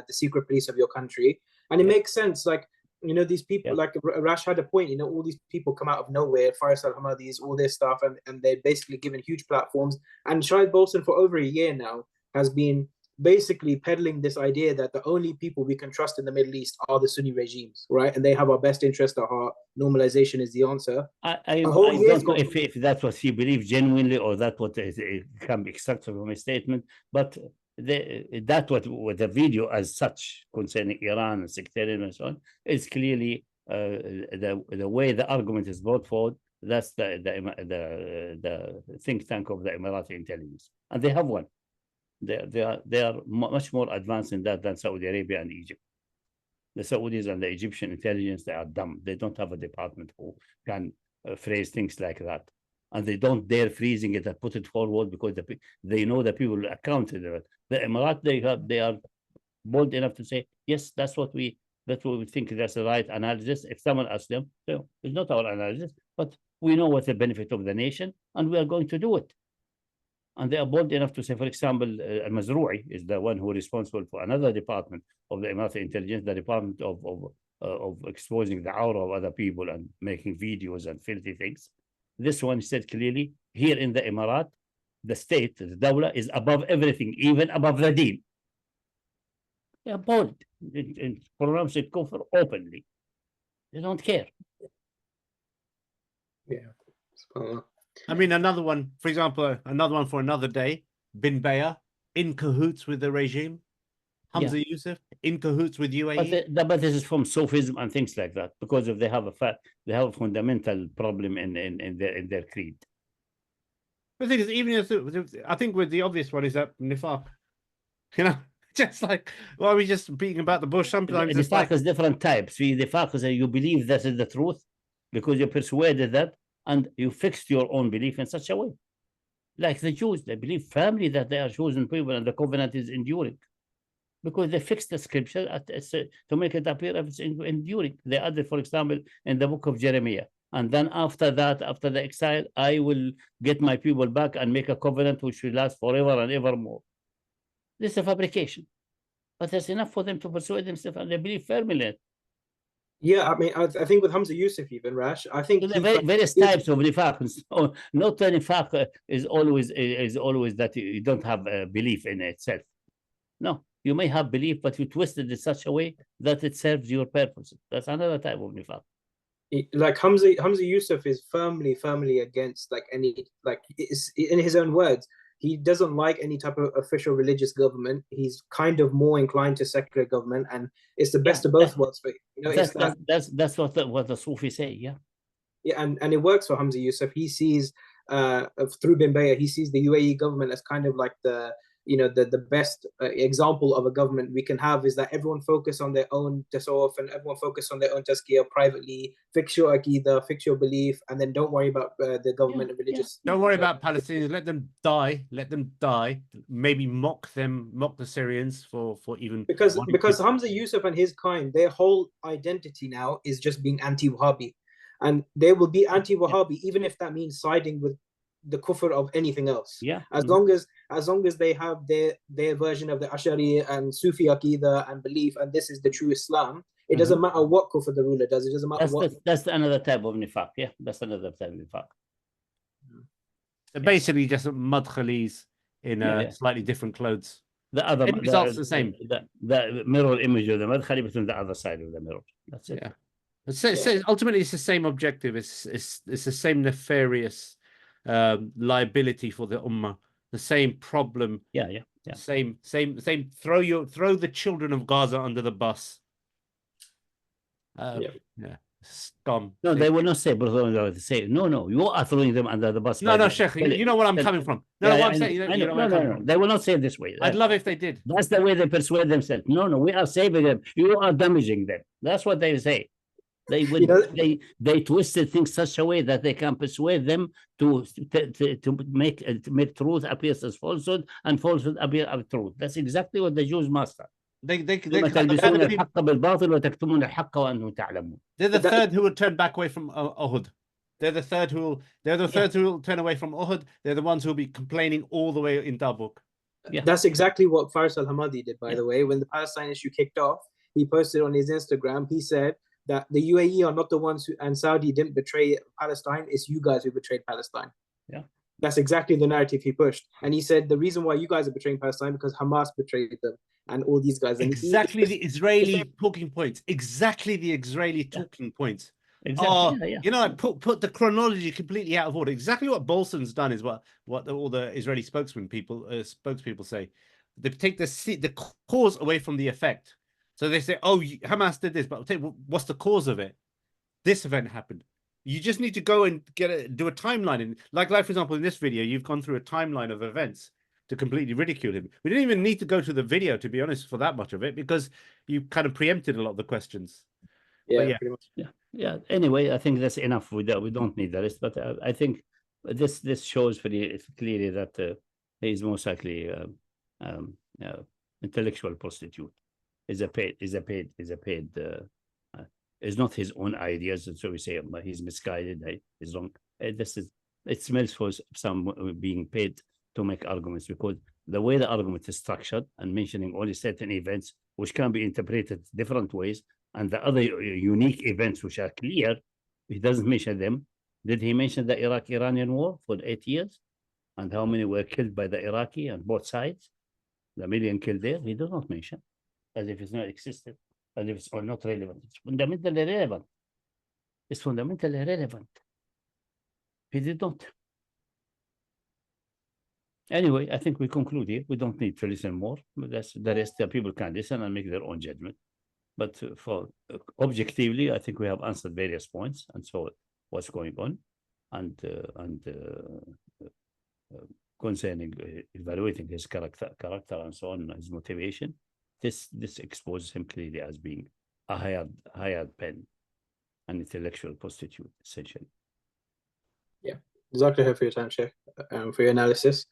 secret police of your country. And it makes sense. Like, you know, these people, like Rash had a point, you know, all these people come out of nowhere, Faisal Hamadis, all this stuff, and they're basically given huge platforms. And Shahid Bolsen, for over a year now, has been basically peddling this idea that the only people we can trust in the Middle East are the Sunni regimes, right? And they have our best interest at heart. Normalization is the answer. I don't know if that's what he believes genuinely, or that what it can be extracted from a statement, but that what the video as such concerning Iran and sectarianism and so on is clearly the way the argument is brought forward. That's the think tank of the Emirati intelligence, and they have one. They are much more advanced in that than Saudi Arabia and Egypt. The Saudis and the Egyptian intelligence, they are dumb. They don't have a department who can phrase things like that. And they don't dare freezing it and put it forward because they know the people will account to it. The Emirat, they are bold enough to say, yes, that's what we that we would think that's the right analysis. If someone asks them, so it's not our analysis, but we know what's the benefit of the nation, and we are going to do it. And they are bold enough to say, for example, Al-Mazrou'i is the one who is responsible for another department of the Emirati intelligence, the department of exposing the aura of other people and making videos and filthy things. This one said clearly, here in the Emirat, the state, the Dawla, is above everything, even above the deen. They are bold. It pronounce it kufr openly. They don't care. Yeah. I mean, another one, for example, another one for another day, Bin Bayer, in cahoots with the regime. Hamza Yusuf, in cahoots with UAE. But this is from Sufism and things like that, because if they have a fundamental problem in their creed. The thing is, even if, I think with the obvious one is that nifaq, you know, just like, why are we just beating about the bush? Sometimes nifaq like, is different types. Nifaq is you believe that is the truth because you're persuaded that, and you fixed your own belief in such a way. Like the Jews, they believe firmly that they are chosen people and the covenant is enduring. Because they fixed the scripture to make it appear as it's enduring. They added, for example, in the book of Jeremiah. And then after that, after the exile, I will get my people back and make a covenant which will last forever and evermore. This is a fabrication. But there's enough for them to persuade themselves, and they believe firmly in it. Yeah, I mean, I think with Hamza Yusuf even, Rash, I think so various types of nifaq. So not the nifaq is always that you don't have a belief in itself. No, you may have belief, but you twist it in such a way that it serves your purpose. That's another type of nifaq. Like Hamza Yusuf is firmly against like any, like, it's, in his own words, he doesn't like any type of official religious government. He's kind of more inclined to secular government, and it's the best of both worlds. But you know, that's what the Sufi say. Yeah, and it works for Hamza Yusuf. He sees through Bin Bayer, he sees the UAE government as kind of like the, you know, the best example of a government we can have, is that everyone focus on their own tasawwuf and everyone focus on their own tazkiyah privately, fix your aqidah, fix your belief, and then don't worry about the government and religious. Don't worry about Palestinians. Let them die. Let them die. Maybe mock the Syrians for even because Hamza Yusuf and his kind, their whole identity now is just being anti-Wahhabi, and they will be anti-Wahhabi even if that means siding with the kufr of anything else. Yeah. As long as they have their version of the Ash'ari and Sufi Aqidah and belief, and this is the true Islam, it doesn't matter what kufr the ruler does. It doesn't matter that's another type of nifaq. Yeah, that's another type of nifaq. So basically just madkhalis in slightly different clothes. The other results the same. The mirror image of the madkhali between the other side of the mirror. That's it. Yeah. Ultimately it's the same objective. It's the same nefarious liability for the ummah, the same problem. Yeah. Same. Throw the children of Gaza under the bus. Scum. No, they will not say, brother. They say, no, you are throwing them under the bus. No, Sheikh, you know what I'm coming from. No, what I'm saying. No, they will not say it this way. I'd love if they did. That's the way they persuade themselves. No, we are saving them. You are damaging them. That's what they say. They would, they twisted things such a way that they can persuade them to make truth appear as falsehood and falsehood appear as truth. That's exactly what the Jews master. They're the third who would turn back away from Uhud. They're the third who will turn away from Uhud. They're the ones who will be complaining all the way in Tabuk. Yeah. That's exactly what Faris al-Hamadi did, by the way. When the Palestine issue kicked off, he posted on his Instagram, he said that the UAE are not the ones who, and Saudi didn't betray Palestine, it's you guys who betrayed Palestine. Yeah. That's exactly the narrative he pushed. And he said the reason why you guys are betraying Palestine because Hamas betrayed them and all these guys. Exactly the Israeli talking points. Exactly the Israeli talking points. Exactly. You know, put the chronology completely out of order. Exactly what Bolsen's done is what all the Israeli spokespeople say. They take the cause away from the effect. So they say, oh, Hamas did this, but what's the cause of it? This event happened. You just need to go and do a timeline. And like for example, in this video, you've gone through a timeline of events to completely ridicule him. We didn't even need to go to the video, to be honest, for that much of it, because you kind of preempted a lot of the questions. Yeah. Anyway, I think that's enough. We don't need the rest, but I think this shows pretty clearly that he is most likely intellectual prostitute. is a paid. It's not his own ideas, and so we say he's misguided. He's wrong. It smells for some being paid to make arguments, because the way the argument is structured and mentioning only certain events which can be interpreted different ways, and the other unique events which are clear, he doesn't mention them. Did he mention the Iraq-Iranian war for 8 years and how many were killed by the Iraqi on both sides? The million killed there, he does not mention, as if it's not existed, as if it's not relevant. It's fundamentally relevant. It's fundamentally relevant. He did not. Anyway, I think we conclude here. We don't need to listen more. That's the rest. The people can listen and make their own judgment. But for objectively, I think we have answered various points and so what's going on, and concerning evaluating his character and so on, his motivation. This exposes him clearly as being a hired pen, an intellectual prostitute, essentially. Yeah, exactly here for your time, Sheikh, for your analysis.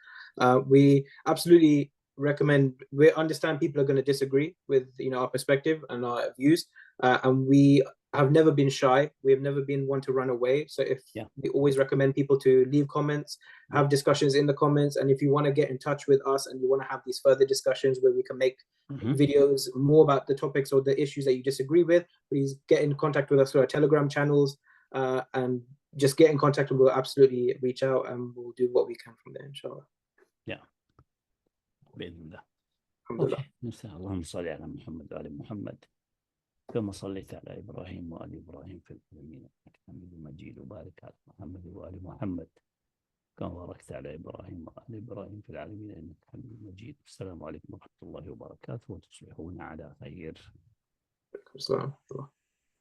We absolutely recommend. We understand people are going to disagree with our perspective and our views, and we have never been shy. We have never been one to run away. So we always recommend people to leave comments, have discussions in the comments, and if you want to get in touch with us and you want to have these further discussions where we can make videos more about the topics or the issues that you disagree with, please get in contact with us through our Telegram channels, and just get in contact, and we'll absolutely reach out and we'll do what we can from there, inshallah. Yeah. بإذن الله. الحمد لله. اللهم صل على محمد وآل محمد كما صليت على إبراهيم وآل إبراهيم في العالمين إنك حميد مجيد، وبارك على محمد وآل محمد كما باركت على إبراهيم وآل إبراهيم في العالمين إنك حميد مجيد. السلام عليكم ورحمة الله وبركاته، وتصبحون على خير. السلام.